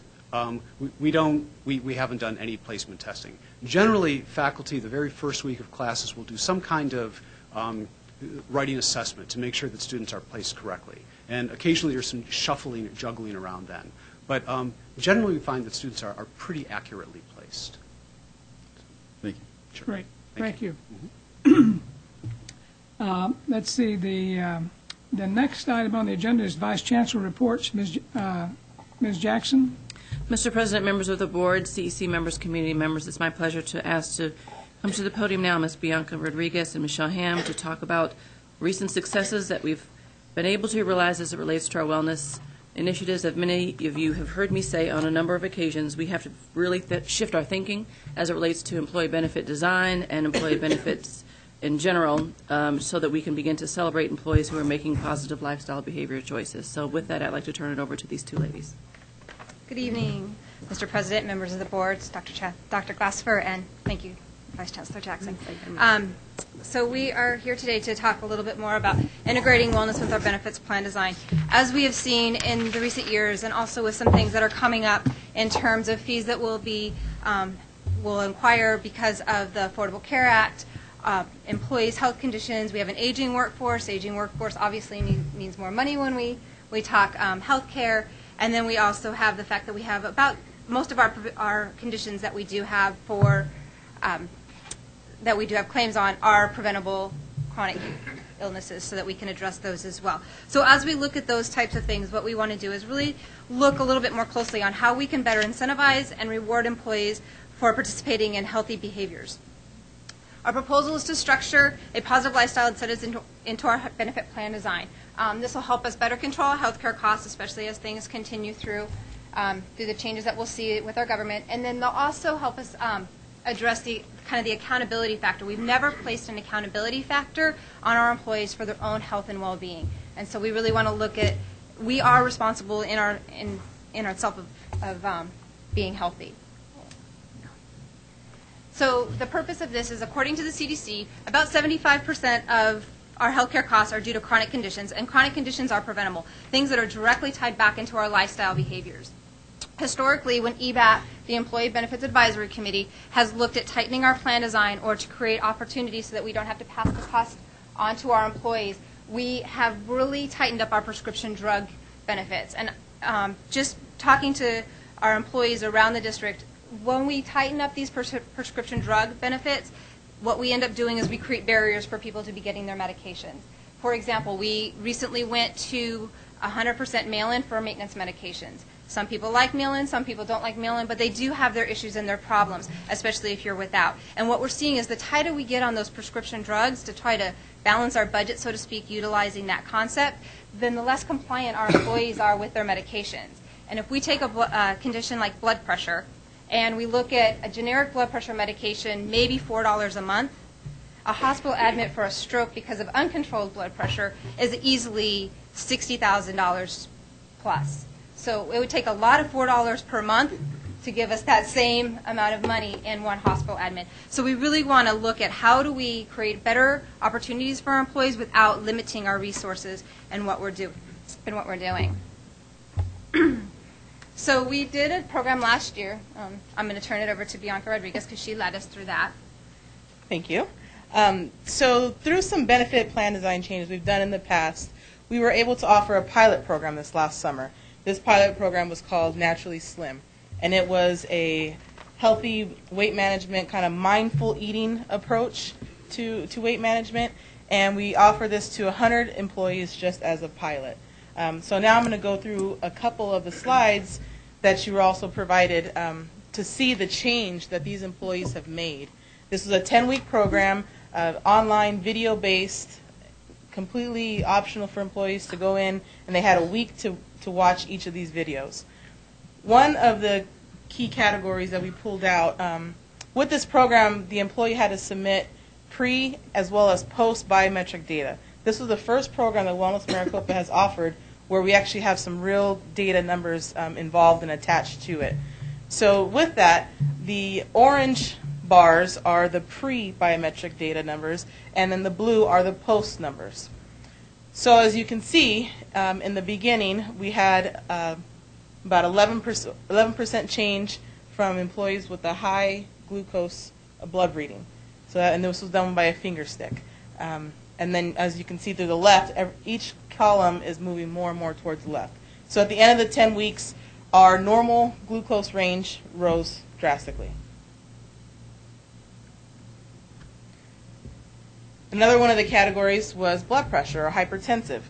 we haven't done any placement testing. Generally, faculty, the very first week of classes, will do some kind of writing assessment to make sure that students are placed correctly. And occasionally there's some shuffling or juggling around then. But generally we find that students are pretty accurately placed. Thank you. Sure. Great. Thank you. Mm-hmm. Let's see, the next item on the agenda is Vice Chancellor reports. Ms. Jackson. Mr. President, members of the board, CEC members, community members, it's my pleasure to ask to come to the podium now Ms. Bianca Rodriguez and Michelle Ham to talk about recent successes that we've been able to realize as it relates to our wellness initiatives. That many of you have heard me say on a number of occasions, we have to really shift our thinking as it relates to employee benefit design and employee benefits in general, so that we can begin to celebrate employees who are making positive lifestyle behavior choices. So with that, I'd like to turn it over to these two ladies. Good evening, Mr. President, members of the board, Dr. Glasper, and thank you, Vice Chancellor Jackson. So we are here today to talk a little bit more about integrating wellness with our benefits plan design. As we have seen in the recent years, and also with some things that are coming up in terms of fees that will inquire because of the Affordable Care Act, employees' health conditions. We have an aging workforce. Aging workforce obviously means more money when we talk health care. And then we also have the fact that we have about most of our conditions that we do have claims on are preventable chronic illnesses, so that we can address those as well. So as we look at those types of things, what we want to do is really look a little bit more closely on how we can better incentivize and reward employees for participating in healthy behaviors. Our proposal is to structure a positive lifestyle incentives into our benefit plan design. This will help us better control our healthcare costs, especially as things continue through the changes that we'll see with our government. And then they'll also help us address the accountability factor. We've never placed an accountability factor on our employees for their own health and well-being. And so we really want to look at, we are responsible in ourself of being healthy. So the purpose of this is, according to the CDC, about 75% of our healthcare costs are due to chronic conditions, and chronic conditions are preventable, things that are directly tied back into our lifestyle behaviors. Historically, when EBAT, the Employee Benefits Advisory Committee, has looked at tightening our plan design or to create opportunities so that we don't have to pass the cost on to our employees, we have really tightened up our prescription drug benefits. And just talking to our employees around the district, when we tighten up these prescription drug benefits, what we end up doing is we create barriers for people to be getting their medications. For example, we recently went to 100% mail-in for maintenance medications. Some people like mail-in, some people don't like mail-in, but they do have their issues and their problems, especially if you're without. And what we're seeing is the tighter we get on those prescription drugs to try to balance our budget, so to speak, utilizing that concept, then the less compliant our employees are with their medications. And if we take a condition like blood pressure, and we look at a generic blood pressure medication, maybe $4 a month, a hospital admit for a stroke because of uncontrolled blood pressure is easily $60,000 plus. So it would take a lot of $4 per month to give us that same amount of money in one hospital admit. So we really want to look at how do we create better opportunities for our employees without limiting our resources and what we're doing. So we did a program last year. I'm going to turn it over to Bianca Rodriguez because she led us through that. Thank you. So through some benefit plan design changes we've done in the past, we were able to offer a pilot program this last summer. This pilot program was called Naturally Slim, and it was a healthy weight management, kind of mindful eating approach to weight management, and we offer this to 100 employees just as a pilot. So now I'm going to go through a couple of the slides that you were also provided to see the change that these employees have made. This is a 10-week program, online, video-based, completely optional for employees to go in, and they had a week to watch each of these videos. One of the key categories that we pulled out, with this program, the employee had to submit pre as well as post biometric data. This was the first program that Wellness Maricopa has offered where we actually have some real data numbers involved and attached to it. So with that, the orange bars are the pre-biometric data numbers, and then the blue are the post numbers. So as you can see, in the beginning, we had about 11% change from employees with a high glucose blood reading. So and this was done by a finger stick. And then as you can see through the left, each column is moving more and more towards the left. So at the end of the 10 weeks, our normal glucose range rose drastically. Another one of the categories was blood pressure or hypertensive.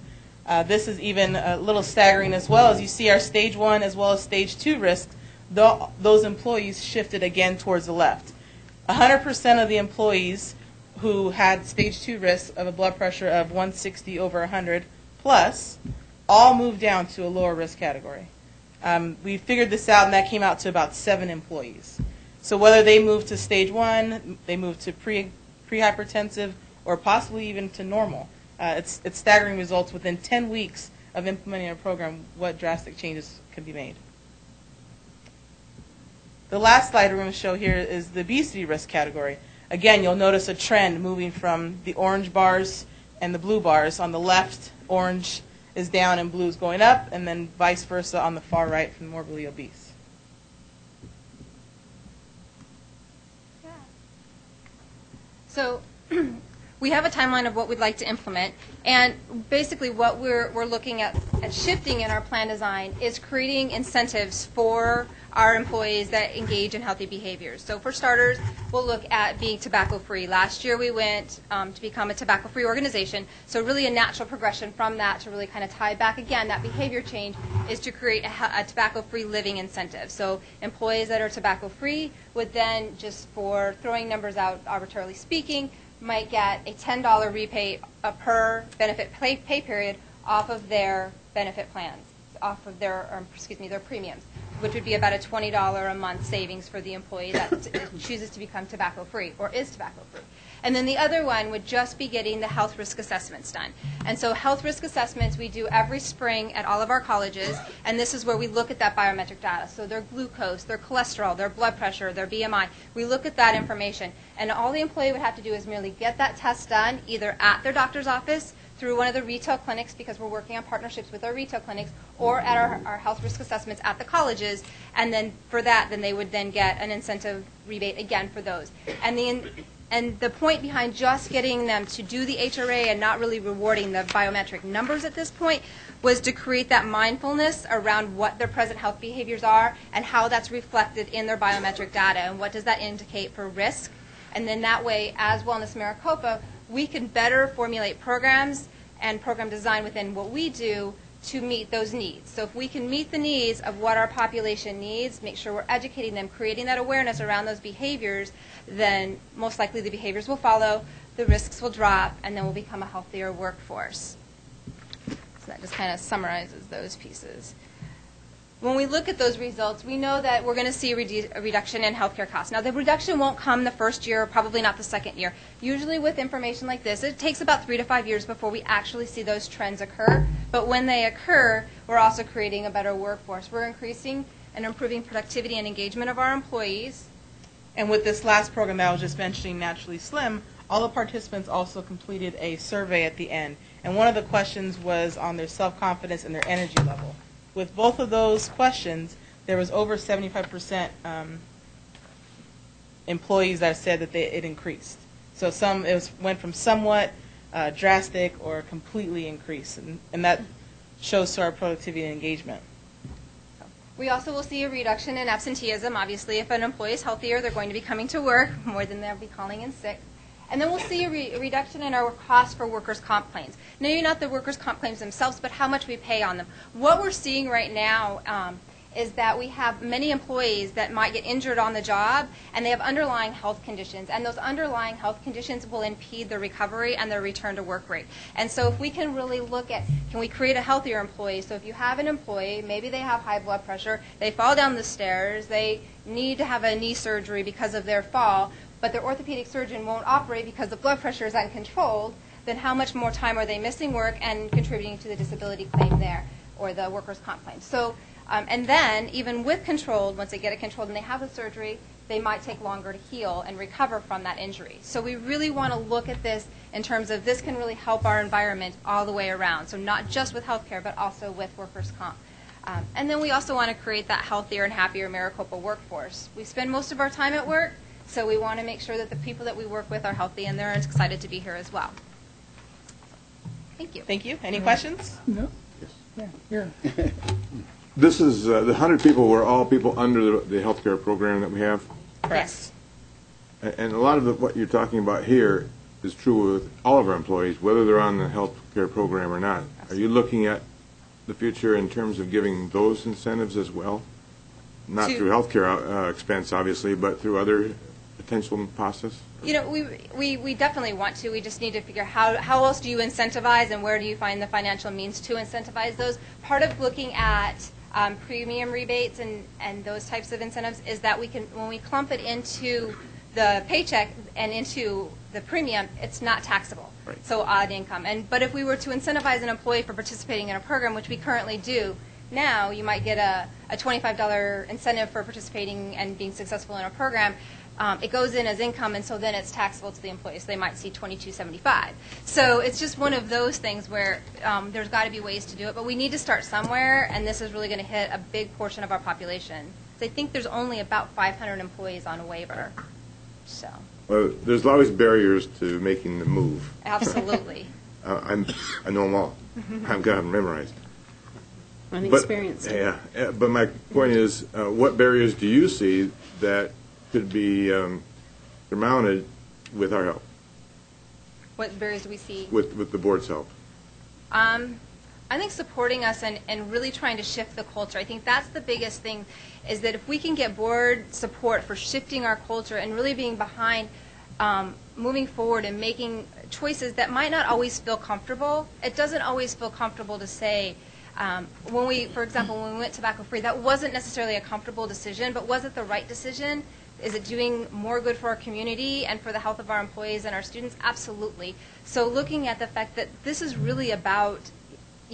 This is even a little staggering as well. As you see, our stage 1 as well as stage 2 risks, those employees shifted again towards the left. 100% of the employees who had stage 2 risk of a blood pressure of 160/100 plus all moved down to a lower risk category. We figured this out, and that came out to about 7 employees. So whether they moved to stage 1, they moved to pre-hypertensive, or possibly even to normal. It's staggering results within 10 weeks of implementing a program, what drastic changes can be made. The last slide we're going to show here is the obesity risk category. Again, you'll notice a trend moving from the orange bars and the blue bars. On the left, orange is down and blue is going up, and then vice versa on the far right from morbidly obese. So we have a timeline of what we'd like to implement, and basically what we're looking at shifting in our plan design is creating incentives for our employees that engage in healthy behaviors. So for starters, we'll look at being tobacco-free. Last year we went to become a tobacco-free organization, so really a natural progression from that to really kind of tie back again, that behavior change is to create a tobacco-free living incentive. So employees that are tobacco-free would then, just for throwing numbers out arbitrarily speaking, might get a $10 rebate per benefit pay period off of their benefit plans, off of their, their premiums, which would be about a $20 a month savings for the employee that chooses to become tobacco-free or is tobacco-free. And then the other one would just be getting the health risk assessments done. And so health risk assessments we do every spring at all of our colleges, and this is where we look at that biometric data. So their glucose, their cholesterol, their blood pressure, their BMI. We look at that information, and all the employee would have to do is merely get that test done either at their doctor's office, through one of the retail clinics, because we're working on partnerships with our retail clinics, or at our health risk assessments at the colleges, and then for that, then they would then get an incentive rebate again for those. And the point behind just getting them to do the HRA and not really rewarding the biometric numbers at this point was to create that mindfulness around what their present health behaviors are and how that's reflected in their biometric data and what does that indicate for risk. And then that way, as Wellness Maricopa, we can better formulate programs and program design within what we do to meet those needs. So if we can meet the needs of what our population needs, make sure we're educating them, creating that awareness around those behaviors, then most likely the behaviors will follow, the risks will drop, and then we'll become a healthier workforce. So that just kind of summarizes those pieces. When we look at those results, we know that we're going to see a reduction in healthcare costs. Now, the reduction won't come the first year, probably not the second year. Usually with information like this, it takes about 3 to 5 years before we actually see those trends occur. But when they occur, we're also creating a better workforce. We're increasing and improving productivity and engagement of our employees. And with this last program that I was just mentioning, Naturally Slim, all the participants also completed a survey at the end. And one of the questions was on their self-confidence and their energy level. With both of those questions, there was over 75% employees that said that it increased. So it went from somewhat drastic or completely increased, and that shows to our productivity and engagement. We also will see a reduction in absenteeism. Obviously, if an employee is healthier, they're going to be coming to work more than they'll be calling in sick. And then we'll see a reduction in our cost for workers' comp claims. Maybe not the workers' comp claims themselves, but how much we pay on them. What we're seeing right now is that we have many employees that might get injured on the job, and they have underlying health conditions. And those underlying health conditions will impede their recovery and their return to work rate. And so if we can really look at, can we create a healthier employee? So if you have an employee, maybe they have high blood pressure, they fall down the stairs, they need to have a knee surgery because of their fall, but their orthopedic surgeon won't operate because the blood pressure is uncontrolled, then how much more time are they missing work and contributing to the disability claim there or the workers' comp claim? So, and then even with controlled, once they get it controlled and they have the surgery, they might take longer to heal and recover from that injury. So we really want to look at this in terms of this can really help our environment all the way around. So not just with healthcare, but also with workers' comp. And then we also want to create that healthier and happier Maricopa workforce. We spend most of our time at work, so we want to make sure that the people that we work with are healthy and they're excited to be here as well. Thank you. Thank you. Any questions? No? Yeah, here. This is, the 100 people were all people under the healthcare program that we have? Correct. And a lot of what you're talking about here is true with all of our employees, whether they're on the healthcare program or not. Are you looking at the future in terms of giving those incentives as well? Not through healthcare expense, obviously, but through other potential process? You know, we definitely want to. We just need to figure out how else do you incentivize and where do you find the financial means to incentivize those. Part of looking at premium rebates and those types of incentives is that we can, when we clump it into the paycheck and into the premium, it's not taxable. Right. So odd income. But if we were to incentivize an employee for participating in a program, which we currently do, now you might get a $25 incentive for participating and being successful in a program. It goes in as income, and so then it's taxable to the employee. So they might see $22.75. So it's just one of those things where there's got to be ways to do it, but we need to start somewhere, and this is really going to hit a big portion of our population. So I think there's only about 500 employees on a waiver. So. Well, there's always barriers to making the move. Absolutely. I know them all. I've got them memorized. Unexperienced. But my point is, what barriers do you see that could be surmounted with our help? What barriers do we see? With the board's help. I think supporting us and really trying to shift the culture. I think that's the biggest thing, is that if we can get board support for shifting our culture and really being behind moving forward and making choices that might not always feel comfortable. It doesn't always feel comfortable to say, for example, when we went tobacco-free, that wasn't necessarily a comfortable decision, but was it the right decision? Is it doing more good for our community and for the health of our employees and our students? Absolutely. So looking at the fact that this is really about,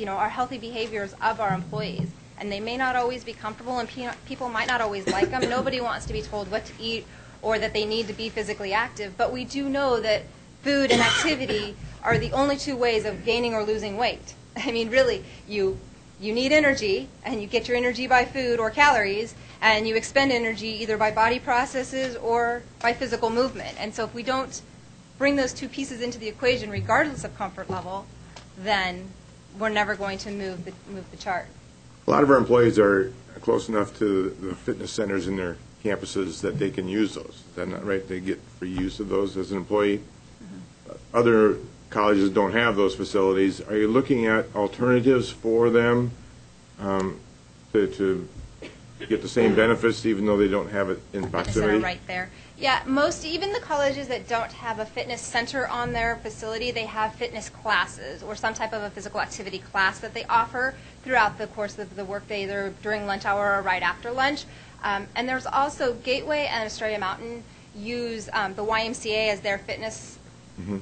our healthy behaviors of our employees, and they may not always be comfortable, and people might not always like them. Nobody wants to be told what to eat or that they need to be physically active, but we do know that food and activity are the only two ways of gaining or losing weight. I mean, really, you need energy, and you get your energy by food or calories, and you expend energy either by body processes or by physical movement. And so if we don't bring those two pieces into the equation, regardless of comfort level, then we're never going to move the chart. A lot of our employees are close enough to the fitness centers in their campuses that they can use those. Is that not right? They get free use of those as an employee? Mm-hmm. Other colleges don't have those facilities. Are you looking at alternatives for them to get the same benefits even though they don't have it in proximity? Right there. Yeah, even the colleges that don't have a fitness center on their facility, they have fitness classes or some type of a physical activity class that they offer throughout the course of the workday, either during lunch hour or right after lunch. And there's also Gateway and Estrella Mountain use the YMCA as their fitness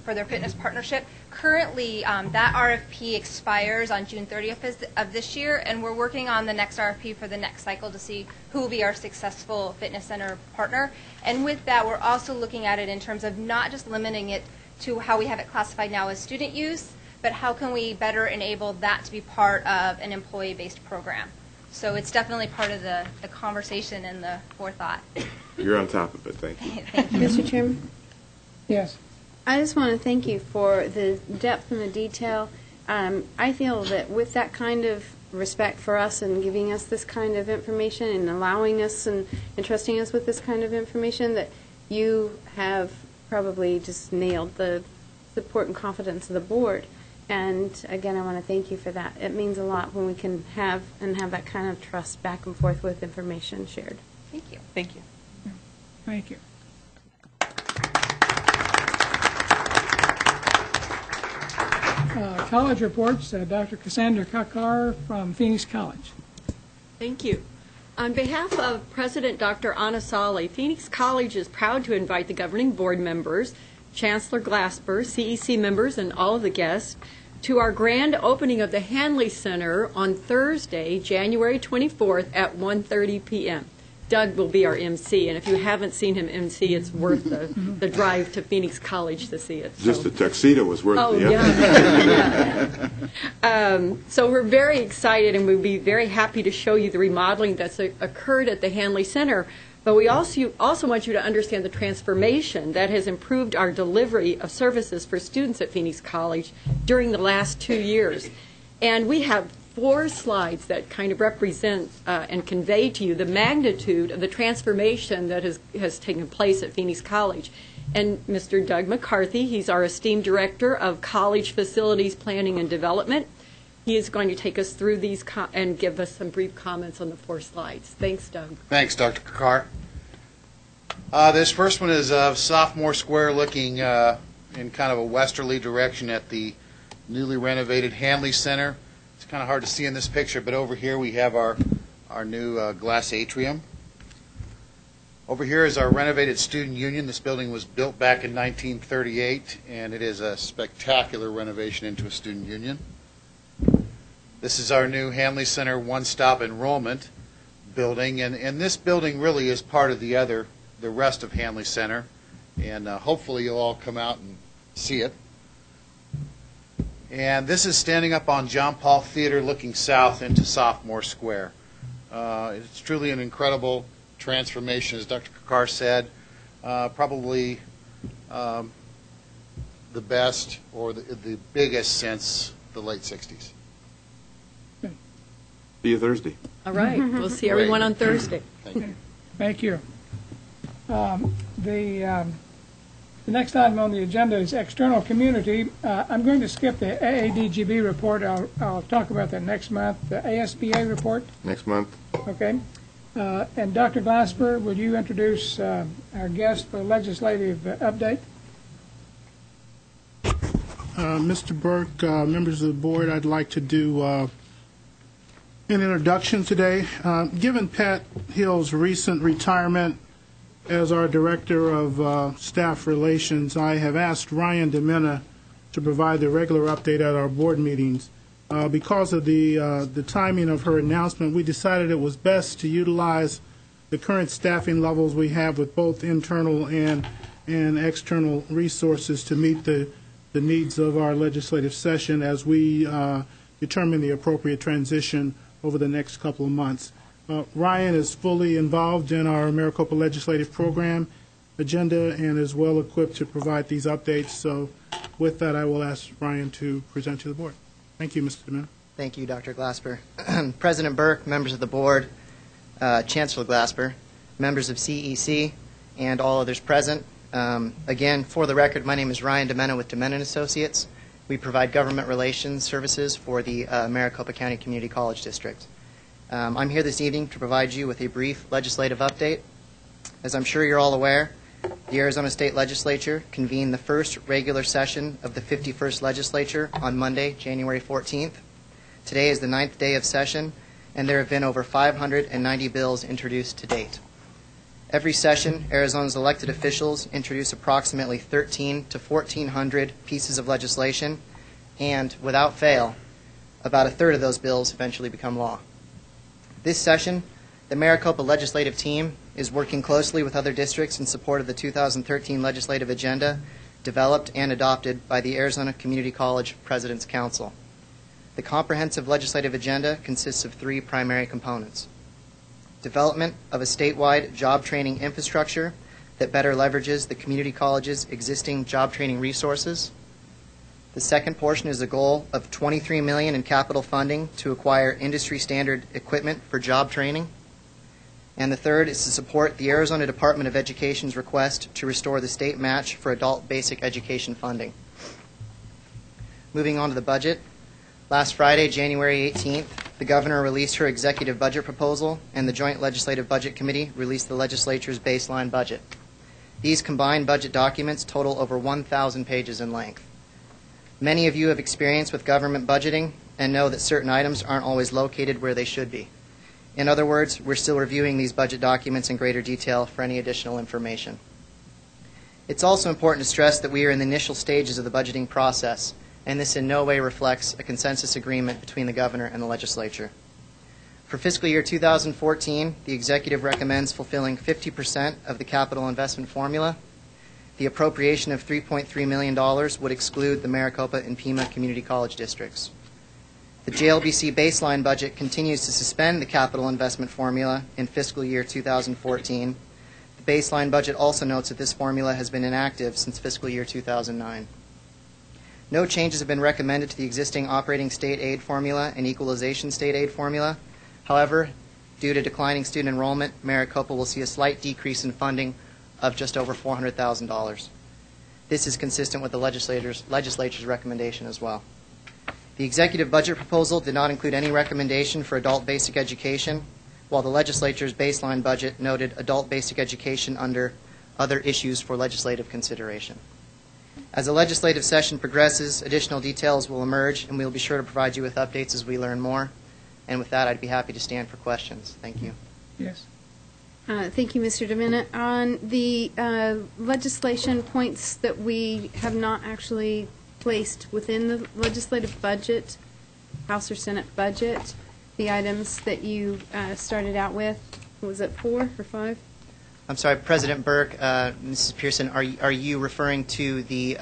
for their fitness partnership. Currently, that RFP expires on June 30th of this year, and we're working on the next RFP for the next cycle to see who will be our successful fitness center partner. And with that, we're also looking at it in terms of not just limiting it to how we have it classified now as student use, but how can we better enable that to be part of an employee-based program. So it's definitely part of the conversation and the forethought. You're on top of it. Thank you. Thank you. Mr. Chairman? Yes. I just want to thank you for the depth and the detail. I feel that with that kind of respect for us and giving us this kind of information and allowing us and entrusting us with this kind of information, that you have probably just nailed the support and confidence of the board. And again, I want to thank you for that. It means a lot when we can have that kind of trust back and forth with information shared. Thank you. Thank you. Thank you. College reports, Dr. Cassandra Kakar from Phoenix College. Thank you. On behalf of President Dr. Anasali, Phoenix College is proud to invite the governing board members, Chancellor Glasper, CEC members, and all of the guests to our grand opening of the Hanley Center on Thursday, January 24th at 1:30 p.m. Doug will be our MC, and if you haven't seen him MC, it's worth the drive to Phoenix College to see it. Just the tuxedo was worth the effort. So we're very excited, and we'd be very happy to show you the remodeling that's occurred at the Hanley Center. But we also want you to understand the transformation that has improved our delivery of services for students at Phoenix College during the last 2 years. And we have 4 slides that kind of represent and convey to you the magnitude of the transformation that has taken place at Phoenix College. And Mr. Doug McCarthy, he's our esteemed Director of College Facilities Planning and Development. He is going to take us through these and give us some brief comments on the 4 slides. Thanks, Doug. Thanks, Dr. Kakar. This first one is Sophomore Square, looking in kind of a westerly direction at the newly renovated Hanley Center. It's kind of hard to see in this picture, but over here we have our new glass atrium. Over here is our renovated student union. This building was built back in 1938, and it is a spectacular renovation into a student union. This is our new Hanley Center one-stop enrollment building, and this building really is part of the rest of Hanley Center, and hopefully you'll all come out and see it. And this is standing up on John Paul Theater looking south into Sophomore Square. It's truly an incredible transformation, as Dr. Kakar said, probably the best or the biggest since the late 60s. See you Thursday. All right. We'll see everyone on Thursday. Thank you. Thank you. The next item on the agenda is external community. I'm going to skip the AADGB report. I'll talk about that next month. The ASBA report. Next month. Okay. And Dr. Glasper, would you introduce our guest for legislative update? Mr. Burke, members of the board, I'd like to do an introduction today. Given Pat Hill's recent retirement as our Director of Staff Relations, I have asked Ryan DeMena to provide the regular update at our board meetings. Because of the timing of her announcement, we decided it was best to utilize the current staffing levels we have with both internal and external resources to meet the needs of our legislative session as we determine the appropriate transition over the next couple of months. Ryan is fully involved in our Maricopa legislative program agenda and is well equipped to provide these updates. So with that, I will ask Ryan to present to the board. Thank you, Mr. DeMena. Thank you, Dr. Glasper. President Burke, members of the board, Chancellor Glasper, members of CEC, and all others present. Again, for the record, my name is Ryan DeMena with DeMena & Associates. We provide government relations services for the Maricopa County Community College District. I'm here this evening to provide you with a brief legislative update. As I'm sure you're all aware, the Arizona State Legislature convened the first regular session of the 51st Legislature on Monday, January 14th. Today is the 9th day of session, and there have been over 590 bills introduced to date. Every session, Arizona's elected officials introduce approximately 1,300 to 1,400 pieces of legislation, and without fail, about a third of those bills eventually become law. This session, the Maricopa legislative team is working closely with other districts in support of the 2013 legislative agenda developed and adopted by the Arizona Community College President's Council. The comprehensive legislative agenda consists of 3 primary components: development of a statewide job training infrastructure that better leverages the community college's existing job training resources. The second portion is a goal of $23 million in capital funding to acquire industry standard equipment for job training. And the third is to support the Arizona Department of Education's request to restore the state match for adult basic education funding. Moving on to the budget. Last Friday, January 18th, the governor released her executive budget proposal, and the Joint Legislative Budget Committee released the legislature's baseline budget. These combined budget documents total over 1,000 pages in length. Many of you have experience with government budgeting and know that certain items aren't always located where they should be. In other words, we're still reviewing these budget documents in greater detail for any additional information. It's also important to stress that we are in the initial stages of the budgeting process, and this in no way reflects a consensus agreement between the governor and the legislature. For fiscal year 2014, the executive recommends fulfilling 50% of the capital investment formula. The appropriation of $3.3 million would exclude the Maricopa and Pima community college districts. The JLBC baseline budget continues to suspend the capital investment formula in fiscal year 2014. The baseline budget also notes that this formula has been inactive since fiscal year 2009. No changes have been recommended to the existing operating state aid formula and equalization state aid formula. However, due to declining student enrollment, Maricopa will see a slight decrease in funding of just over $400,000. This is consistent with the legislature's recommendation as well. The executive budget proposal did not include any recommendation for adult basic education, while the legislature's baseline budget noted adult basic education under other issues for legislative consideration. As the legislative session progresses, additional details will emerge, and we will be sure to provide you with updates as we learn more. And with that, I'd be happy to stand for questions. Thank you. Yes. Thank you, Mr. DeMena. On the legislation points that we have not actually placed within the legislative budget, House or Senate budget, the items that you started out with, was it 4 or 5? I'm sorry, President Burke, Mrs. Pearson, are you referring to the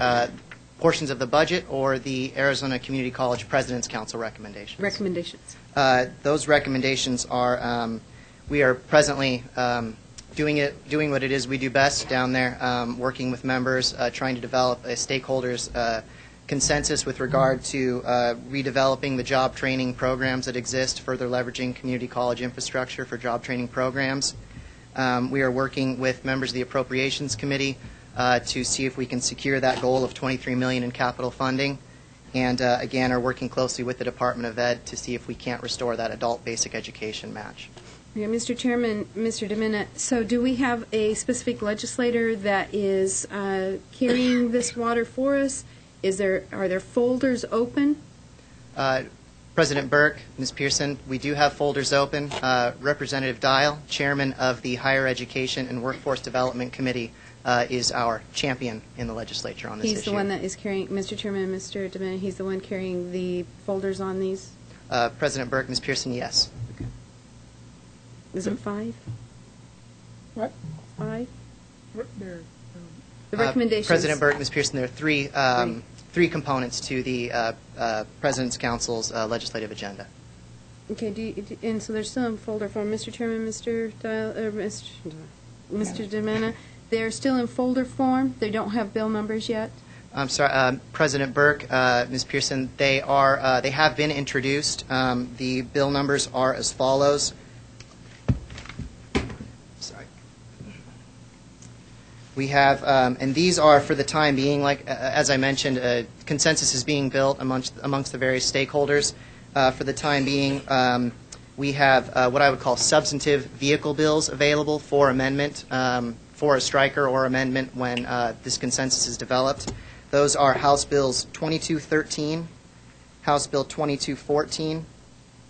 portions of the budget or the Arizona Community College President's Council recommendations? Recommendations. Those recommendations are, we are presently doing what it is we do best down there, working with members, trying to develop a stakeholders consensus with regard to redeveloping the job training programs that exist, further leveraging community college infrastructure for job training programs. We are working with members of the Appropriations Committee to see if we can secure that goal of $23 million in capital funding, and again are working closely with the Department of Ed to see if we can't restore that adult basic education match. Yeah, Mr. Chairman, Mr. DeMena, so do we have a specific legislator that is carrying this water for us? Are there folders open? President Burke, Ms. Pearson, we do have folders open. Representative Dial, chairman of the Higher Education and Workforce Development Committee, is our champion in the legislature on this issue. He's the one that is carrying, Mr. Chairman, Mr. DeMena, he's the one carrying the folders on these? President Burke, Ms. Pearson, yes. Okay. Is it 5? What? 5? There. The recommendations. President Burke, Ms. Pearson, there are three components to the President's Council's legislative agenda. Okay, and so there's still a folder for Mr. Chairman, Mr. DeMena. They're still in folder form. They don't have bill numbers yet. I'm sorry, President Burke, Ms. Pearson. They have been introduced. The bill numbers are as follows. Sorry. We have, and these are for the time being, like as I mentioned, consensus is being built amongst the various stakeholders. For the time being, we have what I would call substantive vehicle bills available for amendment, for a striker or amendment when this consensus is developed. Those are House Bills 2213, House Bill 2214,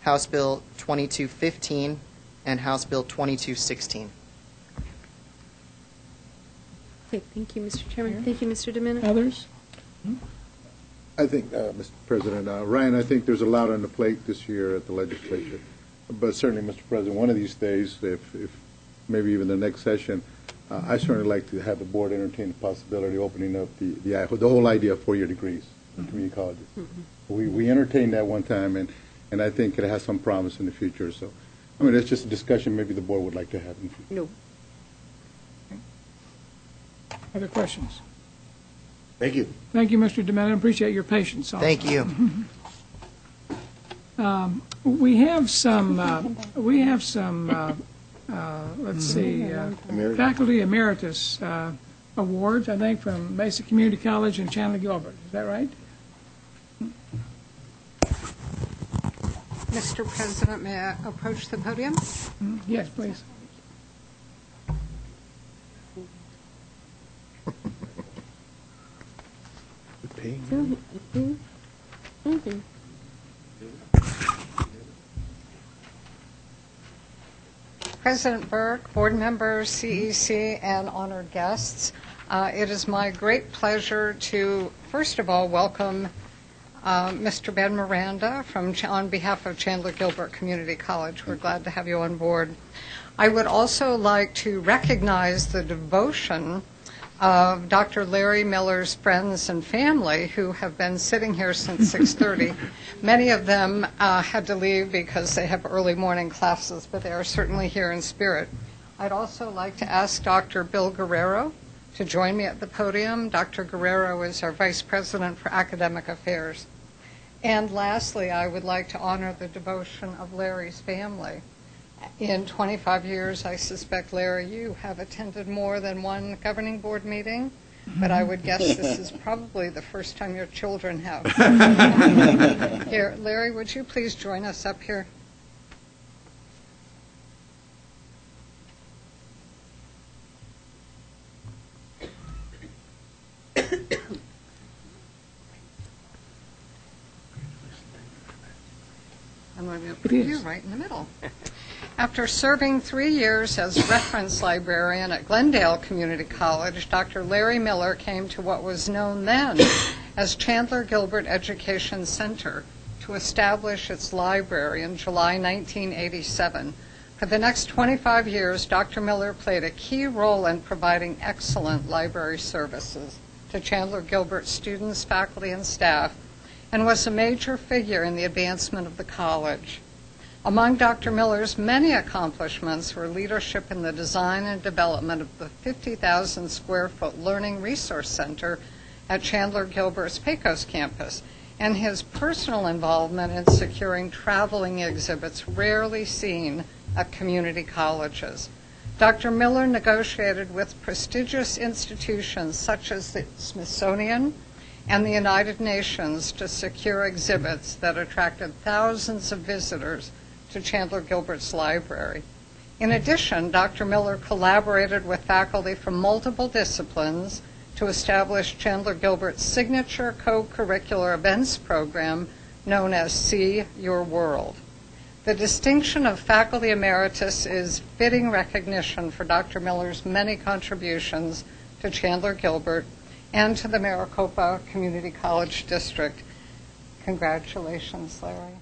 House Bill 2215, and House Bill 2216. Okay, thank you, Mr. Chairman. Thank you, Mr. DeMena. Others? I think, Mr. President, Ryan, I think there's a lot on the plate this year at the legislature. But certainly, Mr. President, one of these days, if maybe even the next session, I certainly like to have the board entertain the possibility of opening up the whole idea of 4-year degrees in community colleges. We entertained that one time, and I think it has some promise in the future. So, I mean, it's just a discussion maybe the board would like to have in the future. No. Other questions? Thank you. Thank you, Mr. DeMena. I appreciate your patience also. Thank you. We have some, let's see, Faculty Emeritus awards, I think, from Mesa Community College and Chandler Gilbert. Is that right? Mr. President, may I approach the podium? Yes, please. President Burke, board members, CEC, and honored guests, it is my great pleasure to, first of all, welcome Mr. Ben Miranda on behalf of Chandler Gilbert Community College. We're glad to have you on board. I would also like to recognize the devotion of Dr. Larry Miller's friends and family who have been sitting here since 6:30. Many of them had to leave because they have early morning classes, but they are certainly here in spirit. I'd also like to ask Dr. Bill Guerrero to join me at the podium. Dr. Guerrero is our Vice President for Academic Affairs. And lastly, I would like to honor the devotion of Larry's family. In 25 years, I suspect, Larry, you have attended more than one governing board meeting, but I would guess this is probably the first time your children have. Here, Larry, would you please join us up here? I'm going to put you right in the middle. After serving 3 years as reference librarian at Glendale Community College, Dr. Larry Miller came to what was known then as Chandler Gilbert Education Center to establish its library in July 1987. For the next 25 years, Dr. Miller played a key role in providing excellent library services to Chandler Gilbert students, faculty, and staff, and was a major figure in the advancement of the college. Among Dr. Miller's many accomplishments were leadership in the design and development of the 50,000 square foot Learning Resource Center at Chandler Gilbert's Pecos campus, and his personal involvement in securing traveling exhibits rarely seen at community colleges. Dr. Miller negotiated with prestigious institutions such as the Smithsonian and the United Nations to secure exhibits that attracted thousands of visitors to Chandler Gilbert's library. In addition, Dr. Miller collaborated with faculty from multiple disciplines to establish Chandler Gilbert's signature co-curricular events program known as See Your World. The distinction of faculty emeritus is fitting recognition for Dr. Miller's many contributions to Chandler Gilbert and to the Maricopa Community College District. Congratulations, Larry.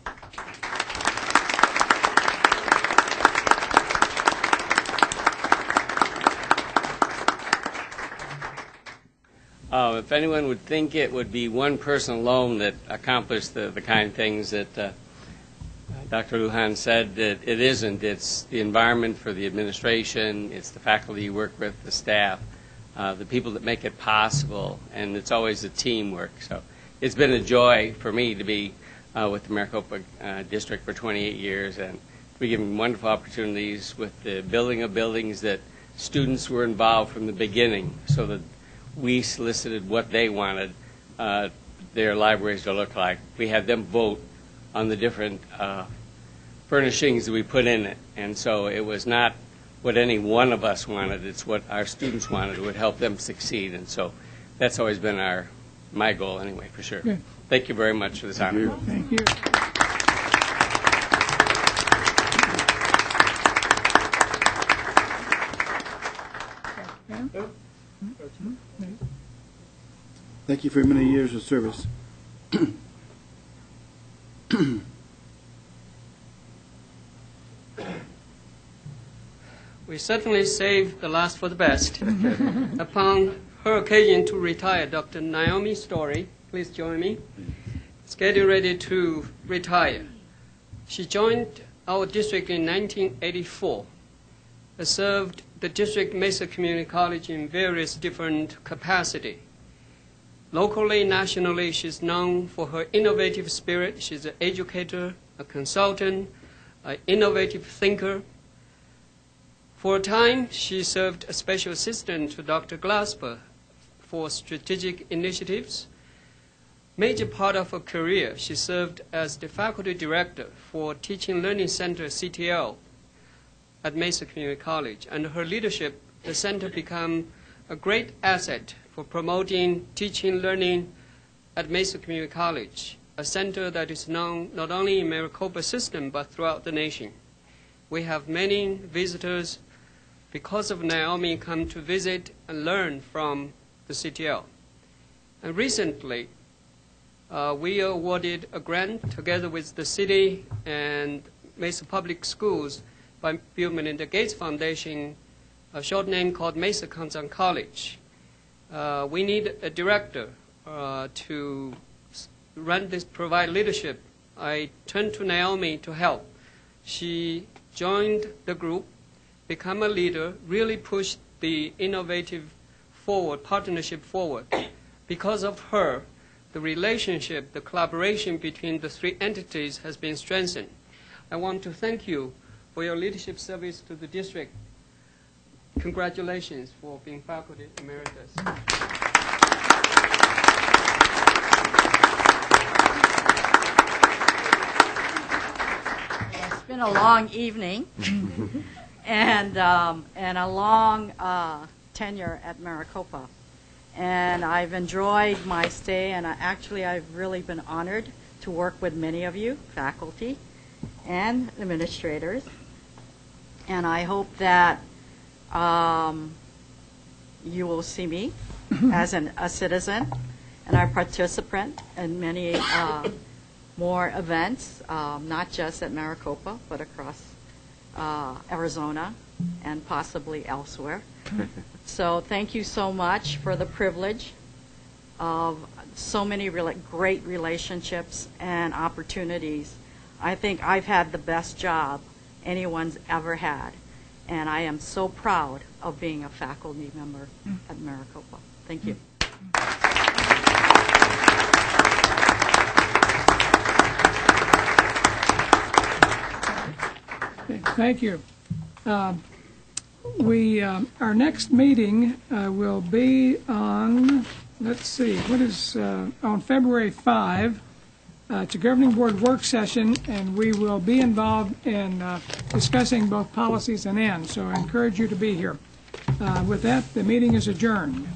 If anyone would think it would be one person alone that accomplished the kind of things that Dr. Lujan said, that it isn't. It's the environment for the administration, it's the faculty you work with, the staff, the people that make it possible, and it's always the teamwork. So it's been a joy for me to be with the Maricopa District for 28 years and to be given wonderful opportunities with the building of buildings that students were involved from the beginning, so that we solicited what they wanted their libraries to look like. We had them vote on the different furnishings that we put in it, and so it was not what any one of us wanted, it's what our students wanted. It would help them succeed, and so that's always been my goal anyway, for sure. Good. Thank you very much for this honor. Thank you. Thank you for many years of service. We certainly saved the last for the best. Upon her occasion to retire, Dr. Naomi Story, please join me, is getting ready to retire. She joined our district in 1984, served the district Mesa Community College in various different capacities. Locally, nationally, she's known for her innovative spirit. She's an educator, a consultant, an innovative thinker. For a time, she served as special assistant to Dr. Glasper for strategic initiatives. Major part of her career, she served as the faculty director for Teaching Learning Center, CTL, at Mesa Community College. Under her leadership, the center became a great asset for promoting teaching learning at Mesa Community College, a center that is known not only in Maricopa system but throughout the nation. We have many visitors because of Naomi come to visit and learn from the CTL. And recently, we awarded a grant together with the city and Mesa Public Schools by Bill Melinda Gates Foundation, a short name called Mesa Concern College. We need a director to run this, provide leadership. I turned to Naomi to help. She joined the group, become a leader, really pushed the innovative forward, partnership forward. Because of her, the relationship, the collaboration between the three entities has been strengthened. I want to thank you for your leadership service to the district. Congratulations for being faculty emeritus. It's been a long evening and a long tenure at Maricopa. And I've enjoyed my stay, and I've really been honored to work with many of you, faculty and administrators. And I hope that you will see me as a citizen and a participant in many more events, not just at Maricopa, but across Arizona and possibly elsewhere. So thank you so much for the privilege of so many great relationships and opportunities. I think I've had the best job anyone's ever had, and I am so proud of being a faculty member at Maricopa. Thank you. Okay, thank you. Our next meeting will be on, let's see, on February 5. It's a governing board work session, and we will be involved in discussing both policies and ends, so I encourage you to be here. With that, the meeting is adjourned.